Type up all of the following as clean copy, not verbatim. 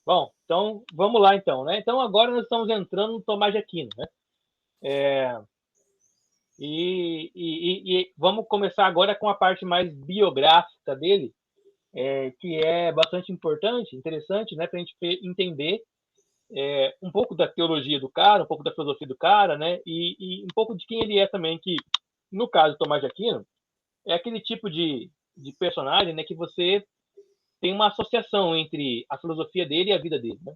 Bom, então vamos lá então, né? Então agora nós estamos entrando no Tomás de Aquino, né? E vamos começar agora com a parte mais biográfica dele, que é bastante importante, interessante, né? Para a gente entender um pouco da teologia do cara, um pouco da filosofia do cara, né? E um pouco de quem ele é também, que no caso do Tomás de Aquino é aquele tipo de personagem, né? Que você tem uma associação entre a filosofia dele e a vida dele, né?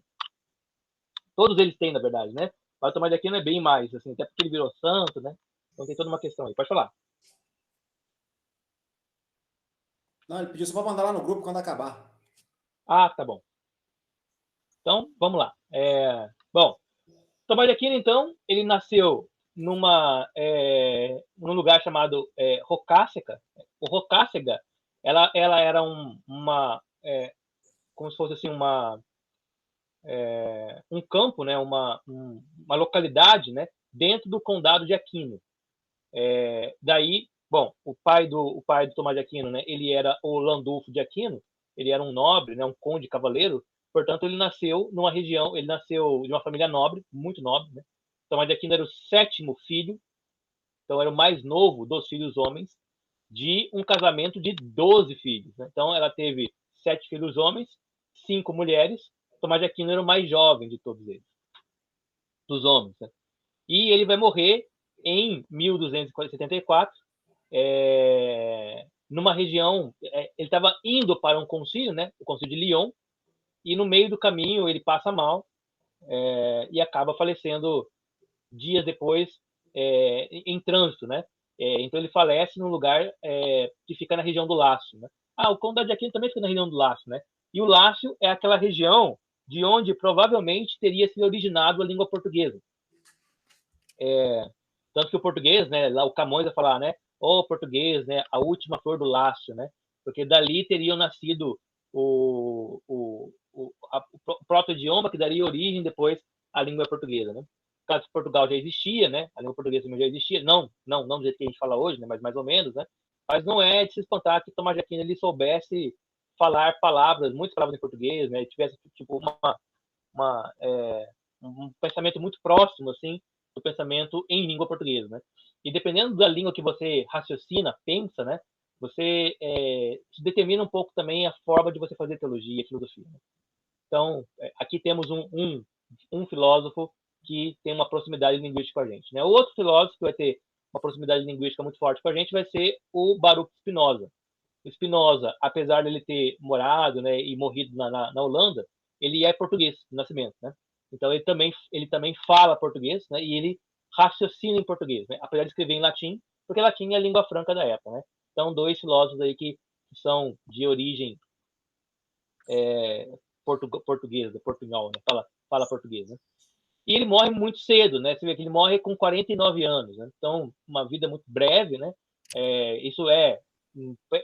Todos eles têm, na verdade, né? Mas o Tomás de Aquino é bem mais, assim, até porque ele virou santo, né? Então tem toda uma questão aí. Pode falar. Não, ele pediu só para mandar lá no grupo quando acabar. Ah, tá bom. Então, vamos lá. Bom, Tomás de Aquino, então, ele nasceu num lugar chamado Rocácega. O Rocácega, ela era como se fosse assim, um campo, né? Uma localidade, né? Dentro do condado de Aquino. Daí, bom, o pai do Tomás de Aquino, né? Ele era o Landulfo de Aquino, ele era um nobre, né? Um conde cavaleiro. Portanto, ele nasceu numa região, ele nasceu de uma família nobre, muito nobre, né? Tomás de Aquino era o sétimo filho, então era o mais novo dos filhos homens de um casamento de 12 filhos, né? Então ela teve 7 filhos homens, 5 mulheres. Tomás de Aquino era o mais jovem de todos eles, dos homens, né? E ele vai morrer em 1274, numa região. Ele estava indo para um concílio, né? O concílio de Lyon, e no meio do caminho ele passa mal e acaba falecendo dias depois em trânsito, né? Então ele falece num lugar que fica na região do Lácio, né? Ah, o Condado de Aquino também fica na região do Lácio, né? E o Lácio é aquela região de onde provavelmente teria se originado a língua portuguesa. Tanto que o português, né, lá o Camões vai falar, né, o português, né, a última flor do Lácio, né, porque dali teriam nascido o proto-idioma que daria origem depois à língua portuguesa, né. No caso, Portugal já existia, né, a língua portuguesa também já existia, não do jeito que a gente fala hoje, né, mas mais ou menos, né, mas não é de se espantar que Tomás de Aquino ele soubesse falar palavras, muitas palavras em português, né, tivesse tipo uma, um pensamento muito próximo, assim, do pensamento em língua portuguesa, né? E dependendo da língua que você raciocina, pensa, né? Você determina um pouco também a forma de você fazer teologia e filosofia. Né? Então, aqui temos um filósofo que tem uma proximidade linguística com a gente. Né? O outro filósofo que vai ter uma proximidade linguística muito forte com a gente vai ser o Baruch Spinoza. O Spinoza, apesar de ele ter morado, né, e morrido na Holanda, ele é português de nascimento, né? Então ele também fala português, né? E ele raciocina em português, né? Apesar de escrever em latim, porque latim é a língua franca da época, né? Então dois filósofos aí que são de origem portuguesa, portunhol, né? Fala português, né? E ele morre muito cedo, né? Você vê que ele morre com 49 anos, né? Então uma vida muito breve, né? Isso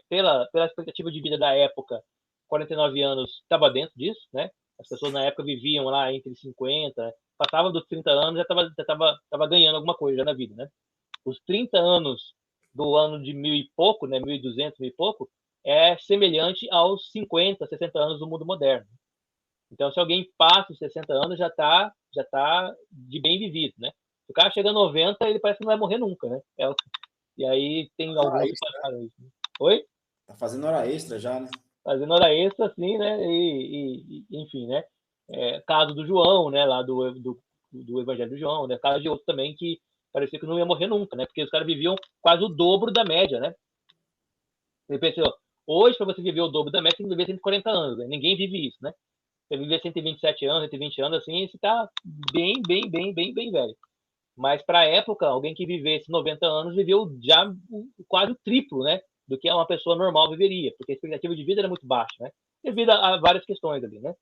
pela expectativa de vida da época, 49 anos estava dentro disso, né? As pessoas na época viviam lá entre 50, passava dos 30 anos, já estava ganhando alguma coisa já na vida, né? Os 30 anos do ano de mil e pouco, né? 1200, mil e pouco, é semelhante aos 50, 60 anos do mundo moderno. Então, se alguém passa os 60 anos, já tá de bem vivido, né? Se o cara chega a 90, ele parece que não vai morrer nunca, né? E aí tem Hora alguns que extra, passaram isso. Né? Oi? tá fazendo hora extra já, né? Fazendo hora extra, assim, né? Enfim, né? Caso do João, né? Lá do Evangelho do João, né? Caso de outro também que parecia que não ia morrer nunca, né? Porque os caras viviam quase o dobro da média, né? Você pensou, hoje, para você viver o dobro da média, você tem que viver 140 anos, né? Ninguém vive isso, né? Você viver 127 anos, 120 anos, assim, você tá bem, bem, bem, bem, bem velho. Mas para a época, alguém que vivesse 90 anos viveu já quase o triplo, né? Do que uma pessoa normal viveria, porque a expectativa de vida era muito baixa, né? Devido a várias questões ali, né?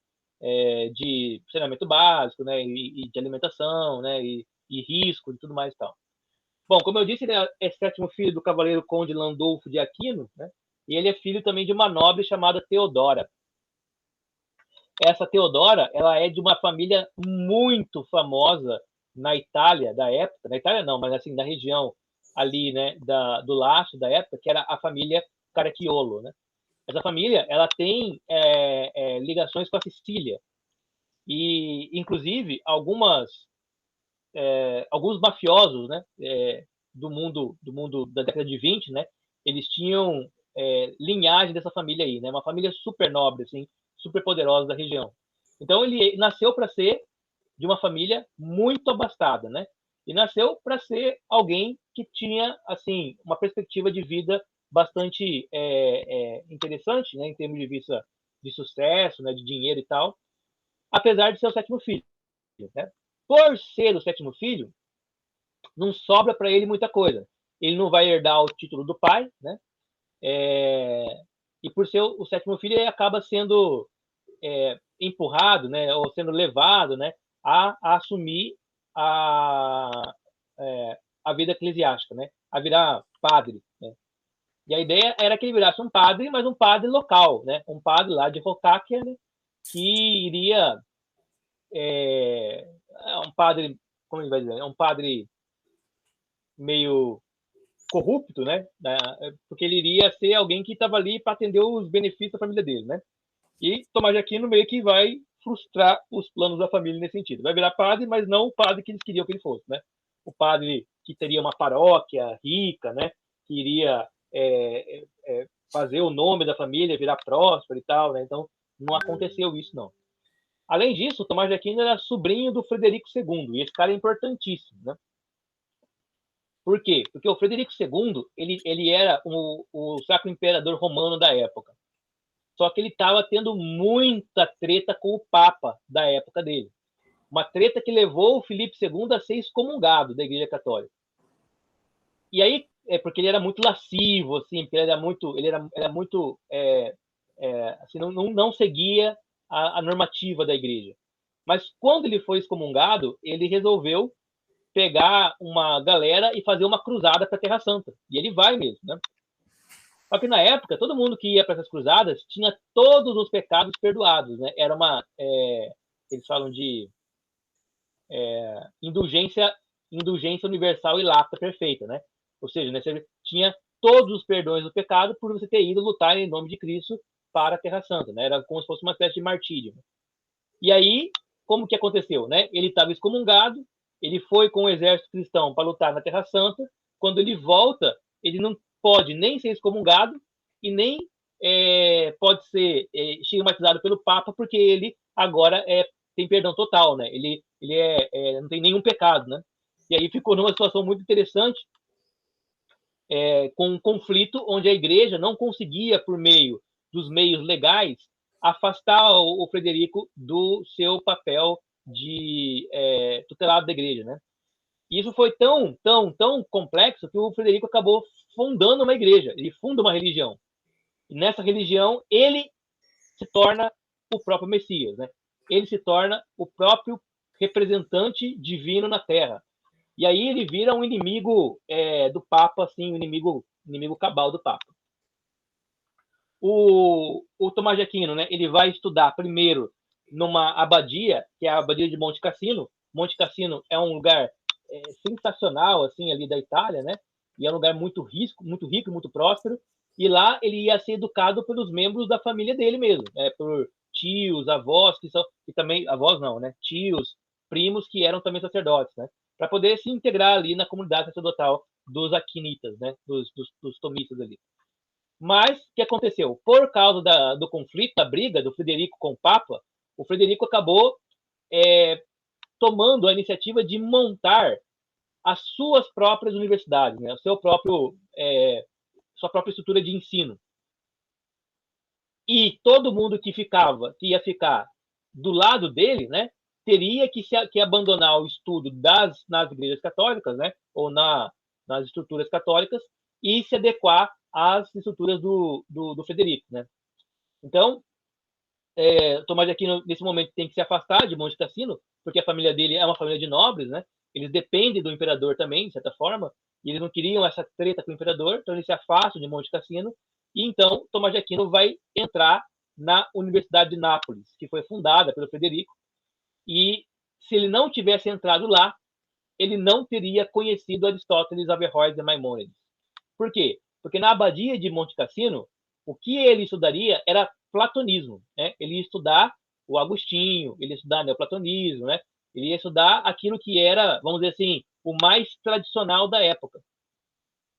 De saneamento básico, né? E de alimentação, né? E risco e tudo mais e tal. Bom, como eu disse, ele é sétimo filho do cavaleiro conde Landolfo de Aquino, né? E ele é filho também de uma nobre chamada Teodora. Essa Teodora, ela é de uma família muito famosa na Itália da época, na Itália não, mas assim, na região ali, né, do Lácio da época, que era a família Caracciolo, né? Essa família, ela tem ligações com a Sicília. E, inclusive, alguns mafiosos, né, do mundo da década de 20, né, eles tinham linhagem dessa família aí, né, uma família super nobre, assim, super poderosa da região. Então ele nasceu para ser de uma família muito abastada, né, e nasceu para ser alguém que tinha assim uma perspectiva de vida bastante interessante, né, em termos de vista de sucesso, né, de dinheiro e tal, apesar de ser o sétimo filho, né? Por ser o sétimo filho, não sobra para ele muita coisa. Ele não vai herdar o título do pai, né? E por ser o sétimo filho, ele acaba sendo empurrado, né? Ou sendo levado, né? A assumir a, a vida eclesiástica, né? A virar padre, né? E a ideia era que ele virasse um padre, mas um padre local, né? Um padre lá de Rokáquia, né? Que iria um padre, como ele vai dizer, é um padre meio corrupto, né? Porque ele iria ser alguém que estava ali para atender os benefícios da família dele, né? E Tomás de Aquino meio que vai frustrar os planos da família nesse sentido. Vai virar padre, mas não o padre que eles queriam que ele fosse, né? O padre que teria uma paróquia rica, né? Que iria fazer o nome da família virar próspero e tal, né? Então não aconteceu isso, não. Além disso, Tomás de Aquino era sobrinho do Frederico II, e esse cara é importantíssimo, né? Por quê? Porque o Frederico II, ele era o Sacro Imperador Romano da época. Só que ele estava tendo muita treta com o Papa da época dele. Uma treta que levou o Filipe II a ser excomungado da Igreja Católica. E aí, porque ele era muito lascivo, assim, porque ele era muito assim, não seguia a normativa da Igreja. Mas quando ele foi excomungado, ele resolveu pegar uma galera e fazer uma cruzada para a Terra Santa. E ele vai mesmo, né? Só que na época, todo mundo que ia para essas cruzadas tinha todos os pecados perdoados, né? Era eles falam de indulgência universal e lata perfeita, né? Ou seja, né, você tinha todos os perdões do pecado por você ter ido lutar em nome de Cristo para a Terra Santa, né? Era como se fosse uma espécie de martírio. E aí, como que aconteceu, né? Ele estava excomungado, ele foi com o exército cristão para lutar na Terra Santa. Quando ele volta, ele não pode nem ser excomungado e nem pode ser estigmatizado pelo Papa, porque ele agora tem perdão total, né? Ele não tem nenhum pecado, né? E aí ficou numa situação muito interessante, com um conflito onde a igreja não conseguia, por meio dos meios legais, afastar o Frederico do seu papel de tutelado da igreja, né? E isso foi tão complexo que o Frederico acabou fundando uma igreja, ele funda uma religião. E nessa religião, ele se torna o próprio Messias, né? Ele se torna o próprio representante divino na Terra. E aí ele vira um inimigo do Papa, assim, um inimigo cabal do Papa. O Tomás de Aquino, né, ele vai estudar primeiro numa abadia, que é a abadia de Monte Cassino. Monte Cassino é um lugar sensacional, assim, ali da Itália, né? E é um lugar muito rico, muito próspero. E lá ele ia ser educado pelos membros da família dele mesmo, né? Por tios, avós, que também, avós não, né? Tios, primos que eram também sacerdotes, né? Para poder se integrar ali na comunidade sacerdotal dos aquinitas, né? Dos tomistas ali. Mas o que aconteceu? Por causa do conflito, da briga do Frederico com o Papa, o Frederico acabou tomando a iniciativa de montar as suas próprias universidades, né? Sua própria estrutura de ensino. E todo mundo que ia ficar do lado dele, né, teria que abandonar o estudo nas igrejas católicas, né, ou nas estruturas católicas, e se adequar às estruturas do Frederico, né? Então, Tomás de Aquino, nesse momento, tem que se afastar de Monte Cassino, porque a família dele é uma família de nobres, né? Eles dependem do imperador também, de certa forma, e eles não queriam essa treta com o imperador, então eles se afastam de Monte Cassino, e então Tomás de Aquino vai entrar na Universidade de Nápoles, que foi fundada pelo Frederico, e se ele não tivesse entrado lá, ele não teria conhecido Aristóteles, Averroes e Maimônides. Por quê? Porque na abadia de Monte Cassino, o que ele estudaria era platonismo, né? Ele ia estudar o Agostinho, ele ia estudar neoplatonismo, né? Ele ia estudar aquilo que era, vamos dizer assim, o mais tradicional da época.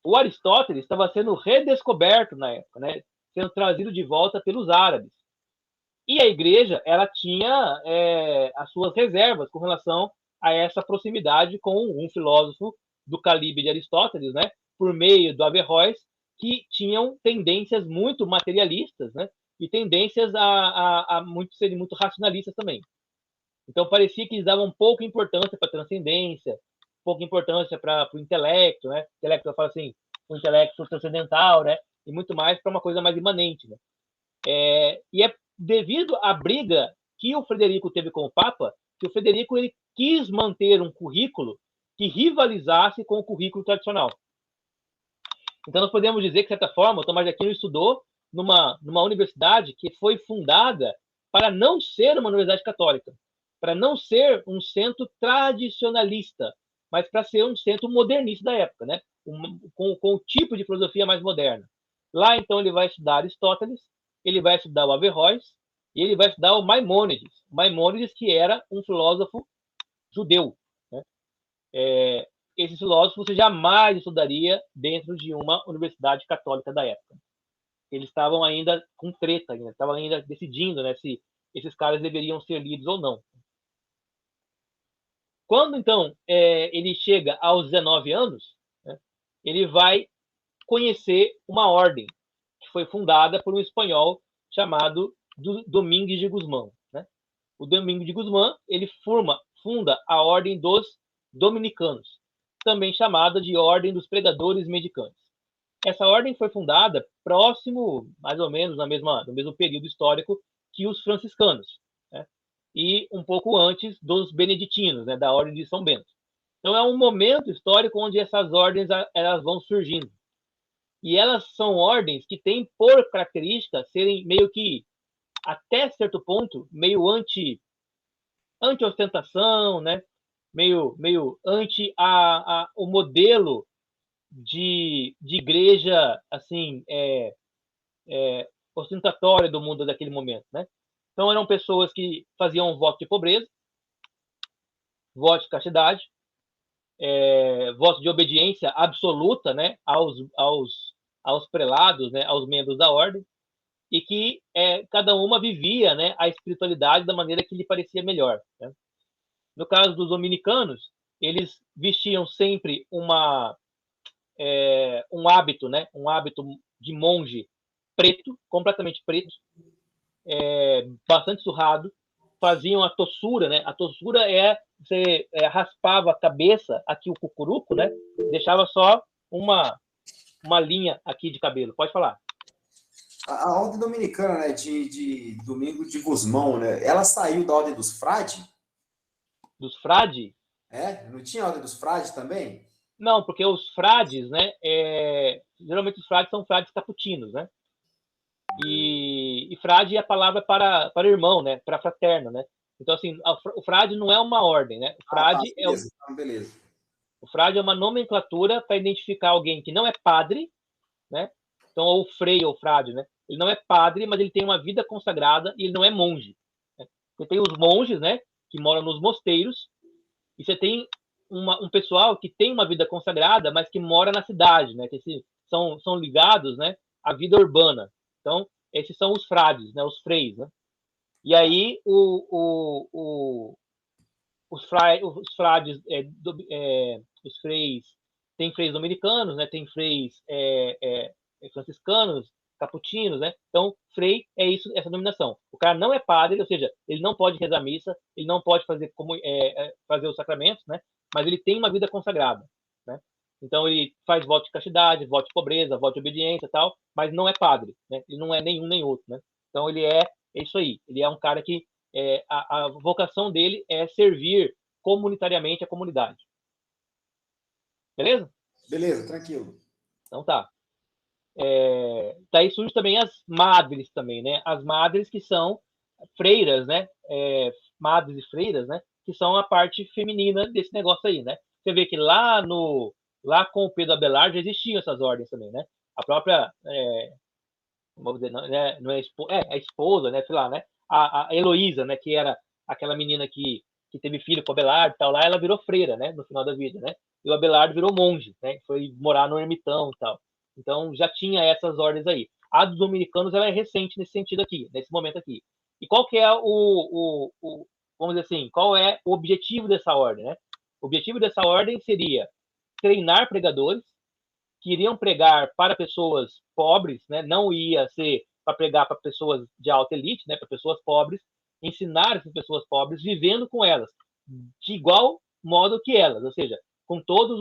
O Aristóteles estava sendo redescoberto na época, né? Sendo trazido de volta pelos árabes. E a igreja, ela tinha as suas reservas com relação a essa proximidade com um filósofo do calibre de Aristóteles, né? Por meio do Averroes, que tinham tendências muito materialistas, né? E tendências a serem muito racionalistas também. Então parecia que eles davam pouca importância para a transcendência, pouca importância para o intelecto, né? O intelecto, eu falo assim, o intelecto transcendental, né? E muito mais para uma coisa mais imanente, né? E é devido à briga que o Frederico teve com o Papa, que o Frederico ele quis manter um currículo que rivalizasse com o currículo tradicional. Então nós podemos dizer que, de certa forma, o Tomás de Aquino estudou numa universidade que foi fundada para não ser uma universidade católica, para não ser um centro tradicionalista, mas para ser um centro modernista da época, né? Com o tipo de filosofia mais moderna. Lá, então, ele vai estudar Aristóteles, ele vai estudar o Averroes e ele vai estudar o Maimônides. Maimônides, que era um filósofo judeu, né? Esse filósofo você jamais estudaria dentro de uma universidade católica da época. Eles estavam ainda com treta, né? Estavam ainda decidindo, né, se esses caras deveriam ser lidos ou não. Quando, então, ele chega aos 19 anos, né, ele vai conhecer uma ordem que foi fundada por um espanhol chamado Domínguez de Guzmán, né? O Domínguez de Guzmán, ele funda a Ordem dos Dominicanos, também chamada de Ordem dos Pregadores Mendicantes. Essa ordem foi fundada próximo, mais ou menos, no mesmo período histórico que os franciscanos, né? E um pouco antes dos beneditinos, né, da Ordem de São Bento. Então é um momento histórico onde essas ordens elas vão surgindo. E elas são ordens que têm por característica serem meio que, até certo ponto, meio anti-ostentação, né? meio anti o modelo de igreja assim ostentatória do mundo daquele momento, né? Então eram pessoas que faziam um voto de pobreza, voto de castidade, voto de obediência absoluta, né, aos prelados, né, aos membros da ordem, e que cada uma vivia, né, a espiritualidade da maneira que lhe parecia melhor, né? No caso dos dominicanos, eles vestiam sempre um hábito, né, um hábito de monge preto, completamente preto, bastante surrado, faziam a tossura, né? A tossura você raspava a cabeça, aqui o cucuruco, né? Deixava só uma linha aqui de cabelo. Pode falar. A ordem dominicana, né, de Domingo de Guzmão, né? Ela saiu da ordem dos frades? Dos frades? Não tinha a ordem dos frades também? Não, porque os frades, né? Geralmente os frades são frades caputinos, né? E frade é a palavra para irmão, né? Para fraterno, né? Então, assim, o frade não é uma ordem, né? O frade beleza. O frade é uma nomenclatura para identificar alguém que não é padre, né? Então, ou frei ou frade, né? Ele não é padre, mas ele tem uma vida consagrada e ele não é monge, né? Você tem os monges, né? Que moram nos mosteiros, e você tem um pessoal que tem uma vida consagrada, mas que mora na cidade, né? Que são ligados, né? À vida urbana. Então, esses são os frades, né? Os freis, né? E aí os frades, os freis, tem freis dominicanos, né? Tem freis franciscanos, caputinos, né? Então, frei é isso, essa denominação. O cara não é padre, ou seja, ele não pode rezar missa, ele não pode fazer fazer os sacramentos, né? Mas ele tem uma vida consagrada, né? Então ele faz voto de castidade, voto de pobreza, voto de obediência e tal, mas não é padre, né? Ele não é nenhum nem outro, né? Então ele é isso aí. Ele é um cara que a vocação dele é servir comunitariamente a comunidade. Beleza? Beleza, tranquilo. Então tá. Daí surge também as madres também, né? As madres que são freiras, né? Madres e freiras, né? Que são a parte feminina desse negócio aí, né? Você vê que lá com o Pedro Abelard já existiam essas ordens também, né? A própria, vamos dizer, não é a esposa, né? Sei lá, né? a Heloísa, né, que era aquela menina que teve filho com o Abelardo e tal, lá ela virou freira, né, no final da vida, né? E o Abelardo virou monge, né? Foi morar no ermitão e tal. Então já tinha essas ordens aí. A dos dominicanos ela é recente nesse sentido aqui, nesse momento aqui. E qual que é vamos dizer assim, qual é o objetivo dessa ordem, né? O objetivo dessa ordem seria treinar pregadores que iriam pregar para pessoas pobres, né? Não ia ser para pregar para pessoas de alta elite, né? Para pessoas pobres, ensinar essas pessoas pobres vivendo com elas de igual modo que elas, ou seja, com todas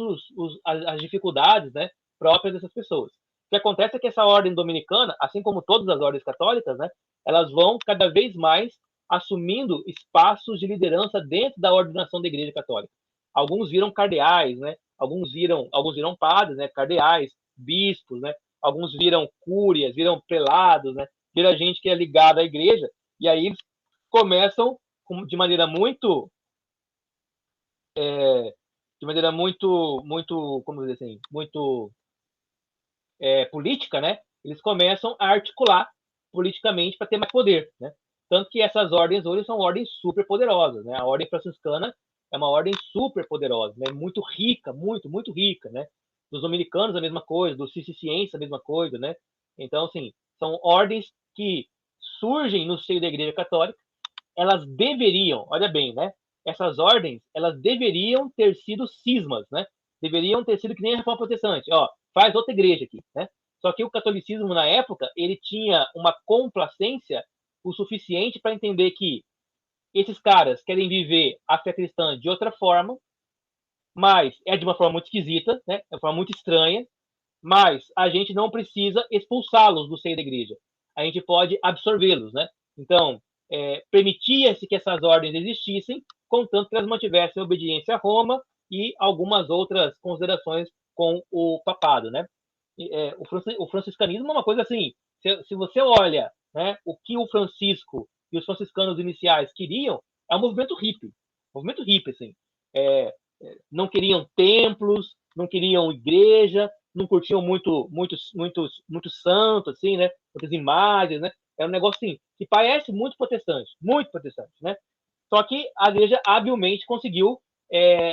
as dificuldades, né, próprias dessas pessoas. O que acontece é que essa ordem dominicana, assim como todas as ordens católicas, né, elas vão cada vez mais assumindo espaços de liderança dentro da ordenação da Igreja Católica. Alguns viram cardeais, né? Alguns viram padres, né? Cardeais, bispos, né? Alguns viram cúrias, viram prelados, né? Vira gente que é ligada à igreja, e aí eles começam de maneira muito como dizer assim, muito política, né? Eles começam a articular politicamente para ter mais poder, né? Tanto que essas ordens hoje são ordens super poderosas, né? A ordem franciscana é uma ordem super poderosa, né? Muito rica, muito rica, né? Dos dominicanos a mesma coisa, dos cistercienses a mesma coisa, né? Então, assim, são ordens que surgem no seio da Igreja Católica. Elas deveriam, olha bem, né? Essas ordens, elas deveriam ter sido cismas, né? Deveriam ter sido que nem a Reforma Protestante, ó, faz outra igreja aqui, né? Só que o catolicismo na época, ele tinha uma complacência o suficiente para entender que esses caras querem viver a fé cristã de outra forma, mas é de uma forma muito esquisita, né? É uma forma muito estranha, mas a gente não precisa expulsá-los do seio da igreja. A gente pode absorvê-los, né? Então, permitia-se que essas ordens existissem, contanto que elas mantivessem obediência a Roma e algumas outras considerações com o papado, né? O franciscanismo é uma coisa assim, se você olha, né, o que o Francisco e os franciscanos iniciais queriam, é um movimento hippie, assim. Não queriam templos, não queriam igreja, não curtiam muito santo, assim, né? Muitas imagens, né? É um negócio assim, que parece muito protestante, né? Só que a igreja habilmente conseguiu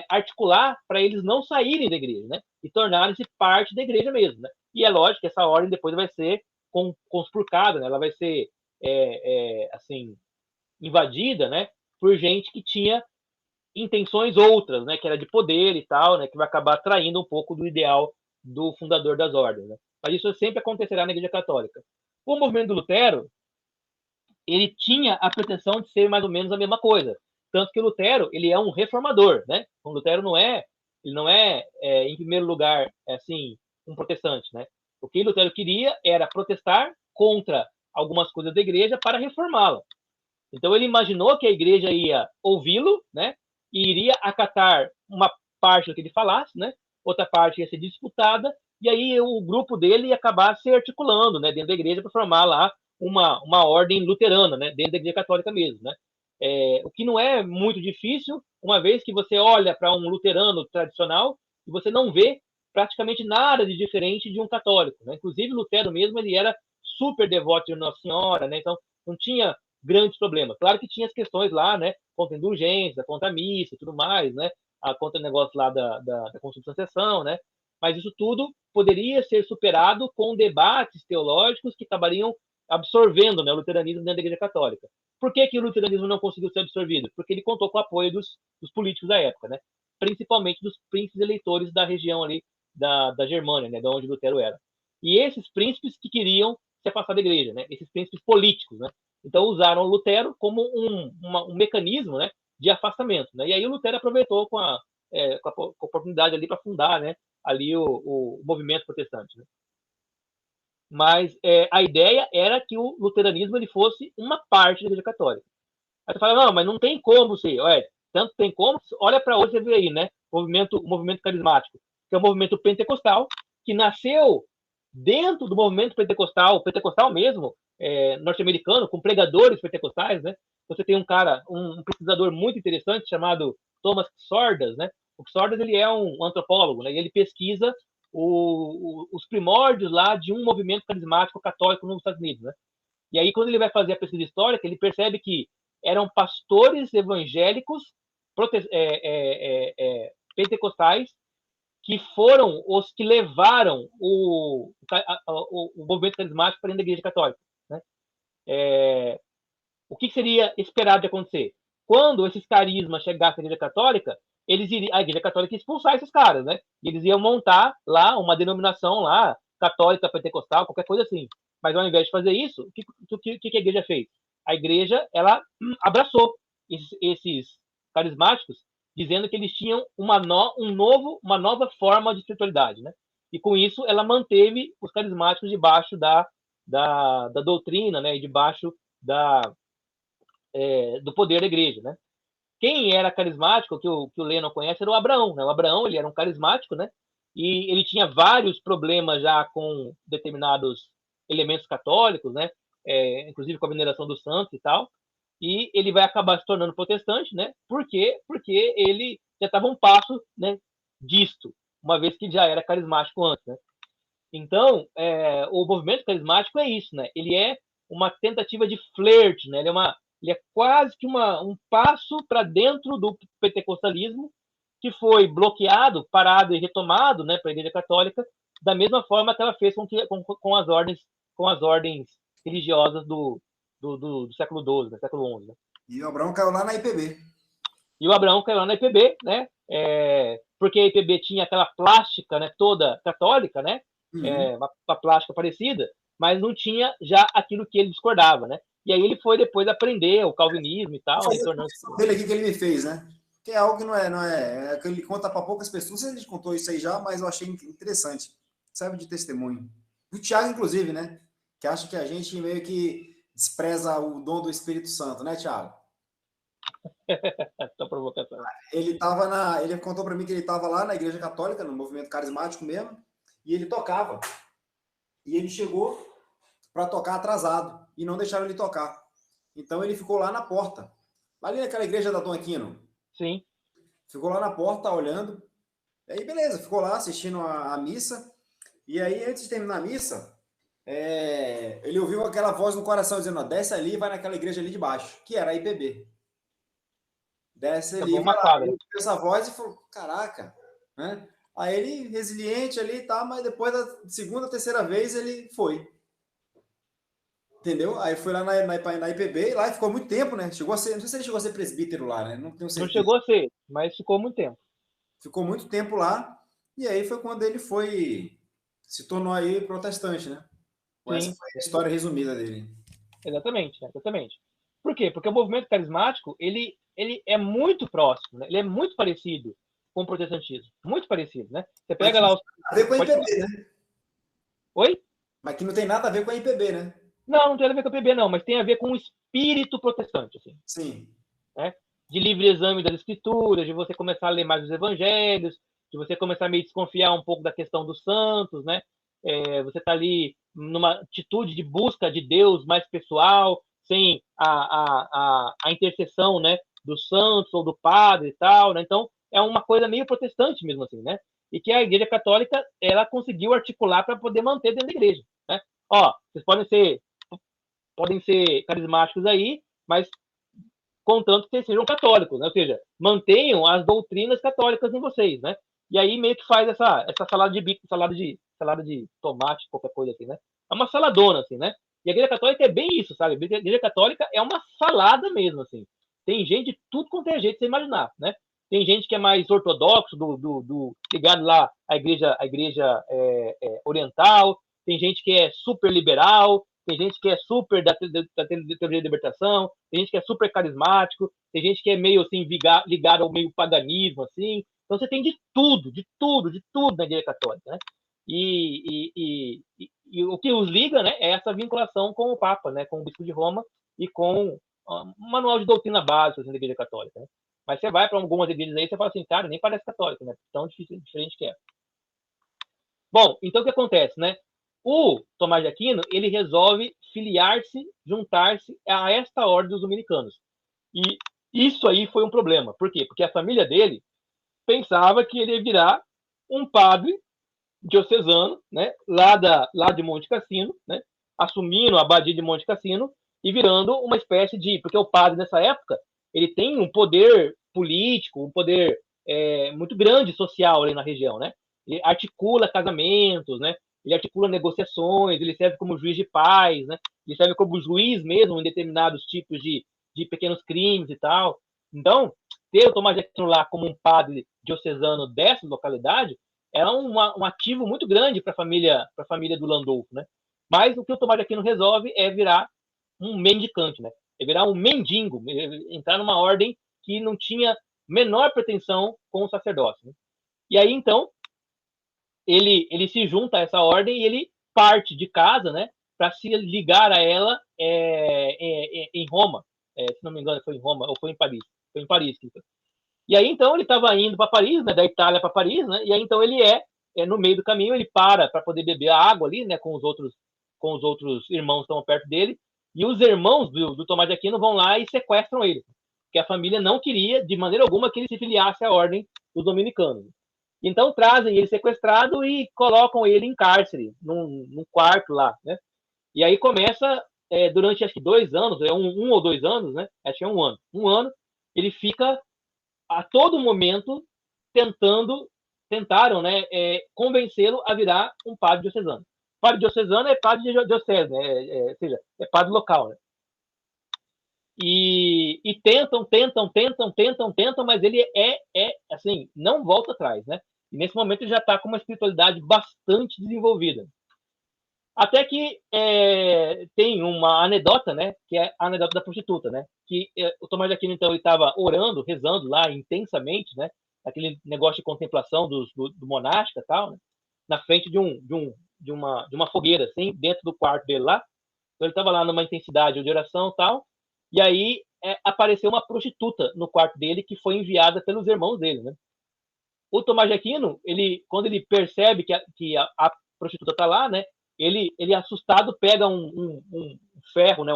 articular para eles não saírem da igreja, né? E tornarem-se parte da igreja mesmo, né? E é lógico que essa ordem depois vai ser conspurcada, né? Ela vai ser, assim, invadida, né? Por gente que tinha intenções outras, né? Que era de poder e tal, né? Que vai acabar atraindo um pouco do ideal do fundador das ordens, né? Mas isso sempre acontecerá na Igreja Católica. O movimento do Lutero, ele tinha a pretensão de ser mais ou menos a mesma coisa. Tanto que o Lutero, ele é um reformador, né? O Lutero ele não é, em primeiro lugar, assim, um protestante, né? O que Lutero queria era protestar contra algumas coisas da igreja para reformá-la. Então ele imaginou que a igreja ia ouvi-lo, né? E iria acatar uma parte do que ele falasse, né? Outra parte ia ser disputada, e aí o grupo dele ia acabar se articulando, né? Dentro da igreja para formar lá uma ordem luterana, né? Dentro da igreja católica mesmo, né? O que não é muito difícil, uma vez que você olha para um luterano tradicional e você não vê praticamente nada de diferente de um católico, né? Inclusive Lutero mesmo, ele era super devoto de Nossa Senhora, né? Então não tinha grandes problemas. Claro que tinha as questões lá, né? Contra a indulgência, contra a missa e tudo mais, né? Contra o negócio lá da consubstanciação, né? Mas isso tudo poderia ser superado com debates teológicos que acabariam absorvendo, né, o luteranismo dentro da Igreja Católica. Por que o luteranismo não conseguiu ser absorvido? Porque ele contou com o apoio dos políticos da época, né? Principalmente dos príncipes eleitores da região ali da Germânia, né? De onde Lutero era. E esses príncipes que queriam se afastar da igreja, né? Esses príncipes políticos, né? Então usaram o Lutero como um mecanismo, né, de afastamento, né? E aí o Lutero aproveitou com a oportunidade ali para fundar, né, ali o movimento protestante, né? Mas a ideia era que o luteranismo ele fosse uma parte da Igreja Católica. Aí você fala, não, mas não tem como ser. Tanto tem como, olha para hoje, você vê aí, né? O movimento carismático, que é o movimento pentecostal, que nasceu dentro do movimento pentecostal mesmo, norte-americano, com pregadores pentecostais, né? Você tem um cara, um pesquisador muito interessante chamado Thomas Sordas, né? O Sordas, ele é um antropólogo, né? E ele pesquisa os primórdios lá de um movimento carismático católico nos Estados Unidos, né? E aí, quando ele vai fazer a pesquisa histórica, ele percebe que eram pastores evangélicos pentecostais que foram os que levaram o movimento carismático para dentro da Igreja Católica. Né? O que seria esperado de acontecer? Quando esses carismas chegassem à Igreja Católica, a Igreja Católica ia expulsar esses caras, né? E eles iam montar lá uma denominação lá, católica, pentecostal, qualquer coisa assim. Mas ao invés de fazer isso, o que a Igreja fez? A Igreja, ela abraçou esses carismáticos, dizendo que eles tinham uma nova forma de espiritualidade, né? E com isso, ela manteve os carismáticos debaixo da doutrina, né? E debaixo do poder da Igreja, né? Quem era carismático, que o Lennon conhece, era o Abraão, né? O Abraão, ele era um carismático, né? E ele tinha vários problemas já com determinados elementos católicos, né? Inclusive com a veneração dos santos e tal. E ele vai acabar se tornando protestante, né? Por quê? Porque ele já estava um passo, né, disto, uma vez que já era carismático antes, né? Então, o movimento carismático é isso, né? Ele é uma tentativa de flerte, né? Ele é quase que um passo para dentro do pentecostalismo, que foi bloqueado, parado e retomado, né, para a Igreja Católica, da mesma forma que ela fez com as ordens religiosas do século XII, do século XI. Né? E o Abraão caiu lá na IPB. E o Abraão caiu lá na IPB, né? Porque a IPB tinha aquela plástica, né, toda católica, né? Uma plástica parecida, mas não tinha já aquilo que ele discordava, né? E aí ele foi depois aprender o calvinismo e tal. Dele aqui que ele me fez, né? Que é algo que não é que ele conta para poucas pessoas. A gente contou isso aí já, mas eu achei interessante. Serve de testemunho. O Tiago, inclusive, né? Que acha que a gente meio que despreza o dom do Espírito Santo, né, Tiago? Essa provocação. Ele contou para mim que ele estava lá na Igreja Católica, no movimento carismático mesmo, e ele tocava. E ele chegou para tocar atrasado e não deixaram ele tocar. Então ele ficou lá na porta, ali naquela igreja da Dom Aquino. Sim. Ficou lá na porta olhando. E aí beleza, ficou lá assistindo a missa. E aí antes de terminar a missa, ele ouviu aquela voz no coração dizendo: desce ali e vai naquela igreja ali de baixo, que era a IPB. Desce ali, vai lá. Ele ouviu essa voz e falou: caraca, né? Aí ele, resiliente ali, tá, mas depois da segunda, terceira vez, ele foi. Entendeu? Aí foi lá na IPB, e lá ficou muito tempo, né? Chegou a ser, não sei se ele chegou a ser presbítero lá, né? Não tenho certeza. Não chegou a ser, mas ficou muito tempo. Ficou muito tempo lá, e aí foi quando ele se tornou aí protestante, né? Essa foi a história resumida dele. Exatamente. Por quê? Porque o movimento carismático, ele é muito próximo, né? Ele é muito parecido com o protestantismo. Muito parecido, né? Você pega lá os... Não tem nada a ver com a IPB, né? Oi? Mas que não tem nada a ver com a IPB, né? Não tem nada a ver com a IPB, não, mas tem a ver com o espírito protestante, assim. Sim. Né? De livre exame das escrituras, de você começar a ler mais os evangelhos, de você começar a meio desconfiar um pouco da questão dos santos, né? Você está ali numa atitude de busca de Deus mais pessoal, sem a intercessão, né, dos santos ou do padre e tal, né? Então, é uma coisa meio protestante mesmo assim, né? E que a Igreja Católica, ela conseguiu articular para poder manter dentro da igreja, né? Ó, vocês podem ser carismáticos aí, mas contanto que sejam católicos, né? Ou seja, mantenham as doutrinas católicas em vocês, né? E aí meio que faz essa salada de bico, salada de tomate, qualquer coisa assim, né? É uma saladona, assim, né? E a Igreja Católica é bem isso, sabe? A Igreja Católica é uma salada mesmo, assim. Tem gente de tudo quanto é jeito que você imaginar, né? Tem gente que é mais ortodoxo, ligado lá à igreja oriental, tem gente que é super liberal, tem gente que é super da teoria de libertação, tem gente que é super carismático, tem gente que é meio assim ligado ao meio paganismo, assim. Então você tem de tudo na Igreja Católica, né? E o que os liga, né, é essa vinculação com o Papa, né, com o Bispo de Roma e com o manual de doutrina básica assim, da Igreja Católica. Né? Mas você vai para algumas igrejas aí e você fala assim, cara, nem parece católico, né? Tão diferente que é. Bom, então o que acontece, né? O Tomás de Aquino, ele resolve filiar-se, juntar-se a esta ordem dos dominicanos. E isso aí foi um problema. Por quê? Porque a família dele pensava que ele ia virar um padre diocesano, né? Lá de Monte Cassino, né? assumindo a abadia de Monte Cassino e virando uma espécie de... Porque o padre, nessa época, ele tem um poder político, um poder muito grande social ali na região, né? Ele articula casamentos, né? Ele articula negociações, ele serve como juiz de paz, né? Ele serve como juiz mesmo em determinados tipos de pequenos crimes e tal. Então, ter o Tomás de Aquino lá como um padre diocesano dessa localidade era um ativo muito grande para a família do Landolfo, né? Mas o que o Tomás de Aquino resolve é virar um mendicante, né? É virar um mendigo, entrar numa ordem que não tinha menor pretensão com o sacerdócio, né? E aí, então, ele se junta a essa ordem e ele parte de casa, né, para se ligar a ela em Roma. Se não me engano, foi em Roma ou foi em Paris. Foi em Paris. E aí, então, ele estava indo para Paris, né, da Itália para Paris, né, e aí, então, ele no meio do caminho, ele para poder beber a água ali, né, com os outros irmãos que estão perto dele, e os irmãos do Tomás de Aquino vão lá e sequestram ele, porque a família não queria, de maneira alguma, que ele se filiasse à ordem dos dominicanos. Então trazem ele sequestrado e colocam ele em cárcere, num quarto lá, né? E aí começa, durante acho que 2 anos, um ou 2 anos, né? Acho que é 1 ano. 1 ano, ele fica a todo momento tentaram, né, convencê-lo a virar um padre diocesano. Padre diocesano é padre de diocese, né? Ou seja, é padre local, né? E tentam, mas ele assim, não volta atrás, né? E nesse momento ele já está com uma espiritualidade bastante desenvolvida. Até que tem uma anedota, né? Que é a anedota da prostituta, né? Que o Tomás de Aquino, então, ele estava orando, rezando lá intensamente, né? Aquele negócio de contemplação do monástica e tal, né? Na frente de uma fogueira, assim, dentro do quarto dele lá. Então ele estava lá numa intensidade de oração e tal. E aí apareceu uma prostituta no quarto dele que foi enviada pelos irmãos dele, né? O Tomás de Aquino, quando ele percebe que a prostituta está lá, né? Ele assustado pega um ferro, né?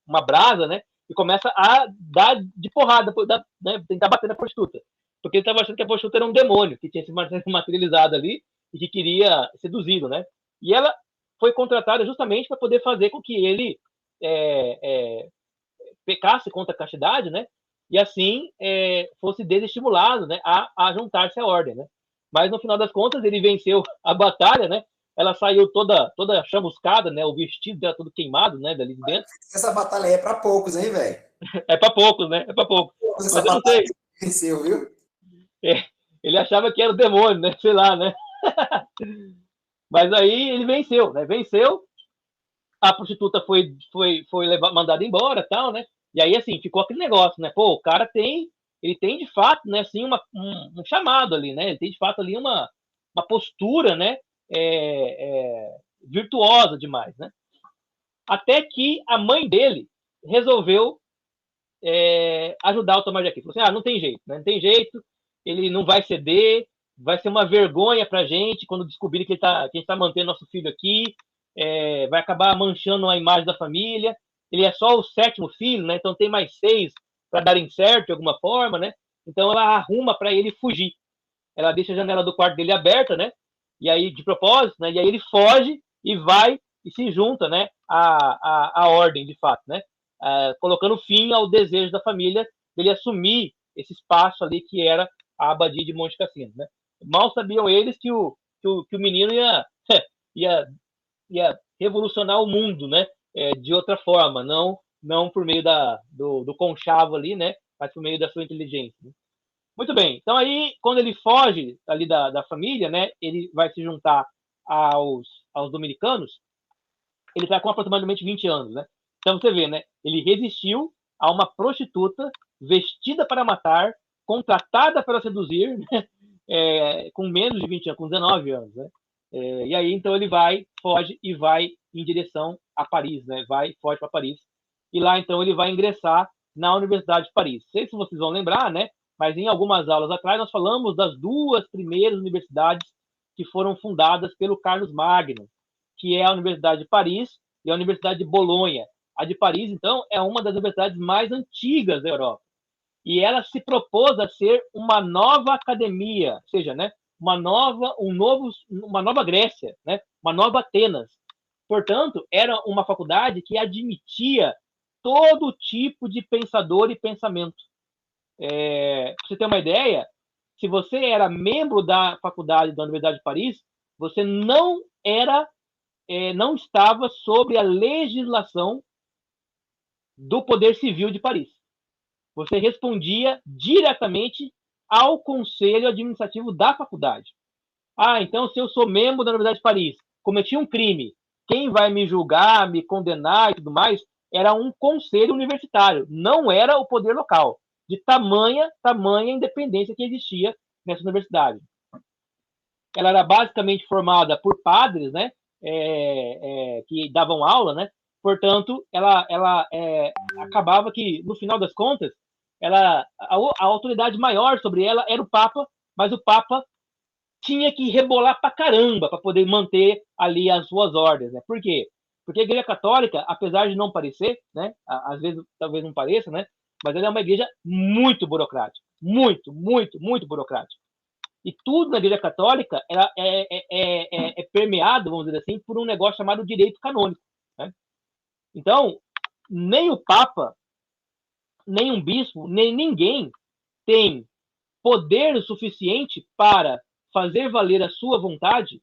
Uma brasa, né? E começa a dar de porrada, né? Tentar bater na prostituta, porque ele estava achando que a prostituta era um demônio que tinha se materializado ali e que queria seduzi-lo, né? E ela foi contratada justamente para poder fazer com que ele pecasse contra a castidade, né? E assim fosse desestimulado, né, a juntar-se à ordem, né? Mas no final das contas ele venceu a batalha, né? Ela saiu toda chamuscada, né? O vestido dela todo queimado, né? Dali de dentro. Essa batalha aí é para poucos, hein, velho? É para poucos, né? É para poucos. Mas eu não sei. Venceu, viu? Ele achava que era o demônio, né? Sei lá, né? Mas aí ele venceu, né? Venceu. A prostituta foi mandada embora, tal, né? E aí, assim, ficou aquele negócio, né? Pô, o cara ele tem de fato, né, assim, um chamado ali, né? Ele tem de fato ali uma postura, né? Virtuosa demais, né? Até que a mãe dele resolveu ajudar o Tomás de Aquino. Falou assim, não tem jeito, né? Não tem jeito, ele não vai ceder, vai ser uma vergonha pra gente quando descobrir que a gente tá mantendo nosso filho aqui, vai acabar manchando a imagem da família. Ele é só o 7º filho, né? Então tem mais 6 para darem certo de alguma forma, né? Então ela arruma para ele fugir. Ela deixa a janela do quarto dele aberta, né? E aí, de propósito, né? E aí ele foge e vai e se junta, né? À ordem, de fato, né? Colocando fim ao desejo da família dele assumir esse espaço ali que era a abadia de Monte Cassino, né? Mal sabiam eles que o menino ia revolucionar o mundo, né? De outra forma, não por meio do conchavo ali, né? Mas por meio da sua inteligência. Né? Muito bem. Então aí, quando ele foge ali da família, né? Ele vai se juntar aos dominicanos. Ele está com aproximadamente 20 anos, né? Então você vê, né? Ele resistiu a uma prostituta vestida para matar, contratada para seduzir, né? Com menos de 20 anos, com 19 anos, né? E aí, então, ele foge e vai em direção a Paris, né? Foge para Paris. E lá, então, ele vai ingressar na Universidade de Paris. Não sei se vocês vão lembrar, né? Mas em algumas aulas atrás, nós falamos das 2 primeiras universidades que foram fundadas pelo Carlos Magno, que é a Universidade de Paris e a Universidade de Bolonha. A de Paris, então, é uma das universidades mais antigas da Europa. E ela se propôs a ser uma nova academia, ou seja, né? Uma nova Grécia, né? Uma nova Atenas, Portanto, era uma faculdade que admitia todo tipo de pensador e pensamento. Para você ter uma ideia, se você era membro da faculdade da Universidade de Paris, você não estava sob a legislação do Poder Civil de Paris. Você respondia diretamente ao conselho administrativo da faculdade. Então, se eu sou membro da Universidade de Paris, cometi um crime, quem vai me julgar, me condenar e tudo mais, era um conselho universitário, não era o poder local, de tamanha independência que existia nessa universidade. Ela era basicamente formada por padres, né, que davam aula, né, portanto, ela acabava que, no final das contas, a autoridade maior sobre ela era o Papa, mas o Papa tinha que rebolar pra caramba para poder manter ali as suas ordens, né? Por quê? Porque a Igreja Católica, apesar de não parecer, né? Às vezes talvez não pareça, né? Mas ela é uma igreja muito burocrática, muito burocrática. E tudo na Igreja Católica ela é permeado, vamos dizer assim, por um negócio chamado direito canônico, né? Então, nem o Papa, nem um bispo, nem ninguém tem poder o suficiente para fazer valer a sua vontade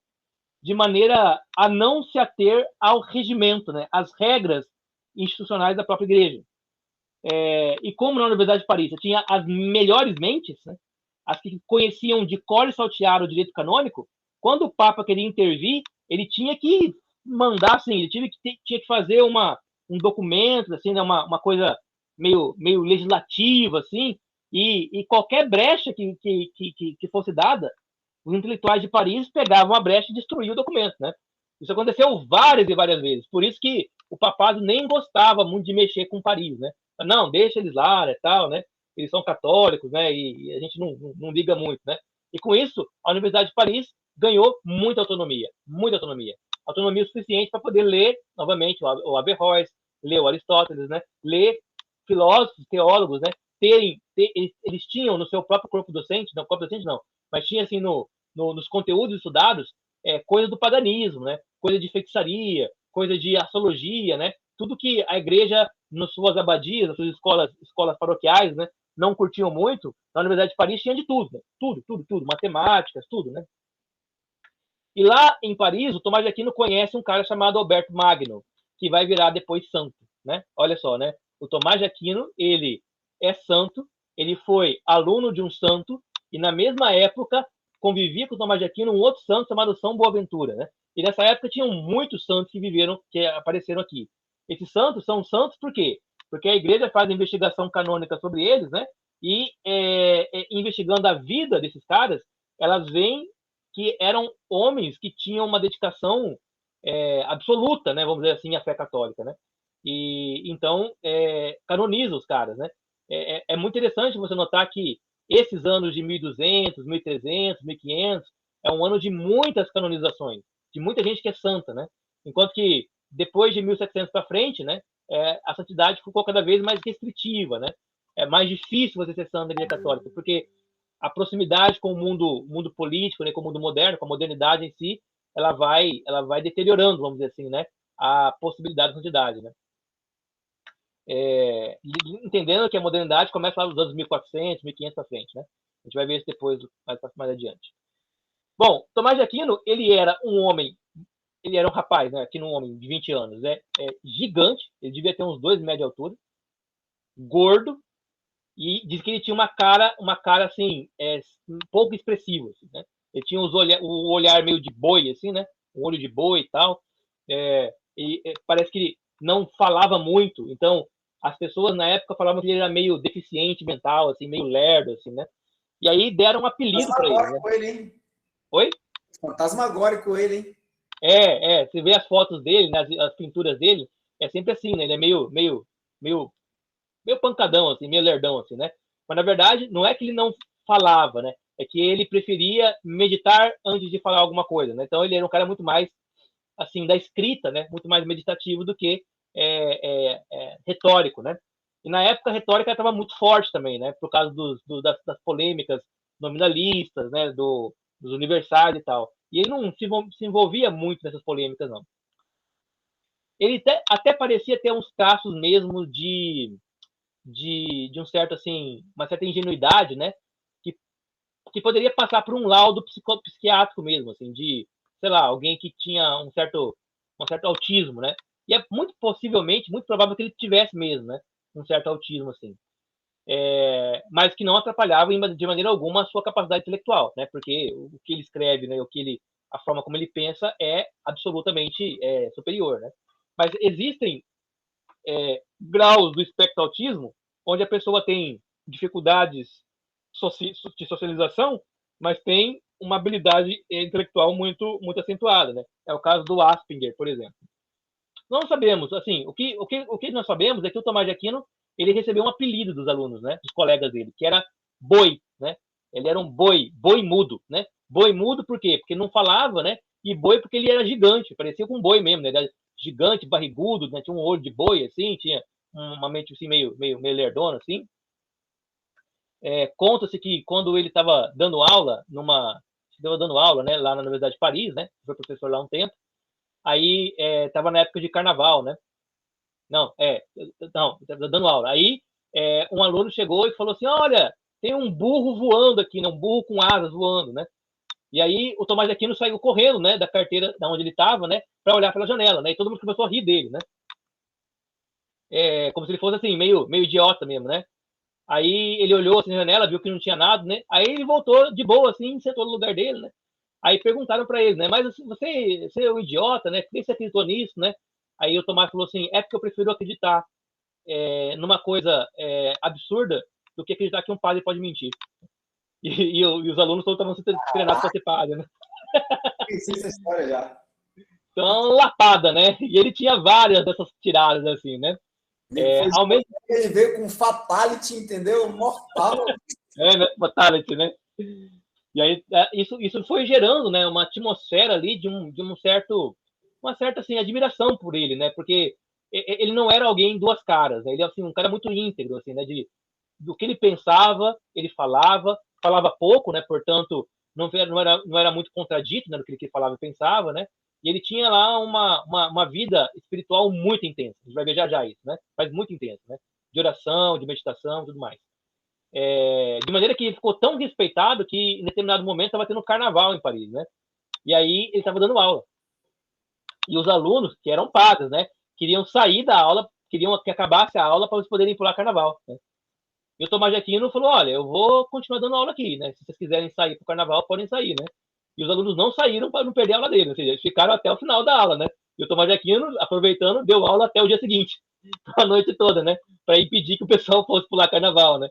de maneira a não se ater ao regimento, né, às regras institucionais da própria igreja. E como na Universidade de Paris tinha as melhores mentes, né, as que conheciam de cor e saltear o direito canônico, quando o Papa queria intervir, ele tinha que mandar, assim, ele tinha que fazer um documento, assim, né, uma coisa meio legislativa, assim, e qualquer brecha que fosse dada, os intelectuais de Paris pegavam a brecha e destruíam o documento, né? Isso aconteceu várias e várias vezes. Por isso que o papado nem gostava muito de mexer com Paris, né? Não, deixa eles lá, né, tal, né? Eles são católicos, né? E a gente não liga muito, né? E com isso, a Universidade de Paris ganhou muita autonomia. Autonomia suficiente para poder ler, novamente, o Averroes, ler o Aristóteles, né? Ler filósofos, teólogos, né? Eles tinham no seu próprio corpo docente, não, mas tinha assim nos conteúdos estudados coisa do paganismo, né? Coisa de feitiçaria, coisa de astrologia, né? Tudo que a igreja, nas suas abadias, nas suas escolas paroquiais, né? Não curtiam muito, na Universidade de Paris tinha de tudo, né? Tudo, matemáticas, tudo, né? E lá em Paris, o Tomás de Aquino conhece um cara chamado Alberto Magno, que vai virar depois santo, né? Olha só, né? O Tomás de Aquino, ele é santo, ele foi aluno de um santo, e na mesma época convivia com o Tomás de Aquino um outro santo chamado São Boaventura, né? E nessa época tinham muitos santos que apareceram aqui. Esses santos são santos por quê? Porque a igreja faz investigação canônica sobre eles, né? E investigando a vida desses caras, elas veem que eram homens que tinham uma dedicação absoluta, né? Vamos dizer assim, à fé católica, né? E então canoniza os caras, né? É muito interessante você notar que esses anos de 1200, 1300, 1500 é um ano de muitas canonizações, de muita gente que é santa, né? Enquanto que depois de 1700 para frente, né, a santidade ficou cada vez mais restritiva, né? É mais difícil você ser santo na Igreja Católica, porque a proximidade com o mundo político, né, com o mundo moderno, com a modernidade em si, ela vai deteriorando, vamos dizer assim, né, a possibilidade de santidade, né? Entendendo que a modernidade começa lá nos anos 1400, 1500 para frente, né? A gente vai ver isso depois, mais adiante. Bom, Tomás de Aquino, ele era um rapaz, né, aqui um homem de 20 anos, né, gigante, ele devia ter uns 2 metros de altura, gordo, e diz que ele tinha uma cara assim, um pouco expressiva, assim, né? Ele tinha o olhar meio de boi, assim, né? Um olho de boi e tal. Parece que ele não falava muito, então as pessoas na época falavam que ele era meio deficiente mental, assim, meio lerdo, assim, né? E aí deram um apelido para ele, né? Ele, hein? Oi? Fantasmagórico ele, hein? Você vê as fotos dele, né, as pinturas dele, é sempre assim, né? Ele é meio pancadão, assim, meio lerdão, assim, né? Mas, na verdade, não é que ele não falava, né? É que ele preferia meditar antes de falar alguma coisa, né? Então, ele era um cara muito mais, assim, da escrita, né? Muito mais meditativo do que retórico, né? E, na época, a retórica estava muito forte também, né? Por causa das polêmicas nominalistas, né? Dos universais e tal. E ele não se envolvia muito nessas polêmicas, não. ele até parecia ter uns traços mesmo de um certo, assim, uma certa ingenuidade, né? Que poderia passar por um laudo psiquiátrico mesmo, assim, de, sei lá, alguém que tinha um certo autismo, né? E é muito possivelmente, muito provável que ele tivesse mesmo, né? Um certo autismo, assim. Mas que não atrapalhava de maneira alguma a sua capacidade intelectual, né? Porque o que ele escreve, né? A forma como ele pensa é absolutamente superior, né? Mas existem graus do espectro autismo onde a pessoa tem dificuldades de socialização, mas tem uma habilidade intelectual muito acentuada, né? É o caso do Asperger, por exemplo. Não sabemos, assim, o que nós sabemos é que o Tomás de Aquino, ele recebeu um apelido dos alunos, né, dos colegas dele, que era boi, né? Ele era um boi mudo, né? Boi mudo por quê? Porque não falava, né? E boi porque ele era gigante, parecia com um boi mesmo, né? Ele era gigante, barrigudo, né? Tinha um olho de boi, assim, tinha uma mente assim meio lerdona, assim. Conta-se que quando ele estava dando aula né, lá na Universidade de Paris, né? Foi professor lá um tempo. Aí estava na época de carnaval, né? Não, dando aula. Aí um aluno chegou e falou assim: olha, tem um burro voando aqui, né? Um burro com asas voando, né? E aí o Tomás de Aquino saiu correndo, né? Da carteira, da onde ele estava, né? Para olhar pela janela, né? E todo mundo começou a rir dele, né? Como se ele fosse assim, meio idiota mesmo, né? Aí ele olhou assim na janela, viu que não tinha nada, né? Aí ele voltou de boa, assim, sentou no lugar dele, né? Aí perguntaram para ele, né? Mas assim, você é um idiota, né? Por que você acreditou nisso, né? Aí o Tomás falou assim: é porque eu prefiro acreditar numa coisa absurda do que acreditar que um padre pode mentir. E os alunos todos estavam sendo treinados para ser padre, né? Conheci essa história já. Então, lapada, né? E ele tinha várias dessas tiradas, assim, né? Ao mesmo tempo ele veio com fatality, entendeu? Mortal. Né? Fatality, né? E aí isso foi gerando, né, uma atmosfera ali de uma certa assim, admiração por ele, né? Porque ele não era alguém duas caras, né? Ele assim, um cara muito íntegro, assim, né? Do que ele pensava, ele falava pouco, né? Portanto, não era muito contradito, né, do que ele falava e pensava, né? E ele tinha lá uma vida espiritual muito intensa. A gente vai ver já isso, né? Mas muito intensa, né? De oração, de meditação, tudo mais. De maneira que ele ficou tão respeitado que em determinado momento estava tendo carnaval em Paris, né? E aí ele estava dando aula. E os alunos, que eram padres, né, queriam sair da aula, queriam que acabasse a aula para eles poderem pular carnaval, né? E o Tomás de Aquino falou: olha, eu vou continuar dando aula aqui, né? Se vocês quiserem sair para o carnaval, podem sair, né? E os alunos não saíram para não perder a aula dele, ou seja, eles ficaram até o final da aula, né? E o Tomás de Aquino, aproveitando, deu aula até o dia seguinte, a noite toda, né? Para impedir que o pessoal fosse pular carnaval, né?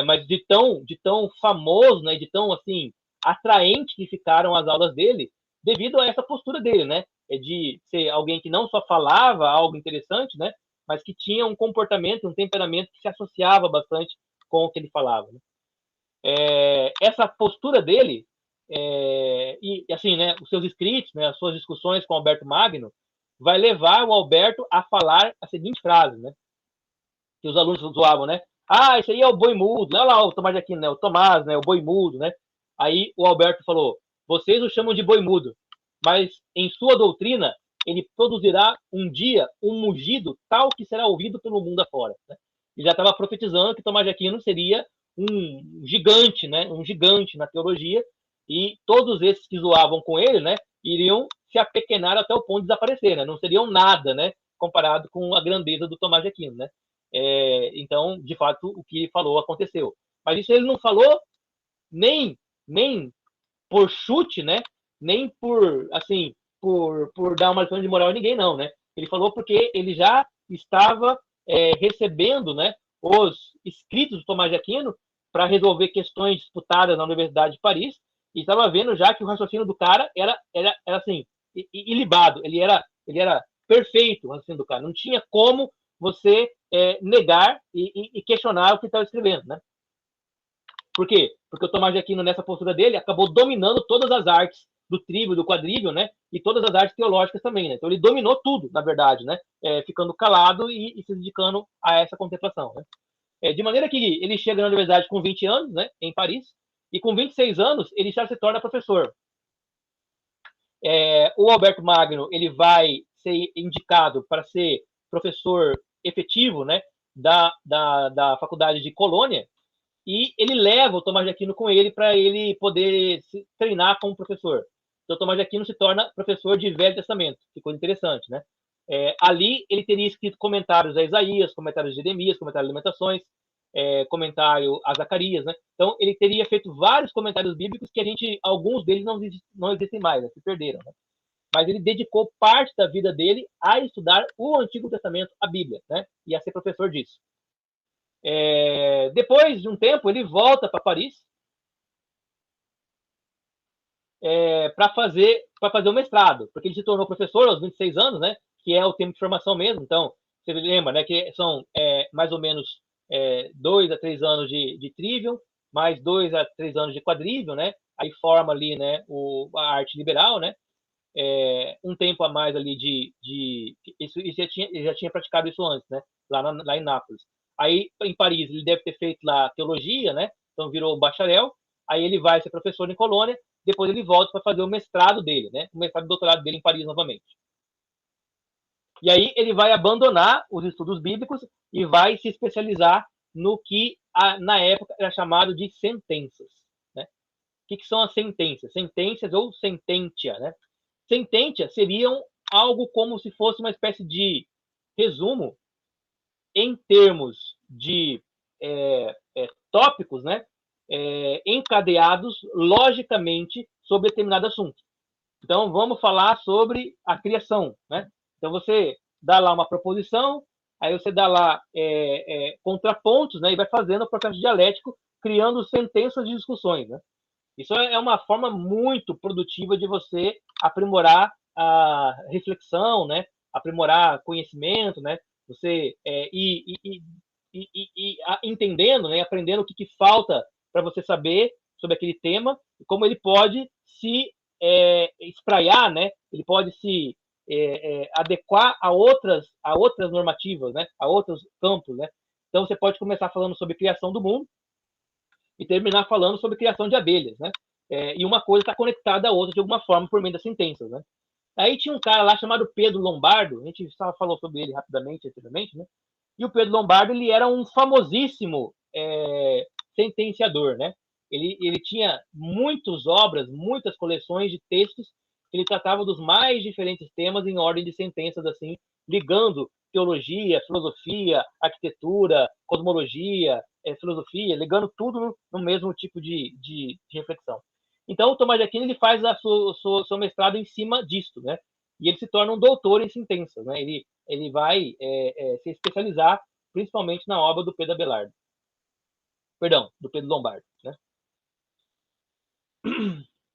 Mas de tão famoso, né? De tão assim atraente que ficaram as aulas dele, devido a essa postura dele, né? De ser alguém que não só falava algo interessante, né? Mas que tinha um comportamento, um temperamento que se associava bastante com o que ele falava, né? Essa postura dele e assim, né? Os seus escritos, né? As suas discussões com Alberto Magno vai levar o Alberto a falar a seguinte frase, né? Que os alunos zoavam, né? Ah, esse aí é o boi mudo. Olha lá o Tomás de Aquino, né? O Tomás, né? O boi mudo, né? Aí o Alberto falou: vocês o chamam de boi mudo, mas em sua doutrina ele produzirá um dia um mugido tal que será ouvido pelo mundo afora, né? E já estava profetizando que Tomás de Aquino seria um gigante, né? Um gigante na teologia, e todos esses que zoavam com ele, né? Iriam se apequenar até o ponto de desaparecer, né? Não seriam nada, né? Comparado com a grandeza do Tomás de Aquino, né? Então, de fato, o que ele falou aconteceu. Mas isso ele não falou nem por chute, né? Nem por assim, por dar uma lição de moral a ninguém, não, né? Ele falou porque ele já estava recebendo, né, os escritos do Tomás de Aquino para resolver questões disputadas na Universidade de Paris, e estava vendo já que o raciocínio do cara era assim, ilibado, ele era perfeito, o raciocínio do cara, não tinha como você negar e questionar o que estava escrevendo, né? Por quê? Porque o Tomás de Aquino, nessa postura dele, acabou dominando todas as artes do trívium, do quadrívium, né? E todas as artes teológicas também, né? Então ele dominou tudo, na verdade, né? Ficando calado e se dedicando a essa contemplação, né? De maneira que ele chega na universidade com 20 anos, né? Em Paris, e com 26 anos ele já se torna professor. O Alberto Magno, ele vai ser indicado para ser professor efetivo, né, da faculdade de Colônia, e ele leva o Tomás de Aquino com ele para ele poder se treinar como professor. Então, Tomás de Aquino se torna professor de Velho Testamento, que coisa interessante, né? Ali ele teria escrito comentários a Isaías, comentários de Jeremias, comentários de Lamentações, comentário a Zacarias, né? Então ele teria feito vários comentários bíblicos que alguns deles não existem mais, né? Se perderam, né? Mas ele dedicou parte da vida dele a estudar o Antigo Testamento, a Bíblia, né? E a ser professor disso. Depois de um tempo ele volta para Paris para fazer o mestrado, porque ele se tornou professor aos 26 anos, né? Que é o tempo de formação mesmo. Então, você lembra, né? Que são mais ou menos 2 a 3 anos de trivium, mais 2 a 3 anos de quadrivium, né? Aí forma ali, né? A arte liberal, né? Um tempo a mais ali isso ele já tinha praticado isso antes, né? Lá em Nápoles. Aí, em Paris, ele deve ter feito lá teologia, né? Então virou bacharel. Aí ele vai ser professor em Colônia. Depois ele volta para fazer o mestrado dele, né? O mestrado e doutorado dele em Paris novamente. E aí ele vai abandonar os estudos bíblicos e vai se especializar no que na época era chamado de sentenças, né? O que são as sentenças? Sentenças ou sententia, né? Sententia seriam algo como se fosse uma espécie de resumo em termos de tópicos, né? Encadeados logicamente sobre determinado assunto. Então, vamos falar sobre a criação, né? Então, você dá lá uma proposição, aí você dá lá contrapontos, né? E vai fazendo o processo dialético, criando sentenças de discussões, né? Isso é uma forma muito produtiva de você aprimorar a reflexão, né? Aprimorar conhecimento, né? Você entendendo, né? Aprendendo o que falta para você saber sobre aquele tema e como ele pode se espraiar, né? Ele pode se adequar a outras normativas, né? A outros campos, né? Então você pode começar falando sobre criação do mundo e terminar falando sobre criação de abelhas, né? E uma coisa está conectada à outra de alguma forma por meio das sentenças, né? Aí tinha um cara lá chamado Pedro Lombardo, a gente só falou sobre ele rapidamente anteriormente, né? E o Pedro Lombardo, ele era um famosíssimo sentenciador, né? Ele tinha muitas obras, muitas coleções de textos que ele tratava dos mais diferentes temas em ordem de sentenças, assim, ligando teologia, filosofia, arquitetura, cosmologia, filosofia, ligando tudo no mesmo tipo de reflexão. Então, o Tomás de Aquino ele faz seu mestrado em cima disso, né? E ele se torna um doutor em sentenças, né? Ele vai se especializar principalmente na obra do Pedro Abelardo. Perdão, do Pedro Lombardo, né?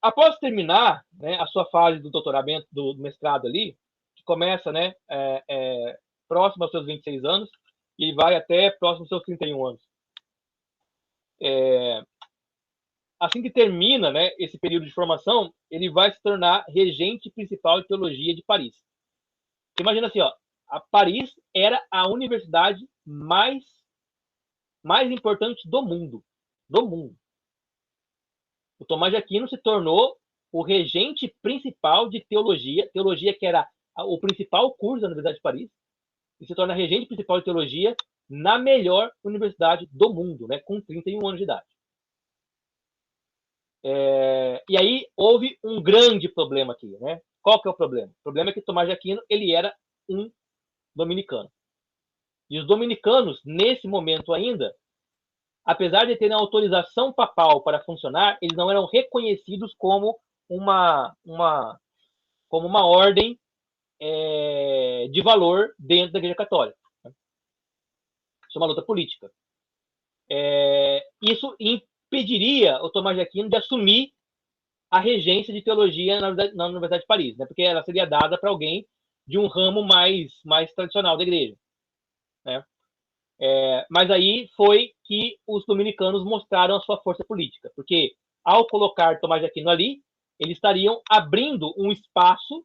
Após terminar, né, a sua fase do doutoramento, do mestrado ali, que começa, né, próximo aos seus 26 anos e vai até próximo aos seus 31 anos. Assim que termina, né, esse período de formação, ele vai se tornar regente principal de teologia de Paris. Você imagina assim, ó, a Paris era a universidade mais importante do mundo. Do mundo. O Tomás de Aquino se tornou o regente principal de teologia que era o principal curso da Universidade de Paris, e se torna regente principal de teologia na melhor universidade do mundo, né, com 31 anos de idade. E aí houve um grande problema aqui, né? Qual que é o problema? O problema é que Tomás de Aquino ele era um dominicano. E os dominicanos, nesse momento ainda, apesar de terem autorização papal para funcionar, eles não eram reconhecidos como uma ordem de valor dentro da Igreja Católica. Isso é uma luta política. Isso impediria o Tomás de Aquino de assumir a regência de teologia na Universidade de Paris, né? Porque ela seria dada para alguém de um ramo mais tradicional da igreja, né? Mas aí foi que os dominicanos mostraram a sua força política, porque ao colocar Tomás de Aquino ali, eles estariam abrindo um espaço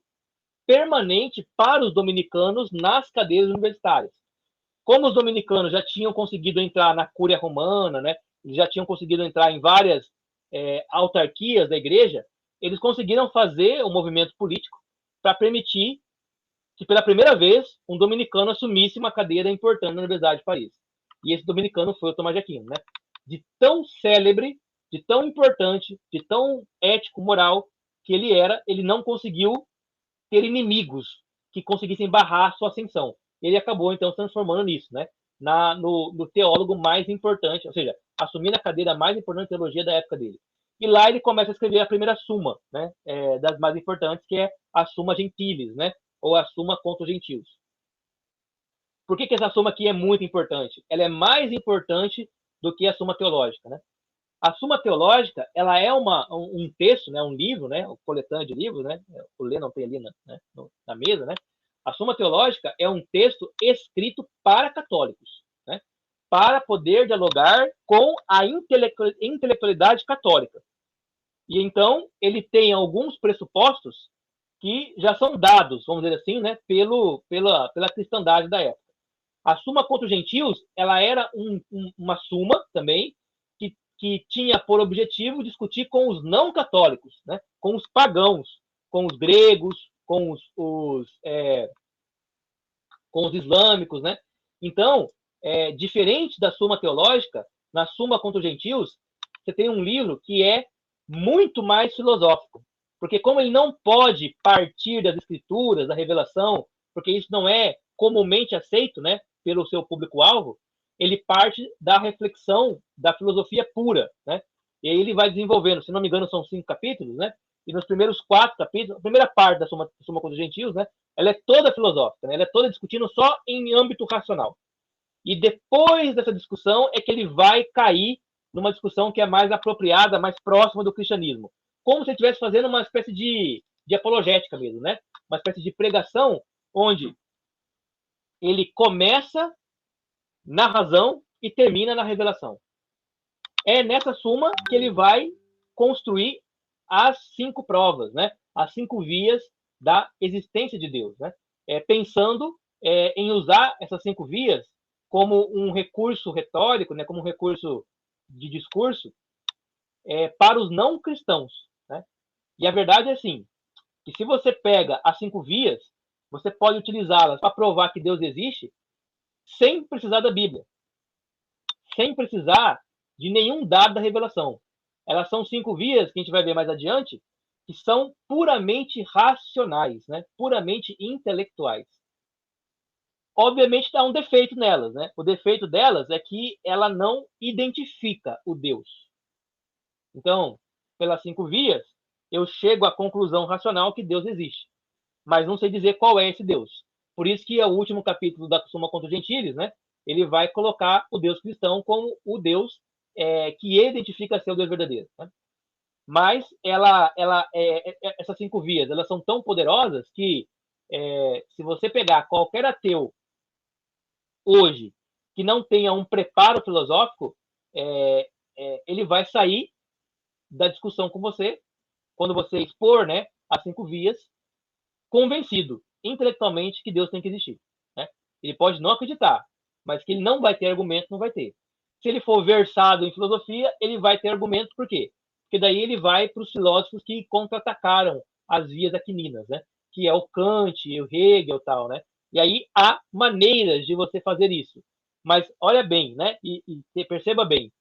permanente para os dominicanos nas cadeiras universitárias. Como os dominicanos já tinham conseguido entrar na Cúria Romana, né? Eles já tinham conseguido entrar em várias autarquias da igreja, eles conseguiram fazer um movimento político para permitir que pela primeira vez um dominicano assumisse uma cadeira importante na Universidade de Paris. E esse dominicano foi o Tomás de Aquino, né? De tão célebre, de tão importante, de tão ético, moral que ele era, ele não conseguiu ter inimigos que conseguissem barrar sua ascensão. Ele acabou, então, se transformando nisso, né? No teólogo mais importante, ou seja, assumindo a cadeira mais importante de teologia da época dele. E lá ele começa a escrever a primeira Suma, né? Das mais importantes, que é a Suma Gentilis, né? Ou a Suma contra os gentios. Por que essa Suma aqui é muito importante? Ela é mais importante do que a Suma Teológica, né? A Suma Teológica, ela é um texto, né, um livro, né, um coletânea de livros, né, o Lê não tem ali na mesa, né. A Suma Teológica é um texto escrito para católicos, né, para poder dialogar com a intelectualidade católica. E então ele tem alguns pressupostos que já são dados, vamos dizer assim, né, pela cristandade da época. A Suma contra os gentios, ela era uma suma também que tinha por objetivo discutir com os não católicos, né? Com os pagãos, com os gregos, com os islâmicos, né? Então, diferente da Suma Teológica, na Suma contra os gentios, você tem um livro que é muito mais filosófico, porque como ele não pode partir das escrituras, da revelação, porque isso não é comumente aceito, né, pelo seu público-alvo, ele parte da reflexão da filosofia pura, né? E aí ele vai desenvolvendo, se não me engano, são 5 capítulos, né? E nos primeiros 4 capítulos, a primeira parte da Suma contra os Gentios, né? Ela é toda filosófica, né? Ela é toda discutindo só em âmbito racional. E depois dessa discussão é que ele vai cair numa discussão que é mais apropriada, mais próxima do cristianismo. Como se ele estivesse fazendo uma espécie de apologética mesmo, né? Uma espécie de pregação onde ele começa na razão e termina na revelação. É nessa suma que ele vai construir as 5 provas, né? As 5 vias da existência de Deus, né? Pensando em usar essas 5 vias como um recurso retórico, né? Como um recurso de discurso para os não cristãos, né? E a verdade é assim, que se você pega as 5 vias, você pode utilizá-las para provar que Deus existe sem precisar da Bíblia, sem precisar de nenhum dado da revelação. Elas são 5 vias, que a gente vai ver mais adiante, que são puramente racionais, né? Puramente intelectuais. Obviamente, há um defeito nelas, né? O defeito delas é que ela não identifica o Deus. Então, pelas 5 vias, eu chego à conclusão racional que Deus existe, mas não sei dizer qual é esse Deus. Por isso que é o último capítulo da Suma contra os Gentiles, né? Ele vai colocar o Deus cristão como o Deus que identifica ser o Deus verdadeiro, né? Mas essas 5 vias, elas são tão poderosas que se você pegar qualquer ateu hoje que não tenha um preparo filosófico, ele vai sair da discussão com você quando você expor, né, as 5 vias, convencido intelectualmente que Deus tem que existir, né? Ele pode não acreditar, mas que ele não vai ter argumento, não vai ter. Se ele for versado em filosofia, ele vai ter argumento, por quê? Porque daí ele vai para os filósofos que contra-atacaram as vias aquininas, né? Que é o Kant, o Hegel e tal, né? E aí há maneiras de você fazer isso. Mas olha bem, né? E perceba bem,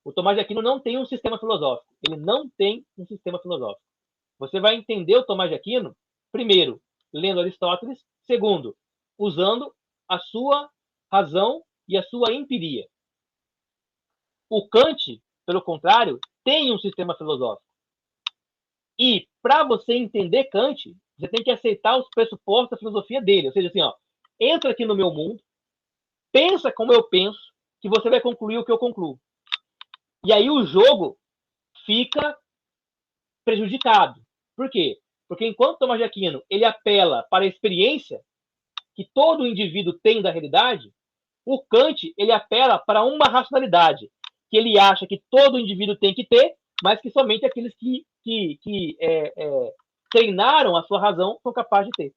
o Tomás de Aquino não tem um sistema filosófico. Ele não tem um sistema filosófico. Você vai entender o Tomás de Aquino, primeiro, lendo Aristóteles, segundo, usando a sua razão e a sua empiria. O Kant, pelo contrário, tem um sistema filosófico. E para você entender Kant, você tem que aceitar os pressupostos da filosofia dele. Ou seja, assim, ó, entra aqui no meu mundo, pensa como eu penso, que você vai concluir o que eu concluo. E aí o jogo fica prejudicado. Por quê? Porque enquanto Tomás de Aquino ele apela para a experiência que todo indivíduo tem da realidade, o Kant ele apela para uma racionalidade que ele acha que todo indivíduo tem que ter, mas que somente aqueles que treinaram a sua razão são capazes de ter.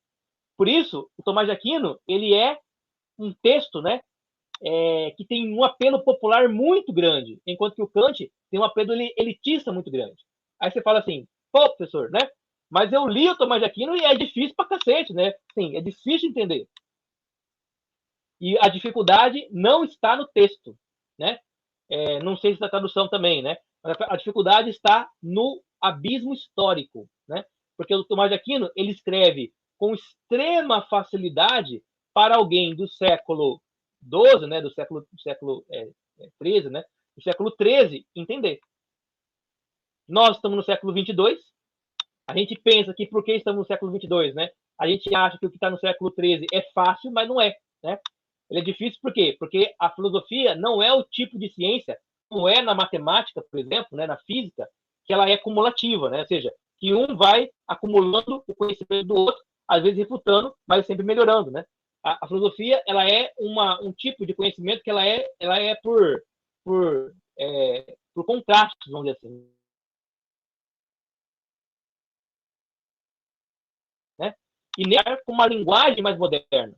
Por isso, o Tomás de Aquino ele é um texto, né, que tem um apelo popular muito grande, enquanto que o Kant tem um apelo elitista muito grande. Aí você fala assim, pô, professor, né? Mas eu li o Tomás de Aquino e é difícil pra cacete, né? Sim, é difícil entender. E a dificuldade não está no texto, né? Não sei se na tradução também, né? Mas a dificuldade está no abismo histórico, né? Porque o Tomás de Aquino ele escreve com extrema facilidade para alguém do século XII, né? Do século XIII, né? Do século XIII entender. Nós estamos no século XXII. A gente pensa que por que estamos no século XXII, né? A gente acha que o que está no século XIII é fácil, mas não é, né? Ele é difícil por quê? Porque a filosofia não é o tipo de ciência, como é na matemática, por exemplo, né, na física, que ela é cumulativa, né? Ou seja, que um vai acumulando o conhecimento do outro, às vezes refutando, mas sempre melhorando, né? A filosofia ela é um tipo de conhecimento que ela é por contrastes, vamos dizer assim. Né? E negar com uma linguagem mais moderna.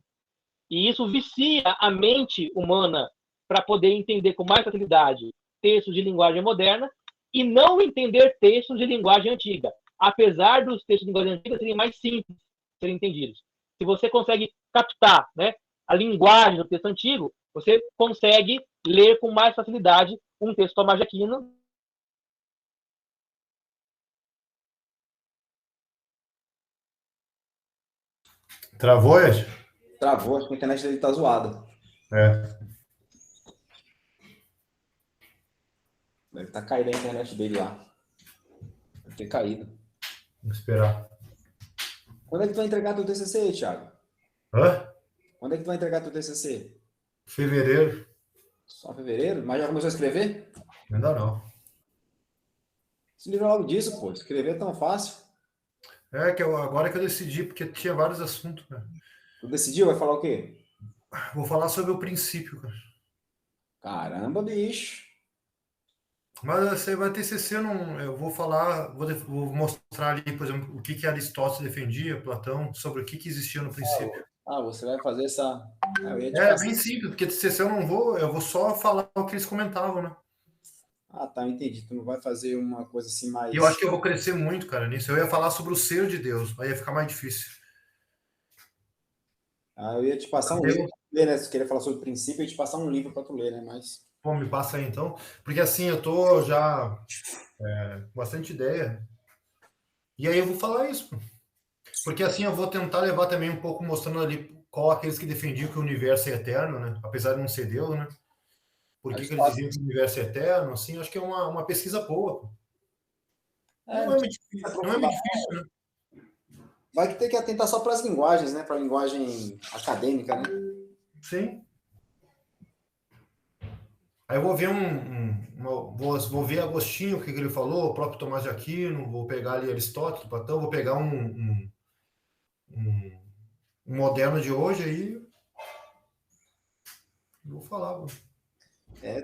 E isso vicia a mente humana para poder entender com mais facilidade textos de linguagem moderna e não entender textos de linguagem antiga, apesar dos textos de linguagem antiga serem mais simples de serem entendidos. Se você consegue captar, né, a linguagem do texto antigo, você consegue ler com mais facilidade um texto de Tomás de Aquino. Travou, Ed? Travou, acho que a internet dele tá zoada. Deve estar caída a internet dele lá. Deve ter caído. Vamos esperar. Quando é que tu vai entregar teu TCC, Thiago? Hã? Quando é que tu vai entregar teu TCC? Fevereiro. Só fevereiro? Mas já começou a escrever? Ainda não. Se livra logo disso, pô. Escrever é tão fácil. Agora que eu decidi, porque tinha vários assuntos, cara. Tu decidiu? Vai falar o quê? Vou falar sobre o princípio, cara. Caramba, bicho. Mas você vai TCC, eu vou falar, vou mostrar ali, por exemplo, o que Aristóteles defendia, Platão, sobre o que existia no princípio. Você vai fazer essa... Bem simples, porque TCC eu vou só falar o que eles comentavam, né? Tá, entendi. Tu não vai fazer uma coisa assim mais... E eu acho que eu vou crescer muito, cara, nisso. Eu ia falar sobre o ser de Deus, aí ia ficar mais difícil. Eu ia te passar um livro pra tu ler, né? Se tu queria falar sobre o princípio, eu ia te passar um livro para tu ler, né? Mas... Pô, me passa aí então. Porque assim, eu tô já com bastante ideia. E aí eu vou falar isso. Porque assim eu vou tentar levar também um pouco, mostrando ali qual aqueles que defendiam que o universo é eterno, né? Apesar de não ser Deus, né? Por que eles diziam que o universo é eterno? Assim, acho que é uma pesquisa boa. Não é muito difícil, né? Vai ter que atentar só para as linguagens, né? Para a linguagem acadêmica, né? Sim. Aí eu vou ver vou ver Agostinho, o que ele falou, o próprio Tomás de Aquino, vou pegar ali Aristóteles, Platão, vou pegar um moderno de hoje aí. Vou falar.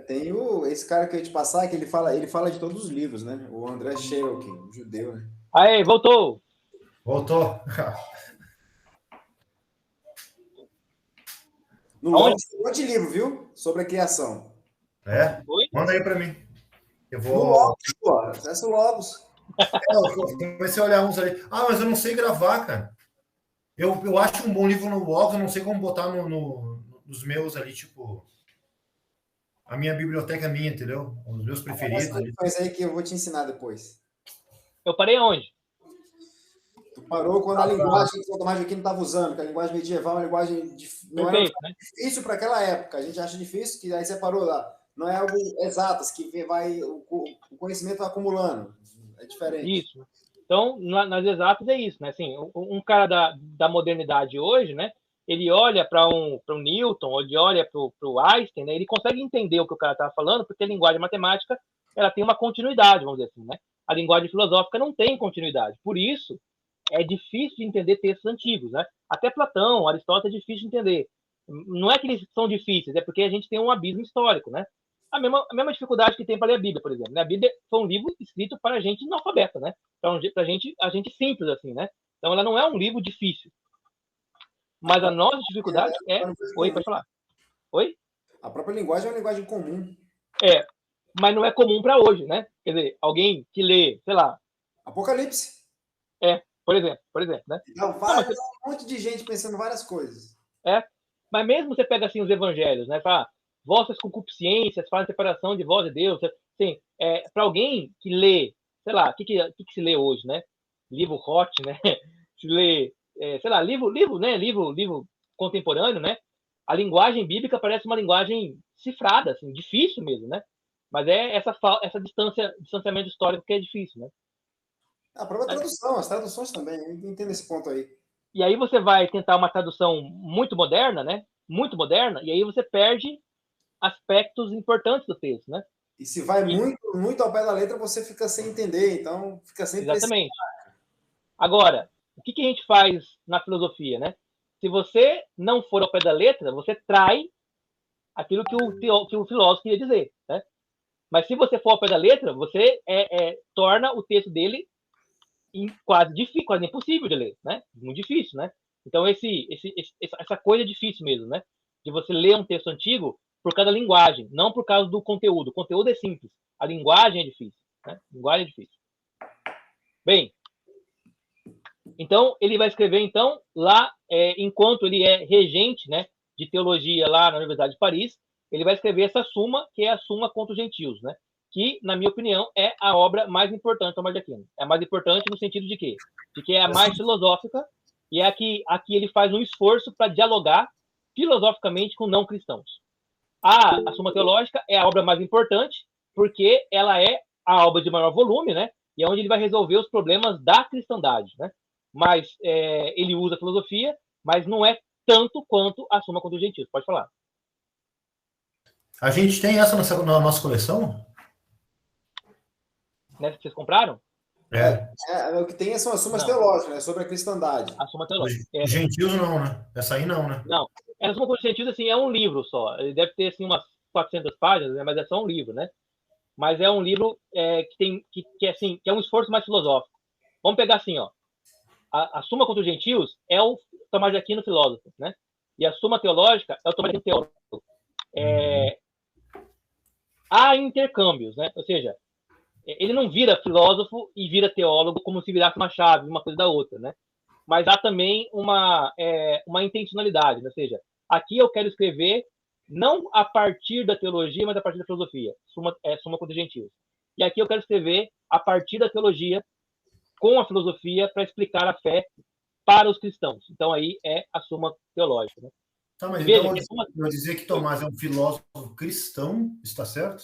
Tem esse cara que eu ia te passar, que ele fala de todos os livros, né? O André Cherokee, um judeu, né? Aí, voltou! Voltou. No Logos tem um monte de livro, viu? Sobre a criação. Oi? Manda aí para mim. Eu vou... No Logos, pô. Acessa o Logos. Eu comecei a olhar uns ali. Mas eu não sei gravar, cara. Eu acho um bom livro no Logos, eu não sei como botar nos meus ali, tipo... A minha biblioteca é minha, entendeu? Os meus preferidos. Mas aí que eu vou te ensinar depois. Eu parei onde? Tu parou quando a linguagem que o Tomás de Aquino estava usando, que a linguagem medieval é uma linguagem não era difícil para aquela época. A gente acha difícil, que aí você parou lá. Não é algo exatas, que o conhecimento vai acumulando. É diferente. Isso. Então, nas exatas é isso, né? Assim, um cara da modernidade hoje, né? Ele olha para um Newton, ele olha para o Einstein, né? Ele consegue entender o que o cara está falando, porque a linguagem matemática ela tem uma continuidade, vamos dizer assim, né? A linguagem filosófica não tem continuidade. Por isso, é difícil de entender textos antigos, né? Até Platão, Aristóteles é difícil de entender. Não é que eles são difíceis, é porque a gente tem um abismo histórico, né? A mesma dificuldade que tem para ler a Bíblia, por exemplo. A Bíblia foi um livro escrito para gente analfabeta, né? Para a gente simples, assim, né? Então, ela não é um livro difícil. Mas a nossa dificuldade é... Oi, pode falar. Oi? A própria linguagem é uma linguagem comum. Mas não é comum para hoje, né? Quer dizer, alguém que lê, sei lá... Apocalipse. Por exemplo, né? Então, vários, um monte de gente pensando várias coisas. Mas mesmo você pega assim os evangelhos, né? Fala, vossas concupiscências fazem separação de vós e Deus. Assim, para alguém que lê, sei lá, o que se lê hoje, né? Livro hot, né? Se lê, sei lá, livro, né? Livro contemporâneo, né? A linguagem bíblica parece uma linguagem cifrada, assim, difícil mesmo, né? Mas é essa distanciamento histórico que é difícil, né? A própria tradução, as traduções também, eu entendo esse ponto aí. E aí você vai tentar uma tradução muito moderna, né? Muito moderna, e aí você perde aspectos importantes do texto, né? E se vai muito ao pé da letra, você fica sem entender, então fica sempre... Exatamente. Agora, o que a gente faz na filosofia, né? Se você não for ao pé da letra, você trai aquilo que o filósofo queria dizer, né? Mas se você for ao pé da letra, você torna o texto dele quase impossível de ler, né? Muito difícil, né? Então essa coisa é difícil mesmo, né? De você ler um texto antigo por causa da linguagem, não por causa do conteúdo. O conteúdo é simples, a linguagem é difícil, né? A linguagem é difícil. Bem, então ele vai escrever então lá, enquanto ele é regente, né, de teologia lá na Universidade de Paris, ele vai escrever essa Suma, que é a Suma contra os Gentios, né? Que, na minha opinião, é a obra mais importante do Tomás de Aquino. É a mais importante no sentido de quê? De que é a mais filosófica e é aqui ele faz um esforço para dialogar filosoficamente com não cristãos. A Suma Teológica é a obra mais importante porque ela é a obra de maior volume, né? E é onde ele vai resolver os problemas da cristandade, né? Mas ele usa a filosofia, mas não é tanto quanto a Suma contra os Gentios. Pode falar. A gente tem essa na nossa coleção? Nessa que vocês compraram? O que tem são as sumas teológicas, né, sobre a cristandade. A Suma Teológica. Os gentios não, né? Essa aí não, né? Não. A Suma contra os Gentios, assim, é um livro só. Ele deve ter, assim, umas 400 páginas, né? Mas é só um livro, né? Mas é um livro que é um esforço mais filosófico. Vamos pegar assim, ó. A Suma contra os Gentios é o Tomás de Aquino filósofo, né? E a Suma Teológica é o Tomás de Aquino teólogo. Há intercâmbios, né? Ou seja, ele não vira filósofo e vira teólogo como se virasse uma chave, uma coisa da outra, né? Mas há também uma intencionalidade, ou seja, aqui eu quero escrever não a partir da teologia, mas a partir da filosofia, Suma contra os Gentios. E aqui eu quero escrever a partir da teologia com a filosofia para explicar a fé para os cristãos. Então aí é a Suma Teológica, né? Tá, mas veja, então eu dizer que Tomás é um filósofo cristão, está certo?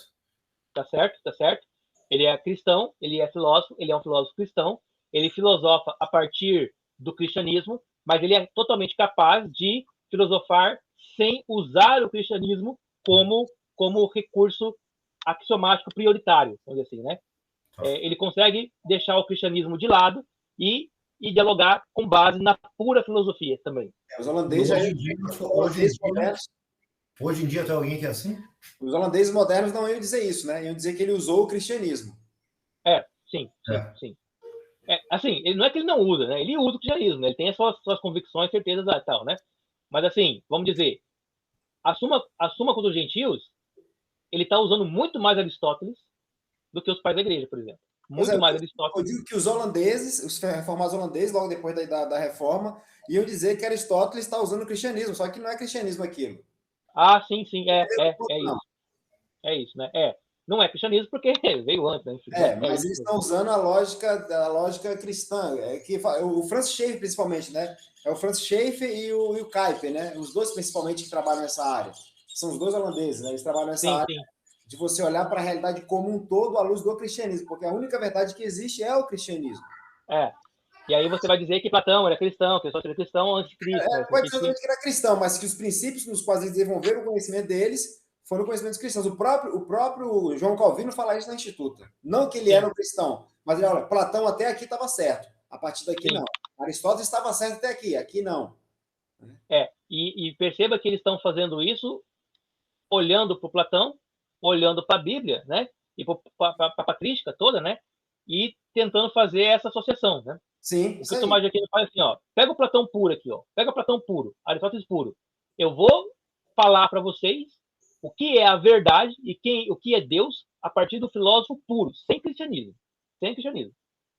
Está certo, está certo. Ele é cristão, ele é filósofo, ele é um filósofo cristão, ele filosofa a partir do cristianismo, mas ele é totalmente capaz de filosofar sem usar o cristianismo como recurso axiomático prioritário, vamos dizer assim, né? Ele consegue deixar o cristianismo de lado e dialogar com base na pura filosofia também. Os holandeses hoje em dia tem alguém que é assim? Os holandeses modernos não iam dizer isso, né? Iam dizer que ele usou o cristianismo. Sim. Assim, ele não é que ele não usa, né? Ele usa o cristianismo, né? Ele tem as suas convicções, certezas e tal, né? Mas assim, vamos dizer, a Suma contra os Gentios, ele está usando muito mais Aristóteles do que os pais da igreja, por exemplo. Muito mais Aristóteles. Eu digo que os holandeses, os reformados holandeses, logo depois da reforma, iam dizer que Aristóteles está usando o cristianismo, só que não é cristianismo aquilo. Sim, é isso. É isso, né? Não é cristianismo porque veio antes, né? Mas eles estão usando a lógica cristã. O Francis Schaeffer, principalmente, né? É o Francis Schaeffer e o Kuyper, né? Os dois, principalmente, que trabalham nessa área. São os dois holandeses, né? Eles trabalham nessa área de você olhar para a realidade como um todo à luz do cristianismo, porque a única verdade que existe é o cristianismo. E aí você vai dizer que Platão era cristão, que Aristóteles era cristão antes de Cristo. Não pode dizer que era cristão, mas que os princípios nos quais eles desenvolveram o conhecimento deles foram conhecimentos cristãos. O próprio João Calvino fala isso na Instituta. Não que ele era um cristão, mas ele olha, Platão até aqui estava certo. A partir daqui, não. Aristóteles estava certo até aqui não. E perceba que eles estão fazendo isso olhando para o Platão, olhando para a Bíblia, né? E para a patrística toda, né? E tentando fazer essa associação, né? Sim. O Tomás de Aquino faz assim, ó, pega o Platão puro aqui, ó. Pega o Platão puro, Aristóteles puro. Eu vou falar para vocês o que é a verdade e o que é Deus a partir do filósofo puro, sem cristianismo. Sem cristianismo.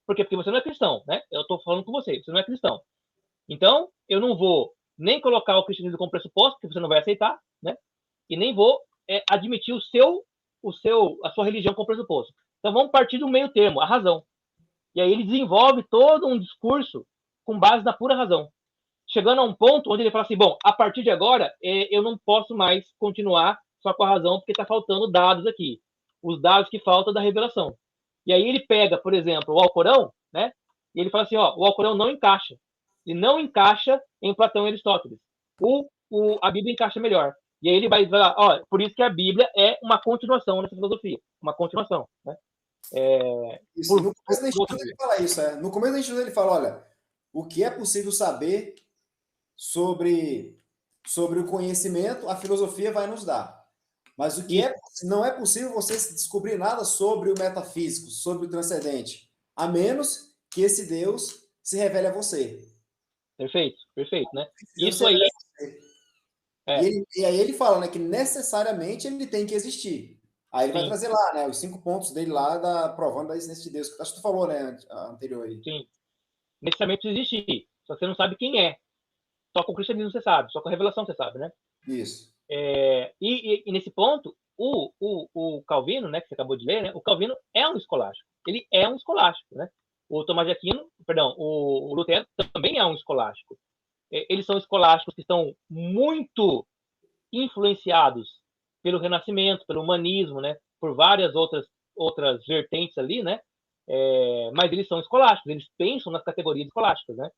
Por quê? Porque você não é cristão, né? Eu estou falando com você, você não é cristão. Então, eu não vou nem colocar o cristianismo como pressuposto, porque você não vai aceitar, né? E nem vou admitir a sua religião como pressuposto. Então, vamos partir do meio termo, a razão. E aí ele desenvolve todo um discurso com base na pura razão. Chegando a um ponto onde ele fala assim, bom, a partir de agora, eu não posso mais continuar só com a razão, porque está faltando dados aqui. Os dados que faltam da revelação. E aí ele pega, por exemplo, o Alcorão, né? E ele fala assim, ó, o Alcorão não encaixa. Ele não encaixa em Platão e Aristóteles. A Bíblia encaixa melhor. E aí ele vai falar, ó, por isso que a Bíblia é uma continuação dessa filosofia. Uma continuação, né? Isso, no começo da estudo ele fala isso, No começo da estudo ele fala, olha, o que é possível saber sobre o conhecimento, a filosofia vai nos dar. Mas o que não é possível você descobrir nada sobre o metafísico, sobre o transcendente, a menos que esse Deus se revele a você. Perfeito, né? Isso aí. E aí ele fala, né, que necessariamente ele tem que existir. Aí ele vai trazer lá, né, os 5 pontos dele lá, provando a existência de Deus. Acho que tu falou, né, anterior aí. Sim. Necessariamente precisa existir. Só que você não sabe quem é. Só com o cristianismo você sabe. Só com a revelação você sabe, né? Isso. E nesse ponto, o Calvino, né, que você acabou de ler, né, o Calvino é um escolástico. Ele é um escolástico, né? O Tomás de Aquino, perdão, o Lutero também é um escolástico. Eles são escolásticos que estão muito influenciados pelo Renascimento, pelo humanismo, né? Por várias outras vertentes ali, né? Mas eles são escolásticos, eles pensam nas categorias escolásticas, né?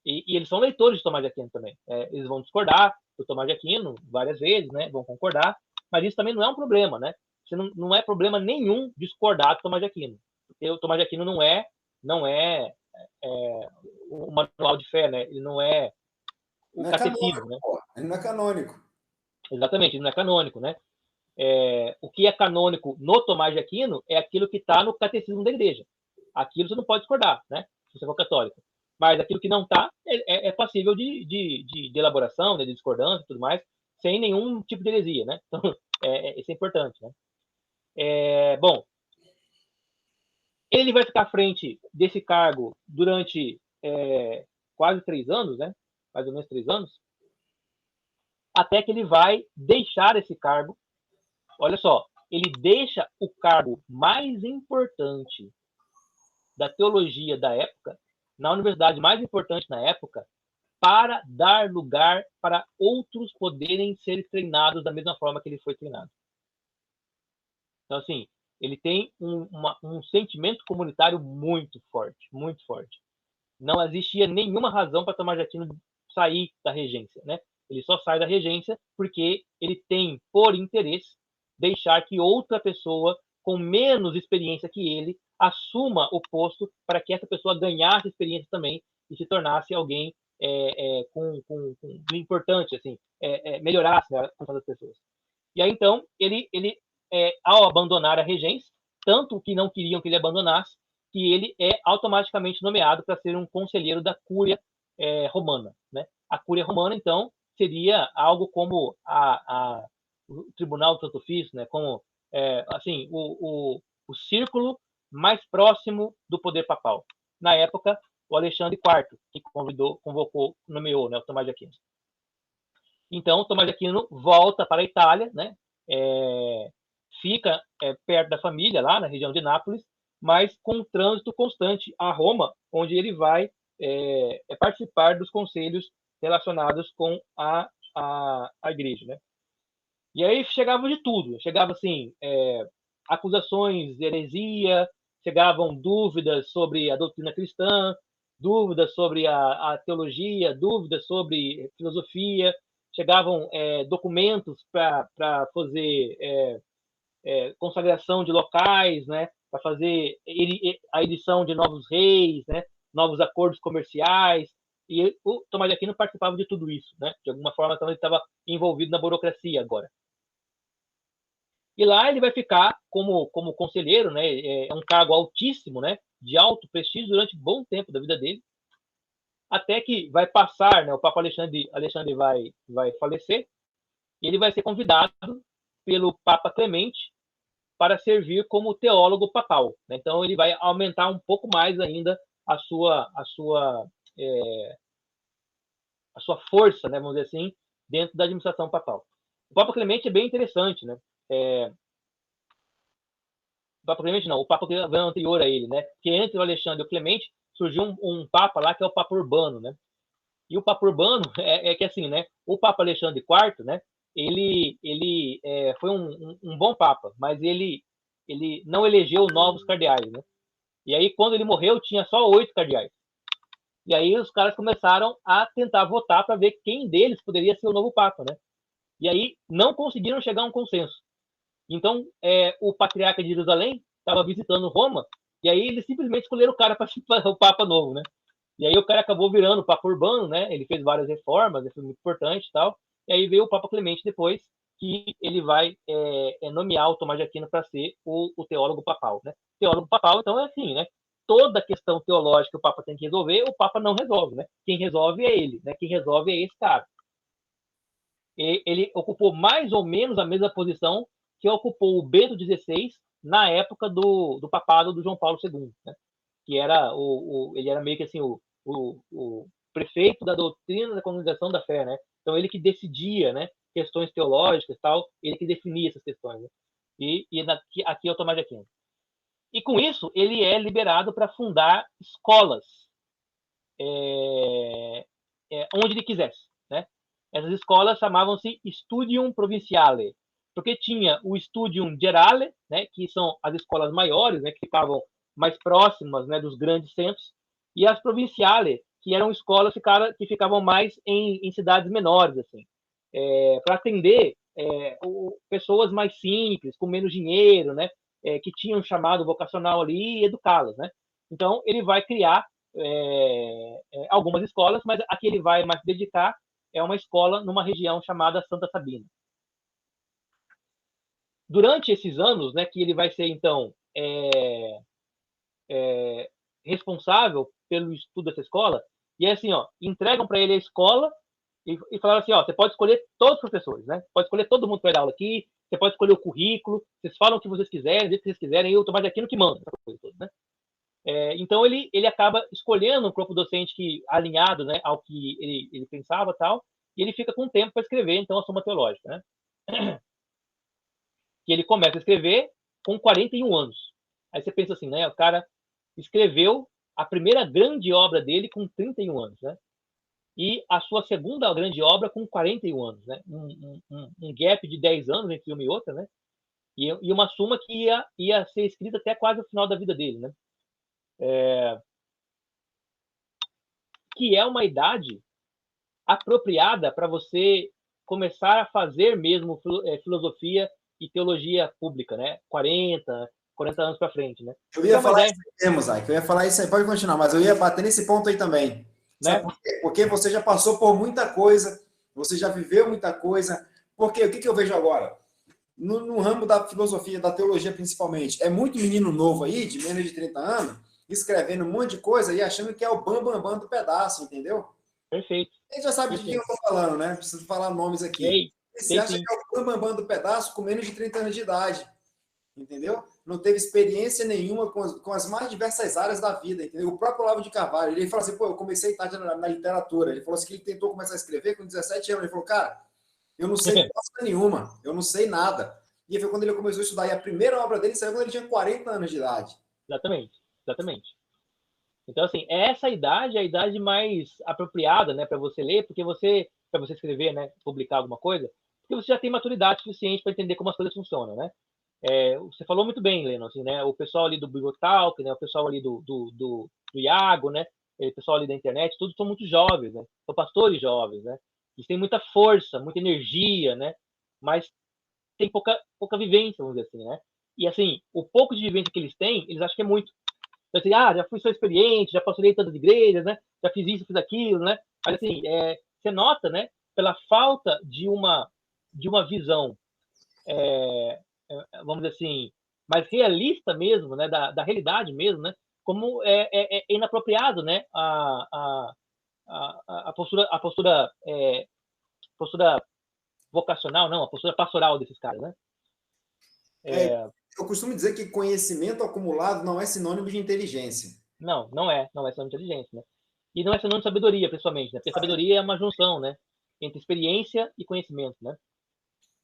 E eles são leitores de Tomás de Aquino também. Eles vão discordar do Tomás de Aquino várias vezes, né? Vão concordar, mas isso também não é um problema, né? Você não é problema nenhum discordar do Tomás de Aquino, porque o Tomás de Aquino não é o manual de fé, né? Ele não é o catecismo, né? Ele não é canônico. Exatamente, ele não é canônico, né? O que é canônico no Tomás de Aquino é aquilo que está no catecismo da igreja. Aquilo você não pode discordar, né? Se você for católico. Mas aquilo que não está é passível de elaboração, de discordância e tudo mais, sem nenhum tipo de heresia, né? Então, isso é importante, né? Bom, ele vai ficar à frente desse cargo durante quase 3 anos, né? Mais ou menos 3 anos, até que ele vai deixar esse cargo. Olha só, ele deixa o cargo mais importante da teologia da época, na universidade mais importante na época, para dar lugar para outros poderem ser treinados da mesma forma que ele foi treinado. Então, assim, ele tem um sentimento comunitário muito forte, muito forte. Não existia nenhuma razão para Tomás de Aquino sair da regência, né? Ele só sai da regência porque ele tem, por interesse, deixar que outra pessoa com menos experiência que ele assuma o posto para que essa pessoa ganhasse experiência também e se tornasse alguém com importante, assim, melhorasse, né, com as pessoas. E aí, então, ele ao abandonar a regência, tanto que não queriam que ele abandonasse, que ele é automaticamente nomeado para ser um conselheiro da Cúria Romana, né? A Cúria Romana, então, seria algo como o Tribunal do Santo Ofício, né? Como assim, o círculo mais próximo do poder papal. Na época, o Alexandre IV, que convocou, nomeou, né, o Tomás de Aquino. Então, o Tomás de Aquino volta para a Itália, né? Fica perto da família, lá na região de Nápoles, mas com um trânsito constante a Roma, onde ele vai participar dos conselhos relacionados com a igreja, né? E aí chegava de tudo, chegava assim, acusações de heresia, chegavam dúvidas sobre a doutrina cristã, dúvidas sobre a teologia, dúvidas sobre filosofia, chegavam documentos para fazer consagração de locais, né, para fazer a edição de novos reis, né, novos acordos comerciais, e o Tomás de Aquino participava de tudo isso, né, de alguma forma então ele estava envolvido na burocracia agora. E lá ele vai ficar como conselheiro, né, um cargo altíssimo, né, de alto prestígio durante um bom tempo da vida dele, até que vai passar, né, o Papa Alexandre vai falecer, e ele vai ser convidado pelo Papa Clemente para servir como teólogo papal, né? Então ele vai aumentar um pouco mais ainda a sua força, né, vamos dizer assim, dentro da administração papal. O Papa Clemente é bem interessante, né? O Papa Clemente não, o Papa anterior a ele, né? Porque entre o Alexandre e o Clemente surgiu um Papa lá que é o Papa Urbano, né? E o Papa Urbano que assim, né? O Papa Alexandre IV, né? Ele foi um bom Papa, mas ele não elegeu novos cardeais, né? E aí quando ele morreu tinha só 8 cardeais. E aí os caras começaram a tentar votar para ver quem deles poderia ser o novo Papa, né? E aí não conseguiram chegar a um consenso. Então, o patriarca de Jerusalém estava visitando Roma, e aí eles simplesmente escolheram o cara para o Papa novo, né? E aí o cara acabou virando o Papa Urbano, né? Ele fez várias reformas, foi muito importante e tal. E aí veio o Papa Clemente depois, que ele vai nomear o Tomás de Aquino para ser o teólogo papal, né? Teólogo papal, então, é assim, né? Toda questão teológica que o Papa tem que resolver, o Papa não resolve, né? Quem resolve é ele, né? Quem resolve é esse cara. Ele ocupou mais ou menos a mesma posição que ocupou o Bento XVI na época do papado do João Paulo II, né? Que era ele era meio que assim o prefeito da doutrina da comunicação da fé, né? Então ele que decidia, né, questões teológicas, tal, ele que definia essas questões, né? Aqui é o Tomás de Aquino. E com isso ele é liberado para fundar escolas onde ele quisesse, né? Essas escolas chamavam-se Studium Provinciale, porque tinha o Studium Generale, né, que são as escolas maiores, né, que ficavam mais próximas, né, dos grandes centros, e as Provinciale, que eram escolas que ficavam mais em cidades menores, assim, para atender pessoas mais simples, com menos dinheiro, né, que tinham um chamado vocacional ali e educá-las, né? Então ele vai criar algumas escolas, mas a que ele vai mais se dedicar é uma escola numa região chamada Santa Sabina. Durante esses anos, né, que ele vai ser, então, responsável pelo estudo dessa escola, e é assim, ó, entregam para ele a escola e falaram assim, ó, você pode escolher todos os professores, né? Pode escolher todo mundo que vai dar aula aqui, você pode escolher o currículo, vocês falam o que vocês quiserem, do que vocês quiserem, e o Tomás de Aquino que manda, né? Então ele acaba escolhendo um corpo docente que alinhado, né, ao que ele pensava, tal, e ele fica com tempo para escrever então a Suma Teológica, né? Que ele começa a escrever com 41 anos. Aí você pensa assim, né, o cara escreveu a primeira grande obra dele com 31 anos, né? E a sua segunda grande obra com 41 anos, né? Um gap de 10 anos entre uma e outra, né? E uma suma que ia ser escrita até quase o final da vida dele, né? Que é uma idade apropriada para você começar a fazer mesmo filosofia e teologia pública, né? 40 anos para frente, né? Eu ia falar isso mesmo, Zay, que eu ia falar isso aí, pode continuar, mas eu ia bater nesse ponto aí também. Sabe por quê? Porque você já passou por muita coisa, você já viveu muita coisa. Porque o que eu vejo agora? No ramo da filosofia, da teologia principalmente, é muito menino novo aí, de menos de 30 anos, escrevendo um monte de coisa e achando que é o bam do pedaço, entendeu? Perfeito. A gente já sabe de quem eu estou falando, né? Preciso falar nomes aqui. Você acha que é o bam do pedaço com menos de 30 anos de idade, entendeu? Não teve experiência nenhuma com as mais diversas áreas da vida, entendeu? O próprio Olavo de Carvalho, ele falou assim, pô, eu comecei tarde na literatura. Ele falou assim que ele tentou começar a escrever com 17 anos. Ele falou, cara, eu não sei coisa nenhuma, eu não sei nada. E foi quando ele começou a estudar. E a primeira obra dele saiu quando ele tinha 40 anos de idade. Exatamente. Então, assim, essa idade é a idade mais apropriada, né, para você ler, porque para você escrever, né, publicar alguma coisa, porque você já tem maturidade suficiente para entender como as coisas funcionam, né? Você falou muito bem, Leno, assim, né? O pessoal ali do Bibotalk, né? O pessoal ali do Iago, né? O pessoal ali da internet, todos são muito jovens, né? São pastores jovens, né? Eles têm muita força, muita energia, né? Mas tem pouca vivência, vamos dizer assim, né? E assim, o pouco de vivência que eles têm, eles acham que é muito. Então, assim, já fui só experiente, já pastorei tantas igrejas, né? Já fiz isso, fiz aquilo, né? Mas assim, você nota, né? Pela falta de uma visão, vamos dizer assim, mais realista mesmo, né? Da realidade mesmo, né? Como é inapropriado, né? A postura vocacional, não, a postura pastoral desses caras, né? Eu costumo dizer que conhecimento acumulado não é sinônimo de inteligência. Não é sinônimo de inteligência, né? E não é sinônimo de sabedoria, principalmente, né? Porque sabedoria é uma junção, né? Entre experiência e conhecimento, né?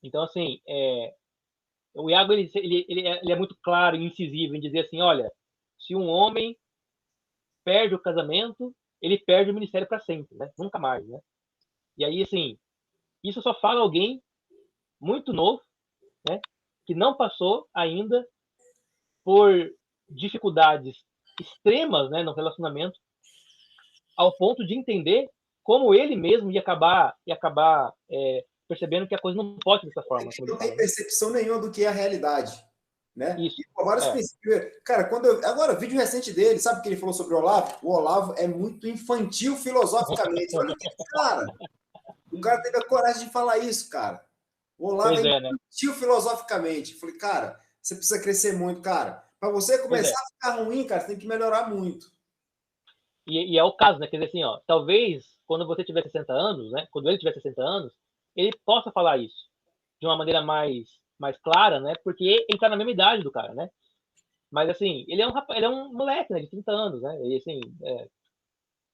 Então, assim, o Iago, ele é muito claro e incisivo em dizer assim, olha, se um homem perde o casamento, ele perde o ministério para sempre, né? Nunca mais, né? E aí, assim, isso só fala alguém muito novo, né? Que não passou ainda por dificuldades extremas, né, no relacionamento, ao ponto de entender como ele mesmo ia acabar percebendo que a coisa não pode ser dessa forma. Não tem percepção nenhuma do que é a realidade, né? Isso. E por vários princípios. Cara, agora, vídeo recente dele, sabe o que ele falou sobre o Olavo? O Olavo é muito infantil filosoficamente. Olha isso, cara. O cara teve a coragem de falar isso, cara. O Olavo é infantil filosoficamente. Eu falei, cara, você precisa crescer muito, cara. Para você começar a ficar ruim, cara, você tem que melhorar muito. E é o caso, né? Quer dizer assim, ó, talvez quando você tiver 60 anos, né? Quando ele tiver 60 anos, ele possa falar isso de uma maneira mais clara, né? Porque ele tá na mesma idade do cara, né? Mas assim, ele é um moleque, né? De 30 anos, né? E assim,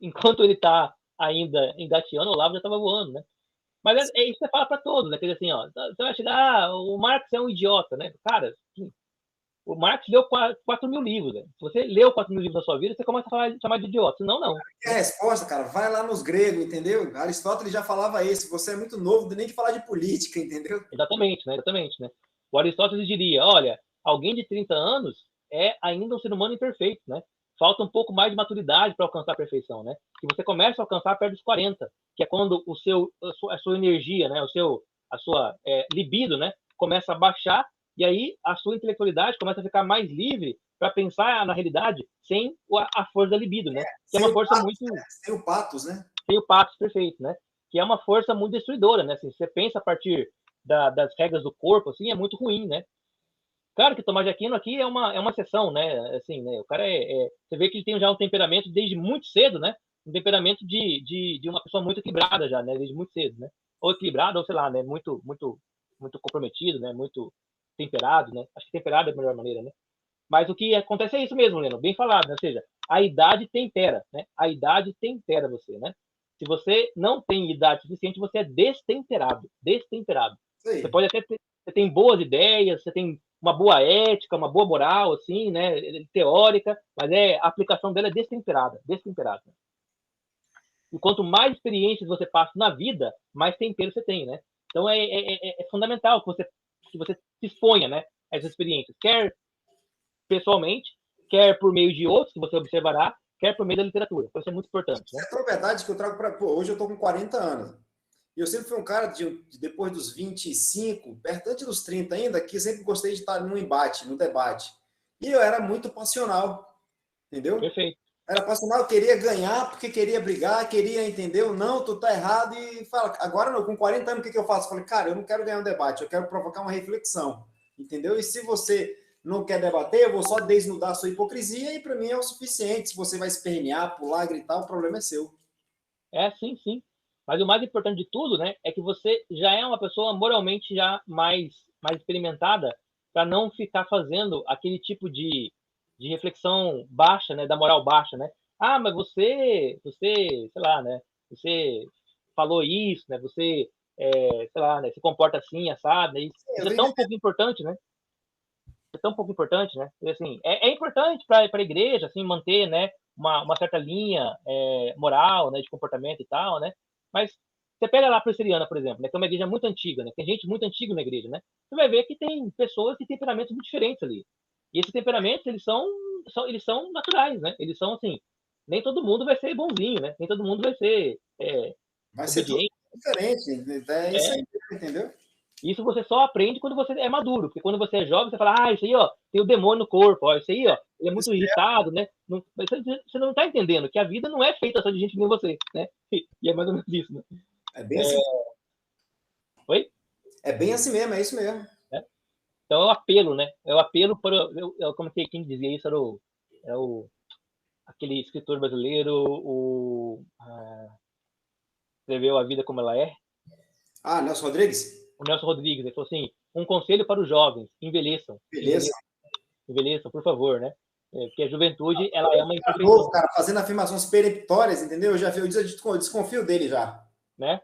enquanto ele tá ainda engateando, o Olavo já tava voando, né? Mas isso que você fala para todos, né? Quer dizer assim, ó, você vai chegar, o Marx é um idiota, né? Cara, o Marx leu 4 mil livros, né? Se você leu 4 mil livros na sua vida, você começa a chamar de idiota. Senão, não. É a resposta, cara. Vai lá nos gregos, entendeu? Aristóteles já falava isso. Você é muito novo, nem de falar de política, entendeu? Exatamente, né? Exatamente, né? O Aristóteles diria, olha, alguém de 30 anos é ainda um ser humano imperfeito, né? Falta um pouco mais de maturidade para alcançar a perfeição, né? Que você começa a alcançar perto dos 40, que é quando a sua energia, né? A sua libido, né? Começa a baixar e aí a sua intelectualidade começa a ficar mais livre para pensar na realidade sem a força da libido, né? Que é uma força muito... Sem o patos, né? Sem o patos, perfeito, né? Que é uma força muito destruidora, né? Assim, você pensa a partir das regras do corpo, assim, é muito ruim, né? Claro que Tomás de Aquino aqui é uma exceção, né? Assim, né? O cara você vê que ele tem já um temperamento desde muito cedo, né? Um temperamento de uma pessoa muito equilibrada já, né? Desde muito cedo, né? Ou equilibrado, ou sei lá, né? Muito comprometido, né? Muito temperado, né? Acho que temperado é a melhor maneira, né? Mas o que acontece é isso mesmo, Leno, bem falado, né? Ou seja, a idade tempera, né? A idade tempera você, né? Se você não tem idade suficiente, você é destemperado, destemperado. Você pode até você tem boas ideias, você tem uma boa ética, uma boa moral, assim, né? Teórica, mas a aplicação dela é destemperada, destemperada. E quanto mais experiências você passa na vida, mais tempero você tem, né? Então é fundamental que você se exponha, né? A essas experiências, quer pessoalmente, quer por meio de outros que você observará, quer por meio da literatura. Então isso é muito importante, né? Essa é a verdade que eu trago para... Hoje eu estou com 40 anos. E eu sempre fui um cara, depois dos 25, perto antes dos 30 ainda, que sempre gostei de estar num embate, no debate. E eu era muito passional, entendeu? Perfeito. Era passional, queria ganhar, porque queria brigar, queria, entendeu? Não, tu tá errado. E fala, agora não, com 40 anos, o que eu faço? Eu falei, cara, eu não quero ganhar um debate, eu quero provocar uma reflexão, entendeu? E se você não quer debater, eu vou só desnudar a sua hipocrisia e para mim é o suficiente. Se você vai espernear, pular, gritar, o problema é seu. Sim, sim. Mas o mais importante de tudo, né, é que você já é uma pessoa moralmente já mais experimentada para não ficar fazendo aquele tipo de reflexão baixa, né, da moral baixa, né? Ah, mas você, sei lá, né? Você falou isso, né? Você, sei lá, né? Se comporta assim, assado, né? Isso é tão pouco importante, né? É tão pouco importante, né? E, assim, é importante para a igreja, assim, manter, né, uma certa linha moral, né, de comportamento e tal, né? Mas você pega lá a Presbiteriana, por exemplo, né, que é uma igreja muito antiga, né? Tem gente muito antiga na igreja, né? Você vai ver que tem pessoas que têm temperamentos muito diferentes ali. E esses temperamentos, eles são naturais, né? Eles são, assim, nem todo mundo vai ser bonzinho, né? Nem todo mundo vai ser vai ser tudo obediente. diferente. É isso aí, entendeu? Isso você só aprende quando você é maduro, porque quando você é jovem, você fala, isso aí, ó, tem o demônio no corpo, ó, isso aí, ó, ele é muito irritado, né? Não, você não está entendendo que a vida não é feita só de gente como você, né? E é mais ou menos isso, né? É bem assim. Oi? É bem assim mesmo, é isso mesmo. Então é o apelo, né? É o apelo para, como que quem dizia isso era aquele escritor brasileiro, escreveu A Vida Como Ela É. Nelson Rodrigues? O Nelson Rodrigues, ele falou assim, um conselho para os jovens, envelheçam. Beleza. envelheçam, por favor, né? Porque a juventude, ela é uma imperfeição. Novo, cara, fazendo afirmações peremptórias, entendeu? Eu desconfio dele já. Né?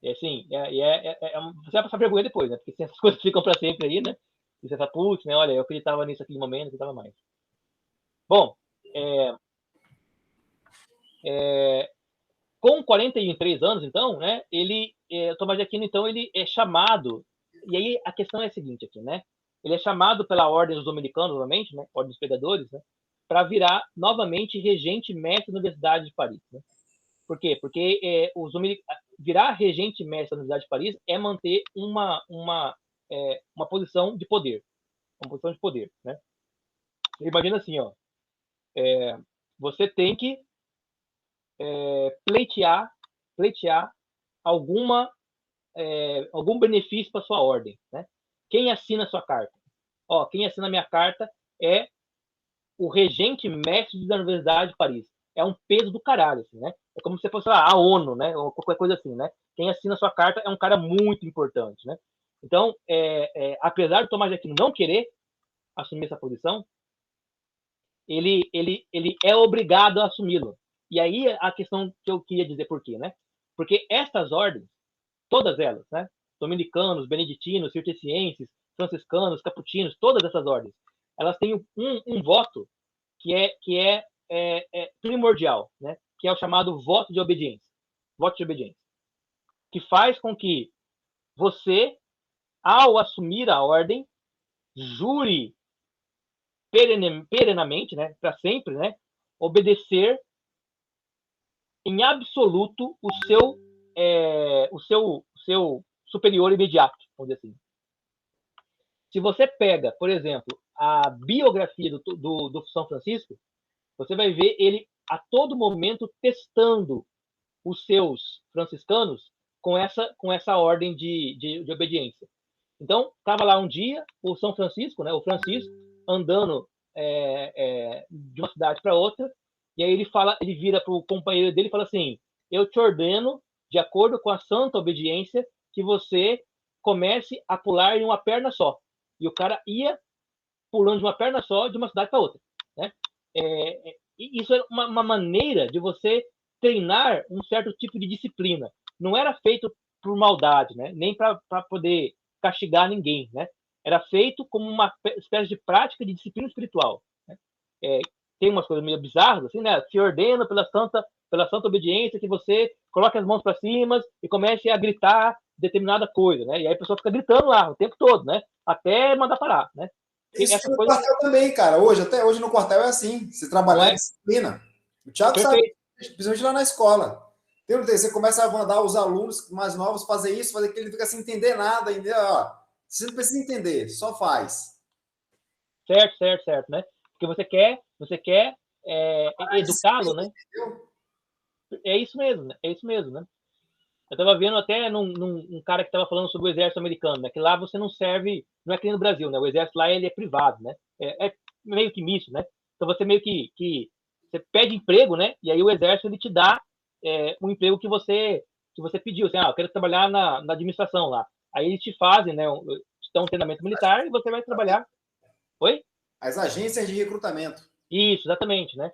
Assim, você vai passar vergonha depois, né? Porque assim, essas coisas ficam para sempre aí, né? E você fala, putz, né? Olha, eu acreditava nisso aqui no momento, não acreditava mais. Bom, com 43 anos, então, né? Tomás de Aquino, então, ele é chamado, e aí a questão é a seguinte aqui, né? Ele é chamado pela Ordem dos Dominicanos, novamente, né? Ordem dos Pregadores, né? Para virar novamente regente mestre da Universidade de Paris, né? Por quê? Porque virar regente mestre da Universidade de Paris é manter uma posição de poder. Uma posição de poder, né? Imagina assim, ó. Você tem que pleitear algum benefício para sua ordem, né? Quem assina a sua carta? Quem assina a minha carta é o regente mestre da Universidade de Paris. É um peso do caralho, assim, né? É como se fosse a ONU, né? Ou qualquer coisa assim, né? Quem assina a sua carta é um cara muito importante, né? Então, apesar de Tomás de Aquino não querer assumir essa posição, ele é obrigado a assumi-lo. E aí a questão que eu queria dizer por quê, né? Porque essas ordens, todas elas, né? Dominicanos, beneditinos, cistercienses, franciscanos, capuchinos, todas essas ordens, elas têm um voto que é primordial, né? Que é o chamado voto de obediência. Voto de obediência. Que faz com que você, ao assumir a ordem, jure perenamente, né? Para sempre, né? Obedecer em absoluto o seu superior imediato, vamos dizer assim. Se você pega, por exemplo, a biografia do São Francisco, você vai ver ele a todo momento testando os seus franciscanos com essa ordem de obediência. Então, estava lá um dia o São Francisco, né, o Francisco, andando de uma cidade para outra, e aí ele vira para o companheiro dele e fala assim: eu te ordeno, de acordo com a santa obediência, que você comece a pular em uma perna só. E o cara ia pulando de uma perna só de uma cidade para outra, né? Isso é uma maneira de você treinar um certo tipo de disciplina. Não era feito por maldade, né? Nem para poder castigar ninguém, né? Era feito como uma espécie de prática de disciplina espiritual, né? Tem umas coisas meio bizarras, assim, né? Se ordena pela santa obediência que você coloque as mãos para cima e comece a gritar determinada coisa, né? E aí a pessoa fica gritando lá o tempo todo, né? Até mandar parar, né? Isso no quartel também, cara. Até hoje no quartel é assim. Se trabalhar em disciplina. O Thiago sabe, principalmente lá na escola. Você começa a mandar os alunos mais novos fazer isso, fazer aquilo, ele fica sem entender nada. Você não precisa entender, só faz. Certo, né? Porque você quer educá-lo, né? É isso mesmo, né? Eu estava vendo até num cara que estava falando sobre o exército americano, né? Que lá você não serve, não é que nem no Brasil, né? O exército lá ele é privado, né? É meio que misto, né? Então você meio que você pede emprego, né? E aí o exército ele te dá um emprego que você pediu, assim, eu quero trabalhar na administração lá. Aí eles te fazem, né? Te dão um treinamento militar e você vai trabalhar. Oi? As agências de recrutamento. Isso, exatamente, né?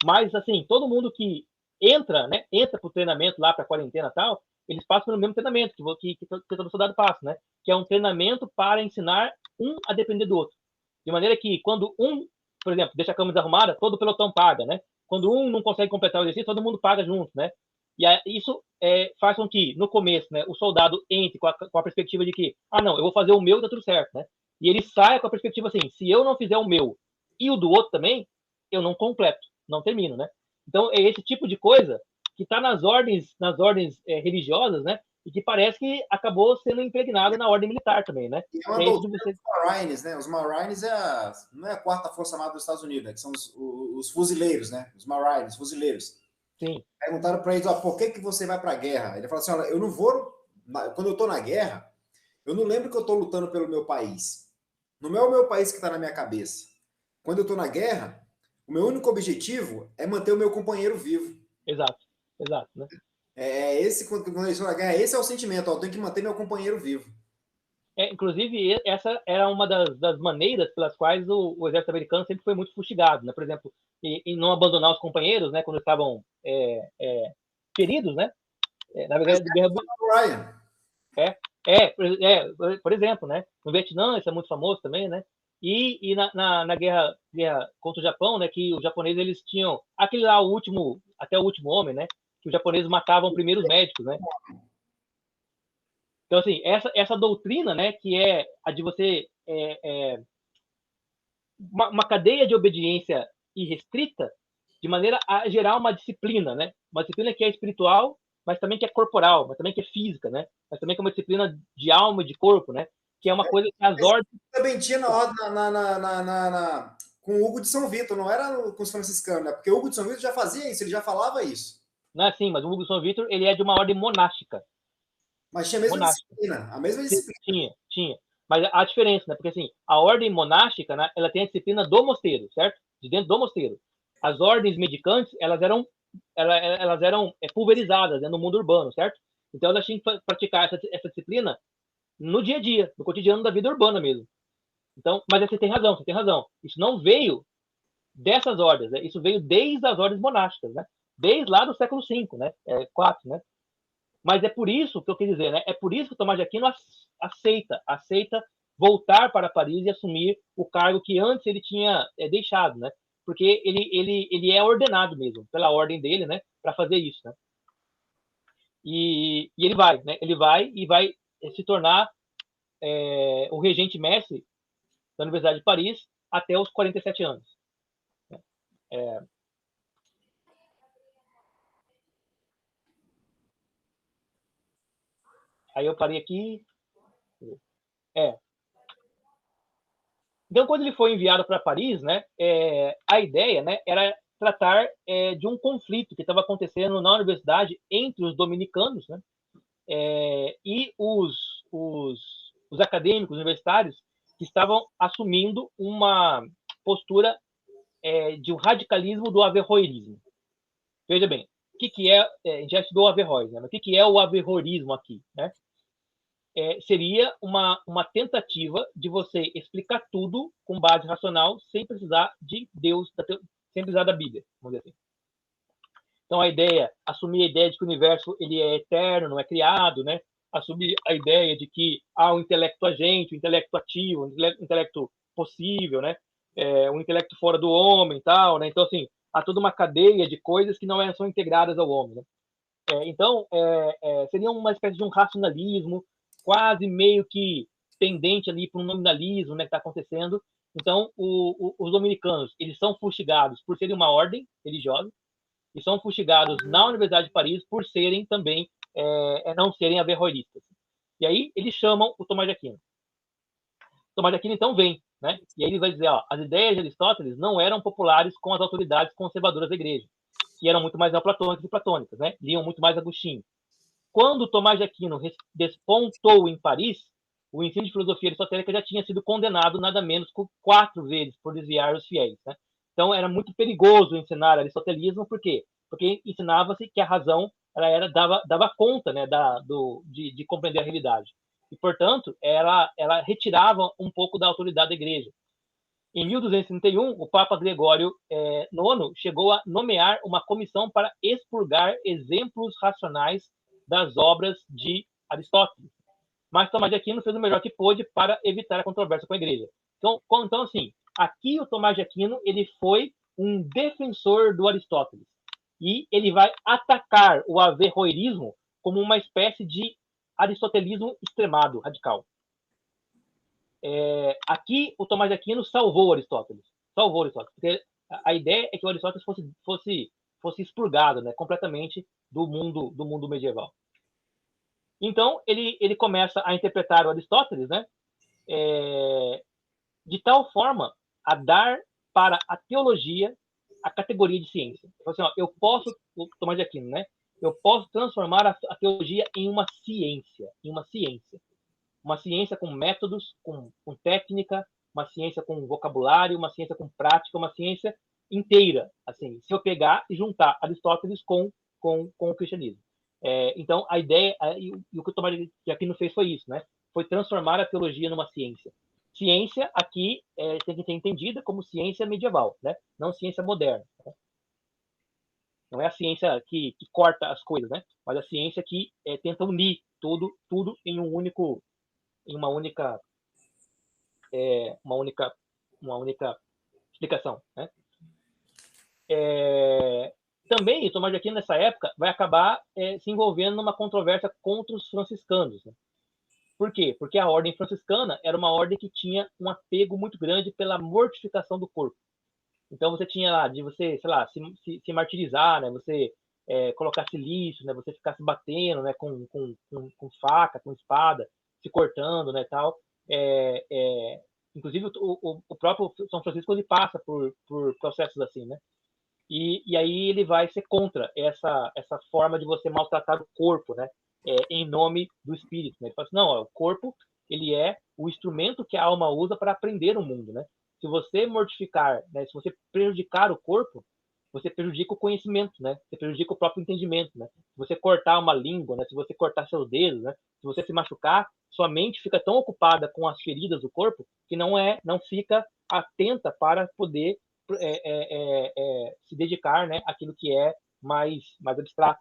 Mas assim, todo mundo que entra para o treinamento lá, para a quarentena e tal, eles passam pelo mesmo treinamento que todo soldado passa, né? Que é um treinamento para ensinar um a depender do outro. De maneira que quando um, por exemplo, deixa a cama desarrumada, todo o pelotão paga, né? Quando um não consegue completar o exercício, todo mundo paga junto, né? E isso faz com que, no começo, né, o soldado entre com a perspectiva de que, não, eu vou fazer o meu e tá tudo certo, né? E ele sai com a perspectiva assim, se eu não fizer o meu e o do outro também, eu não completo, não termino, né? Então, é esse tipo de coisa que está nas ordens religiosas, né? E que parece que acabou sendo impregnado na ordem militar também, né? E é uma doutrina dos Marines, né? Os Marines não é a quarta força armada dos Estados Unidos, né? Que são os fuzileiros, né? Os Marines, fuzileiros. Sim. Perguntaram para eles, por que você vai para a guerra? Ele falou assim, olha, eu não vou... Quando eu estou na guerra, eu não lembro que eu estou lutando pelo meu país. Não é o meu país que está na minha cabeça. Quando eu estou na guerra, o meu único objetivo é manter o meu companheiro vivo. Exato, né? Quando eles estão na guerra, esse é o sentimento, eu tenho que manter meu companheiro vivo. Inclusive, essa era uma das maneiras pelas quais o exército americano sempre foi muito fustigado, né? Por exemplo, em não abandonar os companheiros, né? Quando estavam feridos, né? Na guerra, Ryan. por exemplo, né? No Vietnã, isso é muito famoso também, né? E na guerra contra o Japão, né? Que os japoneses eles tinham aquele lá, até o último homem, né? Que os japoneses matavam primeiro os médicos, né? Então, assim, essa doutrina, né? Que é a de você uma cadeia de obediência irrestrita, de maneira a gerar uma disciplina, né? Uma disciplina que é espiritual, mas também que é corporal, mas também que é física, né? Mas também que é uma disciplina de alma e de corpo, né? Que é uma coisa que as ordens... Também tinha com o Hugo de São Vitor, não era com os franciscanos, né? Porque o Hugo de São Vitor já fazia isso, ele já falava isso. Não é assim, mas o Hugo de São Vitor, ele é de uma ordem monástica. Mas tinha a mesma disciplina, a mesma disciplina. Tinha. Mas a diferença, né? Porque assim, a ordem monástica, né, ela tem a disciplina do mosteiro, certo? De dentro do mosteiro. As ordens medicantes, elas eram pulverizadas, né, no mundo urbano, certo? Então elas tinham que praticar essa disciplina no dia a dia, no cotidiano da vida urbana mesmo. Então, mas você tem razão. Isso não veio dessas ordens, né? Isso veio desde as ordens monásticas, né? Desde lá do século V, né? 4, né? Mas é por isso que eu quis dizer, né? É por isso que o Tomás de Aquino aceita voltar para Paris e assumir o cargo que antes ele tinha deixado, né? Porque ele é ordenado mesmo, pela ordem dele, né? Para fazer isso, né? E ele vai, né? Ele vai se tornar o regente mestre da Universidade de Paris até os 47 anos. Aí eu parei aqui. Então, quando ele foi enviado para Paris, né, a ideia, né, era tratar de um conflito que estava acontecendo na universidade entre os dominicanos, né, e os acadêmicos universitários que estavam assumindo uma postura de um radicalismo do averroísmo. Veja bem, o que é, a gente já estudou o Averroes, né, mas o que é o averroísmo aqui, né? Seria uma tentativa de você explicar tudo com base racional, sem precisar de Deus, sem precisar da Bíblia, vamos dizer assim. Então, assumir a ideia de que o universo ele é eterno, não é criado, né? Assumir a ideia de que há um intelecto agente, um intelecto ativo, um intelecto possível, né? Um intelecto fora do homem e tal, né? Então, assim, há toda uma cadeia de coisas que não são integradas ao homem, né? Então, seria uma espécie de um racionalismo, quase meio que tendente ali para um nominalismo, né, que está acontecendo. Então, os dominicanos, eles são fustigados por serem uma ordem religiosa e são fustigados na Universidade de Paris por serem também, não serem averroístas. E aí, eles chamam o Tomás de Aquino. O Tomás de Aquino, então, vem, né? E aí ele vai dizer, ó, as ideias de Aristóteles não eram populares com as autoridades conservadoras da igreja, que eram muito mais neoplatônicas e platônicas, né? Liam muito mais Agostinho. Quando Tomás de Aquino despontou em Paris, o ensino de filosofia aristotélica já tinha sido condenado nada menos que 4 vezes por desviar os fiéis, né? Então era muito perigoso ensinar aristotelismo, por quê? Porque ensinava-se que a razão dava conta, né, de compreender a realidade. E, portanto, ela retirava um pouco da autoridade da igreja. Em 1231, o Papa Gregório IX chegou a nomear uma comissão para expurgar exemplos racionais das obras de Aristóteles. Mas Tomás de Aquino fez o melhor que pôde para evitar a controvérsia com a igreja. Então assim, aqui o Tomás de Aquino ele foi um defensor do Aristóteles. E ele vai atacar o averroísmo como uma espécie de aristotelismo extremado, radical. Aqui o Tomás de Aquino salvou Aristóteles. Porque a ideia é que o Aristóteles fosse expurgado, né, completamente do mundo medieval. Então ele começa a interpretar o Aristóteles, né, de tal forma a dar para a teologia a categoria de ciência. Assim, ó, o Tomás de Aquino, né, eu posso transformar a teologia em uma ciência, uma ciência com métodos, com técnica, uma ciência com vocabulário, uma ciência com prática, uma ciência inteira, assim, se eu pegar e juntar Aristóteles com o cristianismo. Então, a ideia, e o que o Tomás de Aquino fez foi isso, né? foi transformar a teologia numa ciência. Ciência aqui tem que ser entendida como ciência medieval, né? Não ciência moderna. Né? Não é a ciência que corta as coisas, né? Mas a ciência que tenta unir tudo em uma única explicação, né? Também o Tomás de Aquino nessa época vai acabar se envolvendo numa controvérsia contra os franciscanos. Né? Por quê? Porque a ordem franciscana era uma ordem que tinha um apego muito grande pela mortificação do corpo. Então você tinha lá de você, sei lá, se martirizar, né? Você colocar silício, né? Você ficar se batendo, né? Com faca, com espada, se cortando, né? Tal. Inclusive o próprio São Francisco ele passa por processos assim, né? E aí ele vai ser contra essa forma de você maltratar o corpo, né? Em nome do espírito. Né? Ele fala assim, não, o corpo ele é o instrumento que a alma usa para aprender o mundo, né? Se você mortificar, né? Se você prejudicar o corpo, você prejudica o conhecimento, né? Você prejudica o próprio entendimento, né? Se você cortar uma língua, né? Se você cortar seus dedos, né? Se você se machucar, sua mente fica tão ocupada com as feridas do corpo que não fica atenta para poder se dedicar, né, àquilo que é mais abstrato.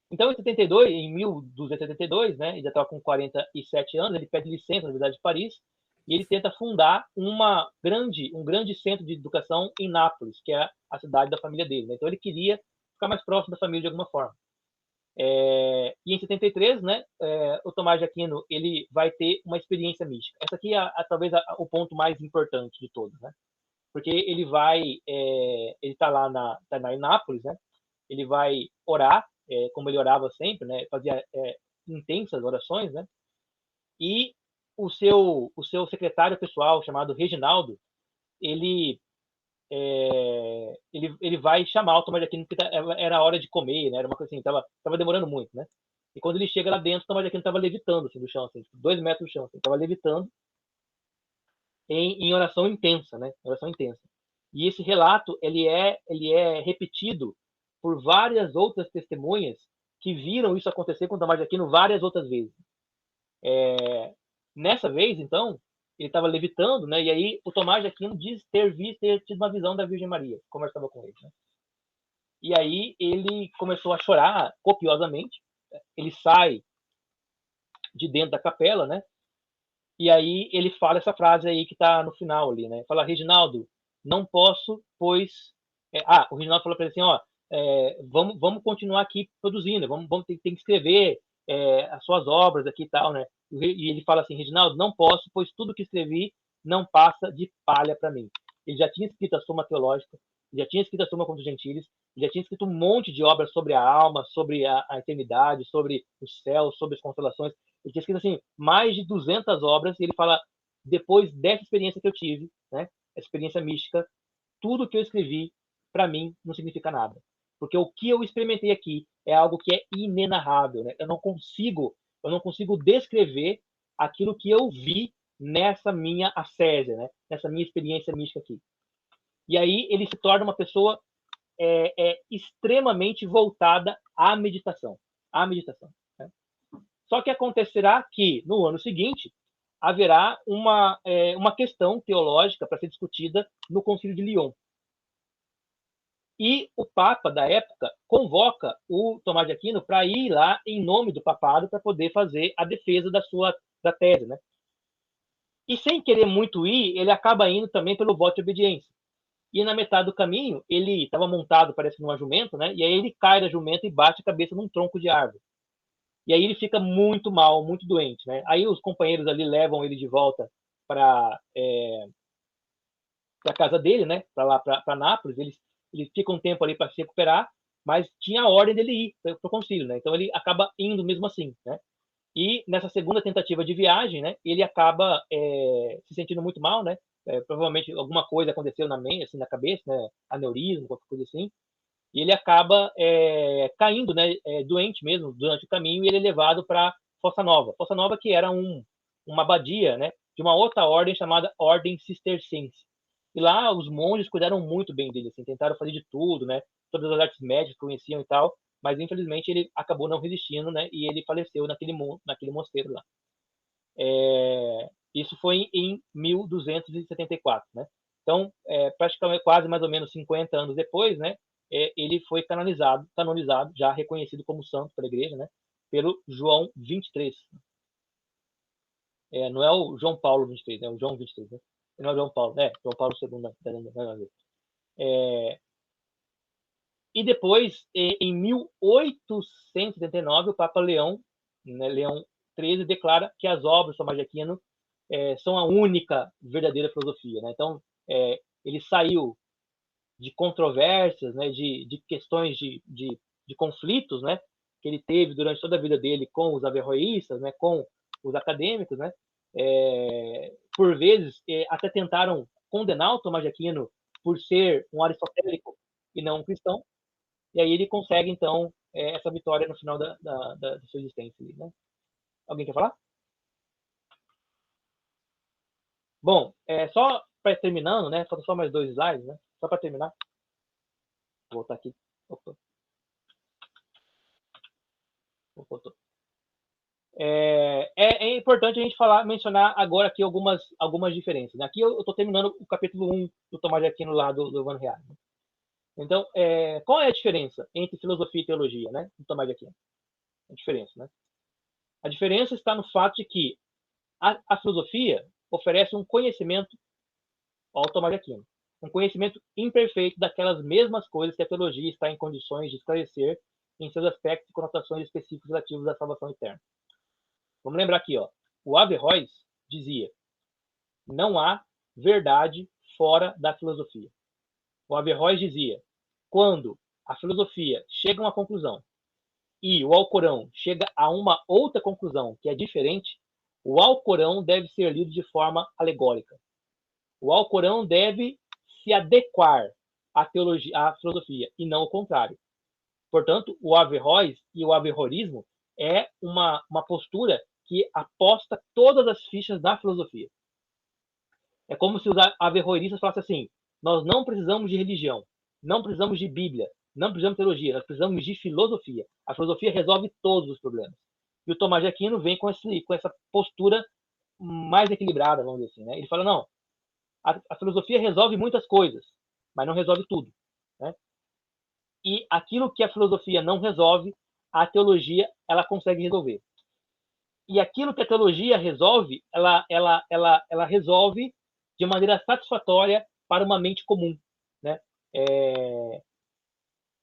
Então, em 1272, né, ele já estava com 47 anos, ele pede licença na Universidade de Paris e ele tenta fundar um grande centro de educação em Nápoles, que é a cidade da família dele. Né? Então, ele queria ficar mais próximo da família de alguma forma. E em 73, né, o Tomás de Aquino ele vai ter uma experiência mística. Essa aqui é talvez o ponto mais importante de todos, né? Porque ele está lá em Nápoles, né? Ele vai orar, como ele orava sempre, né? Fazia intensas orações, né? E o seu secretário pessoal, chamado Reginaldo, ele vai chamar o Tomás de Aquino, porque era a hora de comer, né? Era uma coisa assim, tava demorando muito, né? E quando ele chega lá dentro, o Tomás de Aquino estava levitando, assim, do chão, assim, 2 metros do chão, assim, estava levitando em oração intensa, né? Oração intensa. E esse relato ele é repetido por várias outras testemunhas que viram isso acontecer com o Tomás de Aquino várias outras vezes. Nessa vez, então, ele estava levitando, né? E aí o Tomás de Aquino diz ter tido uma visão da Virgem Maria, conversava com ele. Né? E aí ele começou a chorar copiosamente. Ele sai de dentro da capela, né? E aí ele fala essa frase aí que está no final ali, né? Fala, Reginaldo, não posso, pois... o Reginaldo falou para ele assim, ó, vamos continuar aqui produzindo, tem que escrever as suas obras aqui e tal, né? E ele fala assim, Reginaldo, não posso, pois tudo que escrevi não passa de palha para mim. Ele já tinha escrito a Suma Teológica, já tinha escrito a Suma contra os Gentiles, já tinha escrito um monte de obras sobre a alma, sobre a eternidade, sobre o céu, sobre as constelações. Ele tinha escrito assim, mais de 200 obras, e ele fala, depois dessa experiência que eu tive, né, a experiência mística, tudo que eu escrevi, para mim, não significa nada. Porque o que eu experimentei aqui é algo que é inenarrável. Né? Eu não consigo descrever aquilo que eu vi nessa minha ascésia, né? Nessa minha experiência mística aqui. E aí ele se torna uma pessoa extremamente voltada à meditação. Né? Só que acontecerá que, no ano seguinte, haverá uma questão teológica para ser discutida no Concílio de Lyon. E o Papa da época convoca o Tomás de Aquino para ir lá em nome do papado para poder fazer a defesa da tese. Né? E sem querer muito ir, ele acaba indo também pelo voto de obediência. E na metade do caminho, ele estava montado, parece, numa jumenta, né? E aí ele cai da jumenta e bate a cabeça num tronco de árvore. E aí ele fica muito mal, muito doente, né? Aí os companheiros ali levam ele de volta para a casa dele, né? Para Nápoles. Ele fica um tempo ali para se recuperar, mas tinha a ordem dele ir para o concílio, né? Então ele acaba indo mesmo assim, né? E nessa segunda tentativa de viagem, né? Ele acaba se sentindo muito mal, né? Provavelmente alguma coisa aconteceu na mente, assim, na cabeça, né? Aneurisma, qualquer coisa assim. E ele acaba caindo, né? Doente mesmo durante o caminho, e ele é levado para Fossa Nova. Fossa Nova que era uma abadia, né? De uma outra ordem chamada Ordem Cisterciense. E lá os monges cuidaram muito bem dele, assim, tentaram fazer de tudo, né? Todas as artes médicas que conheciam e tal, mas infelizmente ele acabou não resistindo, né? E ele faleceu naquele mosteiro lá. Isso foi em 1274, né? Então, praticamente quase mais ou menos 50 anos depois, né? Ele foi canonizado, já reconhecido como santo pela igreja, né? Pelo João 23. Não é o João Paulo 23, é o João 23, né? Não é João Paulo, João Paulo II. E depois, em 1879, o Papa Leão, né, Leão XIII, declara que as obras de Tomás de Aquino são a única verdadeira filosofia, né? Então, ele saiu de controvérsias, né, de questões de conflitos, né, que ele teve durante toda a vida dele com os averroístas, né, com os acadêmicos, né? Por vezes, até tentaram condenar o Tomás de Aquino por ser um aristotélico e não um cristão. E aí ele consegue, então, essa vitória no final da sua existência. Né? Alguém quer falar? Bom, só para terminando, né? Faltam só mais 2 slides, né? Só para terminar. Vou voltar aqui. Opa. É importante a gente mencionar agora aqui algumas diferenças. Né? Aqui eu estou terminando o capítulo 1 do Tomás de Aquino lá do Van Real. Né? Então, qual é a diferença entre filosofia e teologia, né? Do Tomás de Aquino? A diferença, né? A diferença está no fato de que a filosofia oferece um conhecimento ao Tomás de Aquino, um conhecimento imperfeito daquelas mesmas coisas que a teologia está em condições de esclarecer em seus aspectos e conotações específicos relativos à salvação eterna. Vamos lembrar aqui, ó, o Averroes dizia: não há verdade fora da filosofia. O Averroes dizia: quando a filosofia chega a uma conclusão e o Alcorão chega a uma outra conclusão que é diferente, o Alcorão deve ser lido de forma alegórica. O Alcorão deve se adequar à filosofia e não o contrário. Portanto, o Averroes e o averroísmo é uma postura que aposta todas as fichas da filosofia. É como se os averroístas falassem assim: nós não precisamos de religião, não precisamos de Bíblia, não precisamos de teologia, nós precisamos de filosofia. A filosofia resolve todos os problemas. E o Tomás de Aquino vem com essa postura mais equilibrada, vamos dizer assim. Né? Ele fala: não, a filosofia resolve muitas coisas, mas não resolve tudo. Né? E aquilo que a filosofia não resolve, a teologia ela consegue resolver. E aquilo que a teologia resolve, ela resolve de maneira satisfatória para uma mente comum, né?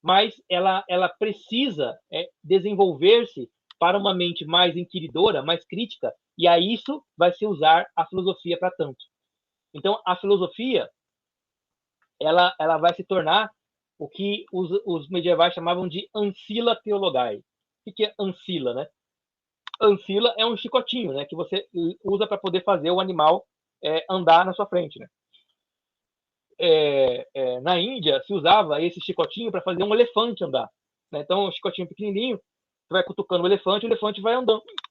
Mas ela precisa desenvolver-se para uma mente mais inquiridora, mais crítica, e a isso vai se usar a filosofia para tanto. Então, a filosofia ela vai se tornar o que os medievais chamavam de ancilla theologiae. O que é ancilla, né? Ancilla é um chicotinho, né, que você usa para poder fazer o animal andar na sua frente, né? Na Índia se usava esse chicotinho para fazer um elefante andar, né? Então, um chicotinho pequenininho, você vai cutucando o elefante vai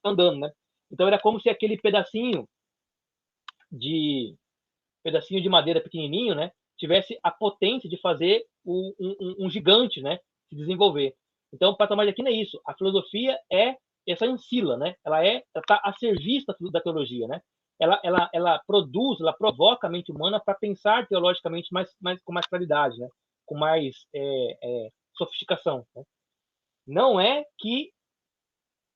andando, né? Então era como se aquele pedacinho de madeira pequenininho, né, tivesse a potência de fazer um gigante, né, se desenvolver. Então, para Tomás de Aquino é isso. A filosofia é essa ancilla, né? Ela está a serviço da teologia, né? Ela produz, ela provoca a mente humana para pensar teologicamente com mais claridade, né? Com mais sofisticação. Né? Não é que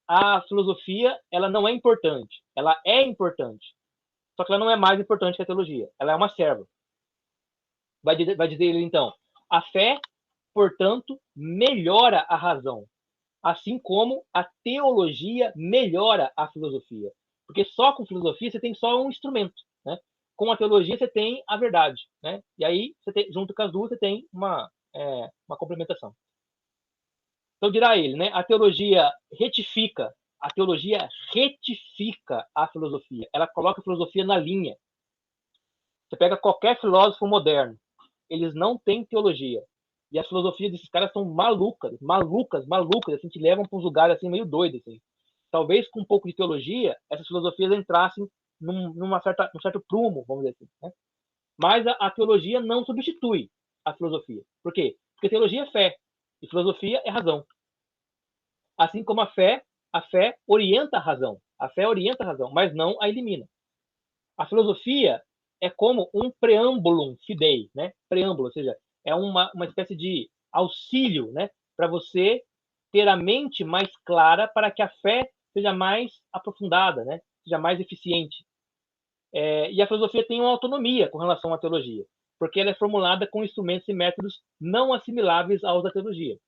a filosofia ela não é importante. Ela é importante. Só que ela não é mais importante que a teologia. Ela é uma serva. Vai dizer ele, então, a fé, portanto, melhora a razão, assim como a teologia melhora a filosofia. Porque só com filosofia você tem só um instrumento, né? Com a teologia você tem a verdade, né? E aí, junto com as duas, você tem uma complementação. Então dirá ele, né? A teologia retifica a filosofia. Ela coloca a filosofia na linha. Você pega qualquer filósofo moderno, eles não têm teologia. E as filosofias desses caras são malucas, assim, te levam para uns lugares assim, meio doidos. Assim. Talvez com um pouco de teologia, essas filosofias entrassem num certo prumo, vamos dizer assim. Né? Mas a teologia não substitui a filosofia. Por quê? Porque teologia é fé e filosofia é razão. Assim como a fé orienta a razão. A fé orienta a razão, mas não a elimina. A filosofia é como um preambulum fidei, né? Preâmbulo, ou seja, é uma espécie de auxílio, né? Para você ter a mente mais clara para que a fé seja mais aprofundada, né? Seja mais eficiente. E a filosofia tem uma autonomia com relação à teologia, porque ela é formulada com instrumentos e métodos não assimiláveis aos da teologia.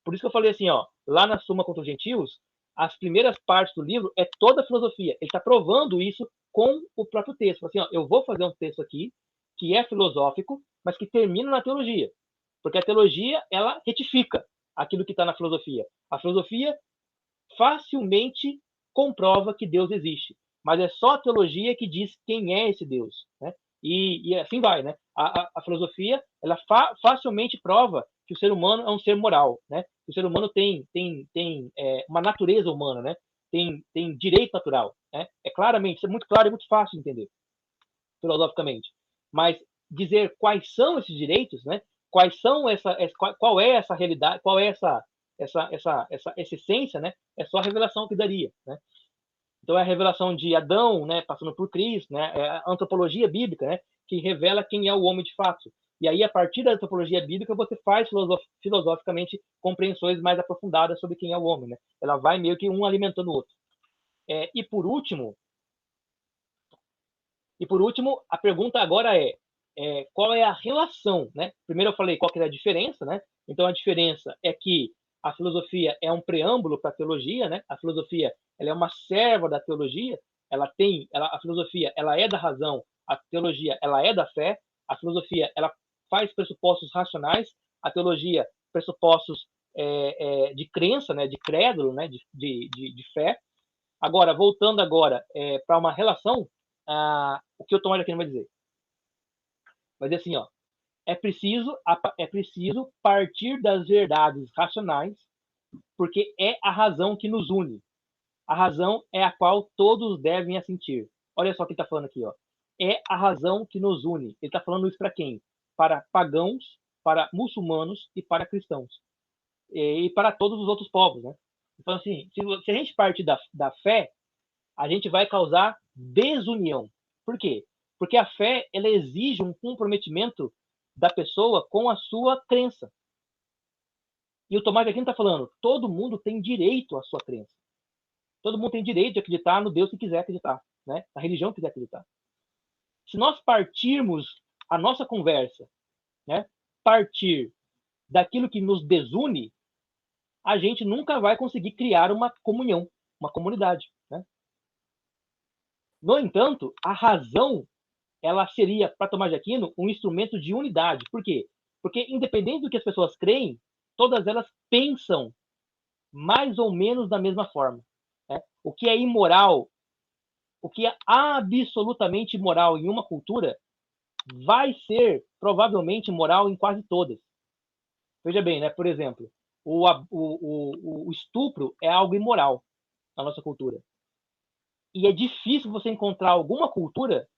Por isso que eu falei assim, ó, lá na Suma contra os Gentios, as primeiras partes do livro é toda a filosofia. Ele está provando isso com o próprio texto. Assim, ó, eu vou fazer um texto aqui que é filosófico, mas que termina na teologia. Porque a teologia, ela retifica aquilo que está na filosofia. A filosofia facilmente comprova que Deus existe. Mas é só a teologia que diz quem é esse Deus, né? E assim vai, né? A filosofia, ela facilmente prova que o ser humano é um ser moral, né? O ser humano tem uma natureza humana, né? Tem direito natural, né? É claramente, isso é muito claro e muito fácil de entender, filosoficamente. Mas dizer quais são esses direitos, né? Quais são qual é essa realidade, qual é essa essência, né? É só a revelação que daria, né? Então é a revelação de Adão, né, passando por Cristo, né, é a antropologia bíblica, né, que revela quem é o homem de fato. E aí, a partir da antropologia bíblica, você faz filosoficamente compreensões mais aprofundadas sobre quem é o homem, né? Ela vai meio que um alimentando o outro. E por último, a pergunta agora qual é a relação, né? Primeiro eu falei qual que é a diferença, né? Então a diferença é que a filosofia é um preâmbulo para a teologia, né? A filosofia, ela é uma serva da teologia, a filosofia, ela é da razão, a teologia, ela é da fé, a filosofia, ela faz pressupostos racionais, a teologia, pressupostos de crença, né? De crédulo, né? De fé. Agora, voltando agora para uma relação, o que o Tomás de Aquino vai dizer? Vai dizer assim, ó, é preciso partir das verdades racionais, porque é a razão que nos une. A razão é a qual todos devem assentir. Olha só o que ele está falando aqui, ó. É a razão que nos une. Ele está falando isso para quem? Para pagãos, para muçulmanos e para cristãos. E para todos os outros povos, né? Então, assim, se a gente partir da fé, a gente vai causar desunião. Por quê? Porque a fé, ela exige um comprometimento da pessoa com a sua crença. E o Tomás de Aquino está falando, todo mundo tem direito à sua crença. Todo mundo tem direito de acreditar no Deus que quiser acreditar, né? Na religião que quiser acreditar. Se nós partirmos a nossa conversa, né? Partir daquilo que nos desune, a gente nunca vai conseguir criar uma comunhão, uma comunidade, né? No entanto, a razão, ela seria, para Tomás de Aquino, um instrumento de unidade. Por quê? Porque, independente do que as pessoas creem, todas elas pensam mais ou menos da mesma forma, né? O que é imoral, o que é absolutamente imoral em uma cultura, vai ser provavelmente moral em quase todas. Veja bem, né? Por exemplo, o estupro é algo imoral na nossa cultura. E é difícil você encontrar alguma cultura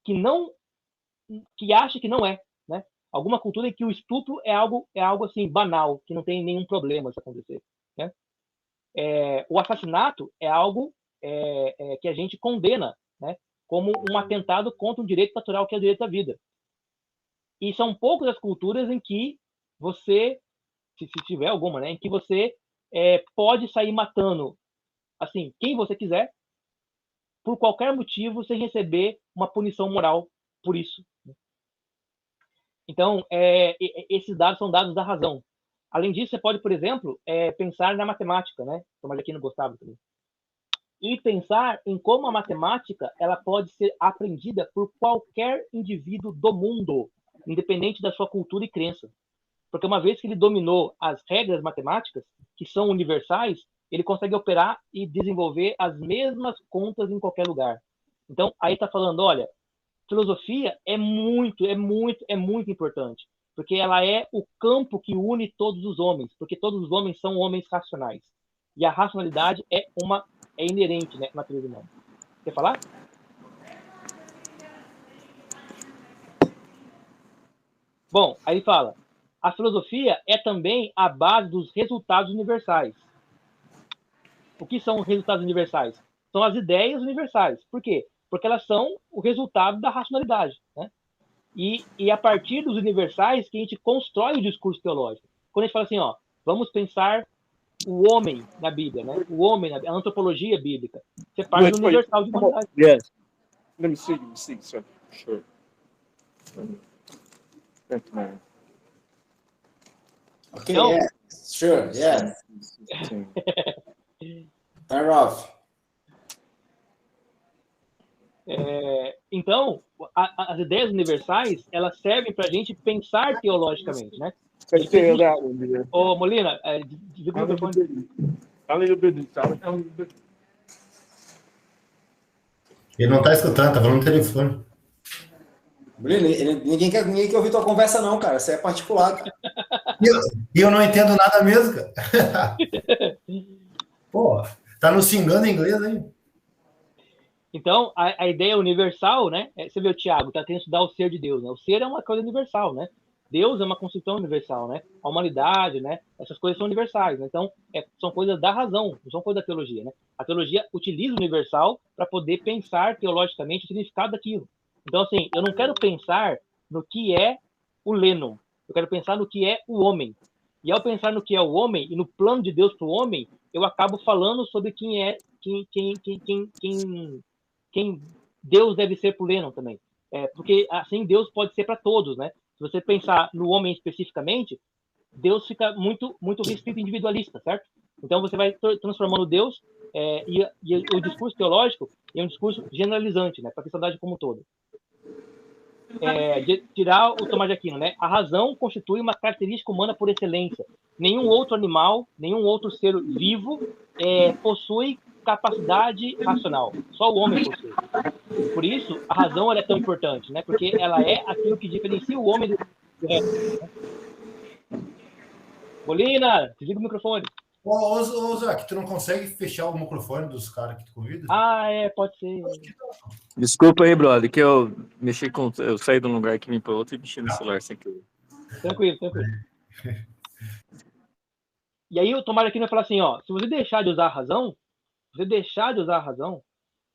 que acha que não é, né? Alguma cultura em que o estupro é algo assim banal, que não tem nenhum problema se acontecer, né? O assassinato é algo que a gente condena, né? Como um atentado contra um direito natural que é o direito à vida. E são poucas as culturas em que você, se tiver alguma, né, em que você pode sair matando assim quem você quiser por qualquer motivo sem receber uma punição moral por isso. Então, esses dados são dados da razão. Além disso, você pode, por exemplo, pensar na matemática, né? Como aqui não gostava também. E pensar em como a matemática ela pode ser aprendida por qualquer indivíduo do mundo, independente da sua cultura e crença. Porque uma vez que ele dominou as regras matemáticas, que são universais, ele consegue operar e desenvolver as mesmas contas em qualquer lugar. Então, aí está falando, olha, filosofia é muito importante, porque ela é o campo que une todos os homens, porque todos os homens são homens racionais. E a racionalidade é inerente, né, à natureza humana. Quer falar? Bom, aí fala, a filosofia é também a base dos resultados universais. O que são resultados universais? São as ideias universais. Por quê? Porque elas são o resultado da racionalidade, né? E a partir dos universais que a gente constrói o discurso teológico. Quando a gente fala assim, ó, vamos pensar o homem na Bíblia, né? O homem, a antropologia bíblica. Você parte do universal de humanidade. Yes. Let me see, sir. Sure. Thank you, man. Okay, Então, yeah. Sure, yeah. Turn off. Então, as ideias universais, elas servem para a gente pensar teologicamente, né? Ô, Molina, diga o microfone. Ele não está escutando, tá falando no telefone. Ninguém quer ouvir tua conversa, não, cara. Isso é particular, cara. E eu não entendo nada mesmo, cara. Pô, tá nos xingando em inglês, hein? Então, a ideia universal, né? Você vê o Tiago, tá querendo estudar o ser de Deus, né? O ser é uma coisa universal, né? Deus é uma construção universal, né? A humanidade, né? Essas coisas são universais, né? Então, são coisas da razão, não são coisas da teologia, né? A teologia utiliza o universal para poder pensar teologicamente o significado daquilo. Então, assim, eu não quero pensar no que é o Lennon, eu quero pensar no que é o homem. E ao pensar no que é o homem e no plano de Deus para o homem, eu acabo falando sobre quem Deus deve ser para o Lennon também. Porque assim Deus pode ser para todos, né? Se você pensar no homem especificamente, Deus fica muito, muito restrito e individualista, certo? Então você vai transformando Deus e o discurso teológico é um discurso generalizante, né? Para a cristandade como um todo. De tirar o Tomás de Aquino, né? A razão constitui uma característica humana por excelência. Nenhum outro animal, nenhum outro ser vivo possui capacidade racional. Só o homem possui. Por isso, a razão ela é tão importante, né? Porque ela é aquilo que diferencia o homem do resto. Né? Bolina, desliga o microfone. Ô, Zac, tu não consegue fechar o microfone dos caras que tu convida? Pode ser. Desculpa aí, brother, que eu mexi com... Eu saí de um lugar que vim para outro e mexi no celular sem querer. Tranquilo. E aí o Tomás de Aquino vai falar assim, ó, se você deixar de usar a razão,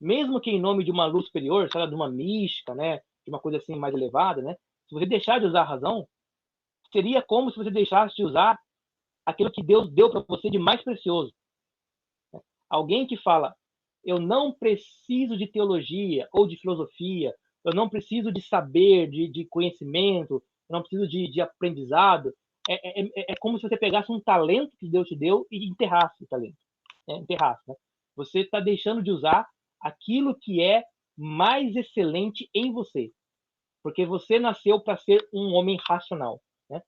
mesmo que em nome de uma luz superior, sei lá, de uma mística, né, de uma coisa assim mais elevada, né, se você deixar de usar a razão, seria como se você deixasse de usar aquilo que Deus deu para você de mais precioso. Alguém que fala, eu não preciso de teologia ou de filosofia, eu não preciso de saber, de conhecimento, eu não preciso de aprendizado, é como se você pegasse um talento que Deus te deu e enterrasse o talento. Enterrasse, né? Você está deixando de usar aquilo que é mais excelente em você. Porque você nasceu para ser um homem racional. Né?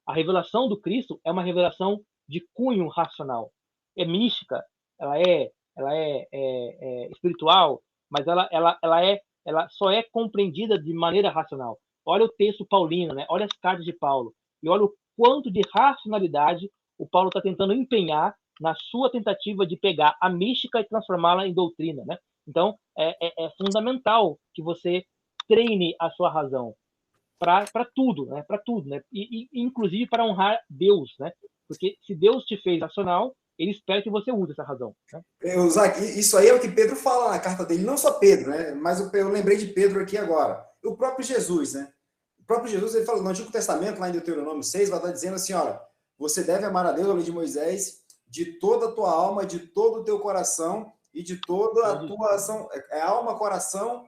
A revelação do Cristo é uma revelação de cunho racional. É mística, ela é espiritual, mas ela só é compreendida de maneira racional. Olha o texto paulino, né? Olha as cartas de Paulo. E olha o quanto de racionalidade o Paulo está tentando empenhar na sua tentativa de pegar a mística e transformá-la em doutrina, né? Então, é fundamental que você treine a sua razão para tudo, né? Para tudo, né? E inclusive para honrar Deus, né? Porque se Deus te fez racional, ele espera que você use essa razão. Né? Isso aí é o que Pedro fala na carta dele, não só Pedro, né? Mas eu lembrei de Pedro aqui agora. O próprio Jesus, né? O próprio Jesus, ele fala no Antigo Testamento, lá em Deuteronômio 6, vai estar dizendo assim, olha, você deve amar a Deus, a lei de Moisés, de toda a tua alma, de todo o teu coração e de toda a tua ação. Alma, coração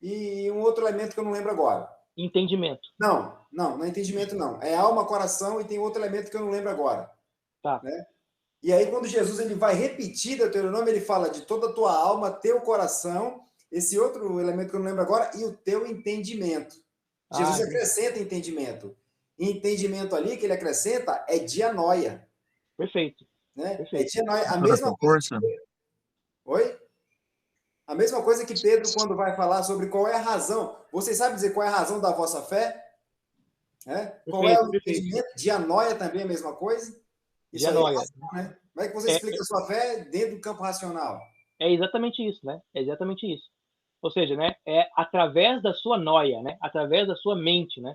e um outro elemento que eu não lembro agora. Entendimento. Não é entendimento, não. É alma, coração e tem outro elemento que eu não lembro agora. Tá. Né? E aí, quando Jesus ele vai repetir Deuteronômio, ele fala de toda a tua alma, teu coração, esse outro elemento que eu não lembro agora, e o teu entendimento. Jesus acrescenta entendimento. E entendimento ali que ele acrescenta é dianoia. Perfeito. Né? Perfeito. É dianoia. A mesma coisa. Oi? A mesma coisa que Pedro, quando vai falar sobre qual é a razão. Vocês sabem dizer qual é a razão da vossa fé? Qual é o entendimento? Dianoia também é a mesma coisa? Isso dianoia. Aí é razão, né? Como é que você explica a sua fé dentro do campo racional? É exatamente isso, né? É exatamente isso. Ou seja, né? É através da sua noia, né? Através da sua mente, né?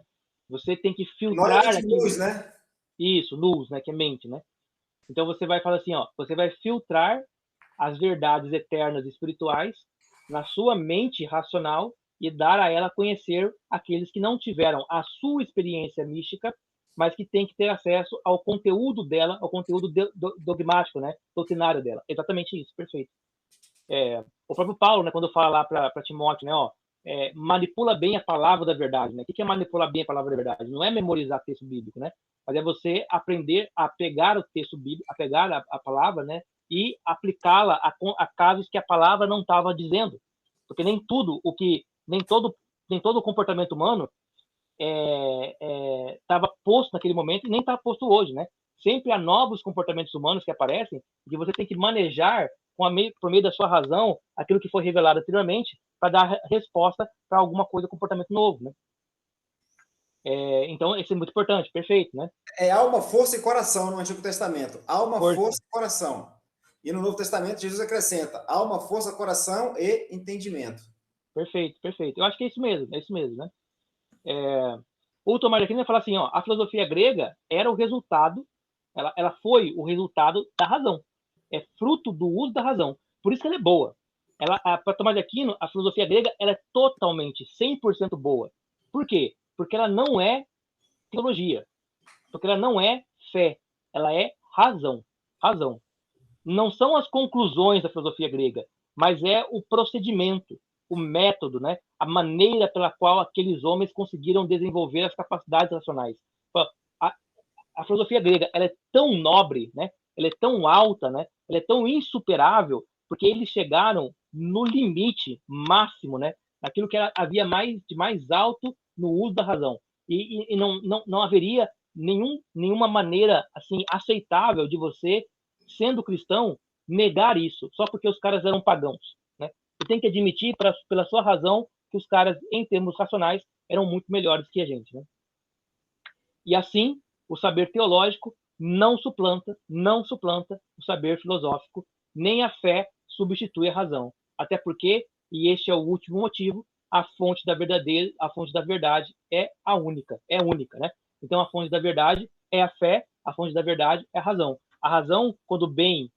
Você tem que filtrar noia de luz, né? Isso, luz, né? Que é mente, né? Então você vai falar assim, ó, você vai filtrar as verdades eternas e espirituais na sua mente racional e dar a ela conhecer aqueles que não tiveram a sua experiência mística, mas que têm que ter acesso ao conteúdo dela, ao conteúdo dogmático, né, doutrinário dela. Exatamente isso, perfeito. O próprio Paulo, né, quando fala lá para Timóteo, né, ó, manipula bem a palavra da verdade, né? O que é manipular bem a palavra da verdade? Não é memorizar texto bíblico, né? Mas é você aprender a pegar o texto bíblico, a pegar a palavra, né? E aplicá-la a casos que a palavra não estava dizendo, porque nem todo o comportamento humano estava posto naquele momento e nem está posto hoje, né? Sempre há novos comportamentos humanos que aparecem e você tem que manejar por meio da sua razão aquilo que foi revelado anteriormente para dar resposta para alguma coisa, comportamento novo, né? Então, isso é muito importante, perfeito, né? Alma, força e coração no Antigo Testamento. Alma, força e coração. E no Novo Testamento, Jesus acrescenta alma, força, coração e entendimento. Perfeito, perfeito. Eu acho que é isso mesmo, né? O Tomás de Aquino vai falar assim, ó, a filosofia grega era o resultado, ela foi o resultado da razão. É fruto do uso da razão. Por isso que ela é boa. Para Tomás de Aquino, a filosofia grega ela é totalmente, 100% boa. Por quê? Porque ela não é teologia. Porque ela não é fé. Ela é razão. Razão. Não são as conclusões da filosofia grega, mas é o procedimento, o método, né? A maneira pela qual aqueles homens conseguiram desenvolver as capacidades racionais. A filosofia grega ela é tão nobre, né? Ela é tão alta, né? Ela é tão insuperável, porque eles chegaram no limite máximo, né? Naquilo que havia de mais alto no uso da razão. E não haveria nenhuma maneira assim aceitável de você, sendo cristão, negar isso, só porque os caras eram pagãos, né? Você tem que admitir, pela sua razão, que os caras, em termos racionais, eram muito melhores que a gente, né? E assim, o saber teológico não suplanta o saber filosófico, nem a fé substitui a razão. Até porque, e este é o último motivo, a fonte da verdade é única, né? Então a fonte da verdade é a fé, a fonte da verdade é a razão. A razão, quando bem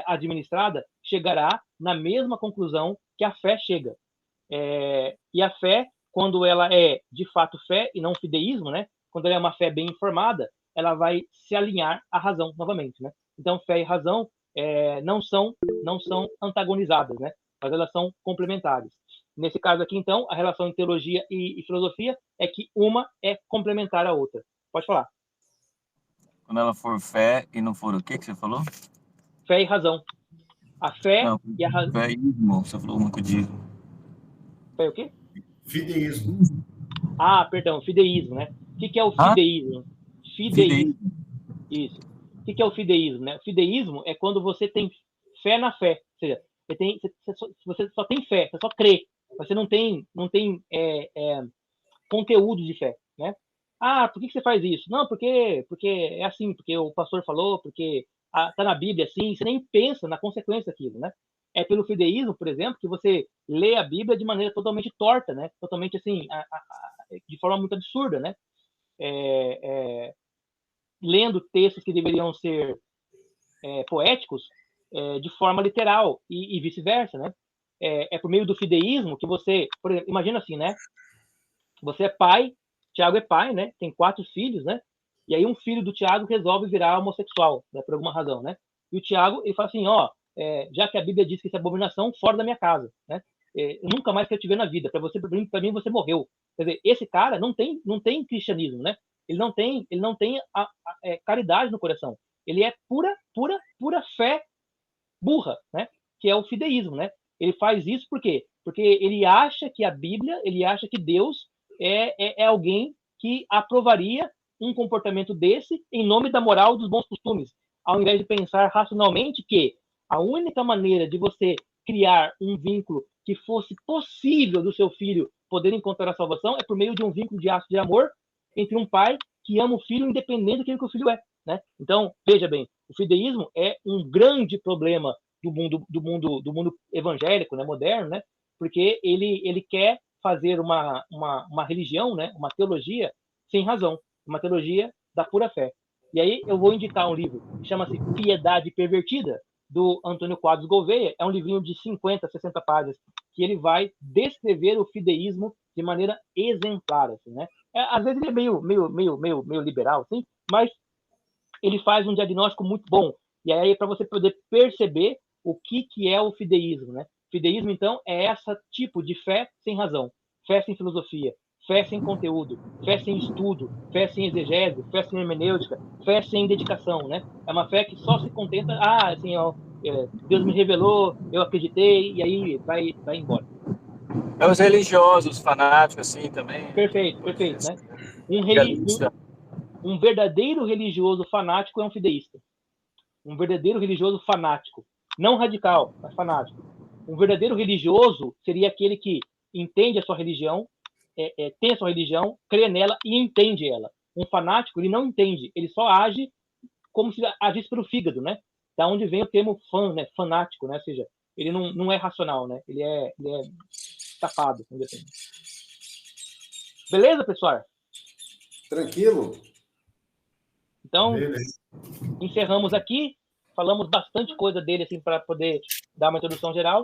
administrada, chegará na mesma conclusão que a fé chega. E a fé, quando ela é de fato fé e não fideísmo, né? Quando ela é uma fé bem informada, ela vai se alinhar à razão novamente, né? Então, fé e razão não são antagonizadas, né? Mas elas são complementares. Nesse caso aqui, então, a relação entre teologia e filosofia é que uma é complementar à outra. Pode falar. Quando ela for fé e não for o que você falou? Fé e razão. A fé não, e a razão. Feísmo, você falou uma coisa. Fé o quê? Fideísmo. Perdão, fideísmo, né? O que é o fideísmo? Fideísmo. Isso. O que é o fideísmo, né? O fideísmo é quando você tem fé na fé. Ou seja, você só tem fé, você só crê. Você não tem conteúdo de fé, né? Por que você faz isso? Não, porque é assim, porque o pastor falou, porque tá na Bíblia assim, você nem pensa na consequência daquilo, né? É pelo fideísmo, por exemplo, que você lê a Bíblia de maneira totalmente torta, né? Totalmente assim, de forma muito absurda, né? Lendo textos que deveriam ser poéticos de forma literal e vice-versa, né? É por meio do fideísmo que você, por exemplo, imagina assim, né? Você é pai, Tiago é pai, né? Tem 4 filhos, né? E aí um filho do Tiago resolve virar homossexual, né? Por alguma razão, né? E o Tiago, ele fala assim, já que a Bíblia diz que isso é abominação, fora da minha casa, né? Eu nunca mais quero te ver na vida. Para mim você morreu. Quer dizer, esse cara não tem cristianismo, né? Ele não tem caridade no coração. Ele é pura fé burra, né? Que é o fideísmo, né? Ele faz isso por quê? Porque ele acha que a Bíblia, ele acha que Deus é alguém que aprovaria um comportamento desse em nome da moral dos bons costumes, ao invés de pensar racionalmente que a única maneira de você criar um vínculo que fosse possível do seu filho poder encontrar a salvação é por meio de um vínculo de ato de amor entre um pai que ama o filho independente daquilo que o filho é, né? Então, veja bem, o fideísmo é um grande problema do mundo evangélico, né, moderno, né? Porque ele quer fazer uma religião, né, uma teologia sem razão, uma teologia da pura fé. E aí eu vou indicar um livro que chama-se Piedade Pervertida, do Antônio Quadros Gouveia. É um livrinho de 50, 60 páginas, que ele vai descrever o fideísmo de maneira exemplar, assim, né? Às vezes ele é meio liberal, assim, mas ele faz um diagnóstico muito bom. E aí, para você poder perceber o que é o fideísmo, né? Fideísmo, então, é esse tipo de fé sem razão. Fé sem filosofia, fé sem conteúdo, fé sem estudo, fé sem exegese, fé sem hermenêutica, fé sem dedicação, né? É uma fé que só se contenta, assim, ó, Deus me revelou, eu acreditei, e aí vai embora. É os religiosos, fanáticos, assim, também. Perfeito, né? Legalista. Um verdadeiro religioso fanático é um fideísta. Um verdadeiro religioso fanático. Não radical, mas fanático. Um verdadeiro religioso seria aquele que entende a sua religião, tem a sua religião, crê nela e entende ela. Um fanático, ele não entende, ele só age como se agisse pelo fígado, né? Da onde vem o termo né? Fanático, né? Ou seja, ele não é racional, né? Ele é safado, assim. Beleza, pessoal? Tranquilo? Então, Beleza. encerramos aqui. Falamos bastante coisa dele, assim, para poder dar uma introdução geral.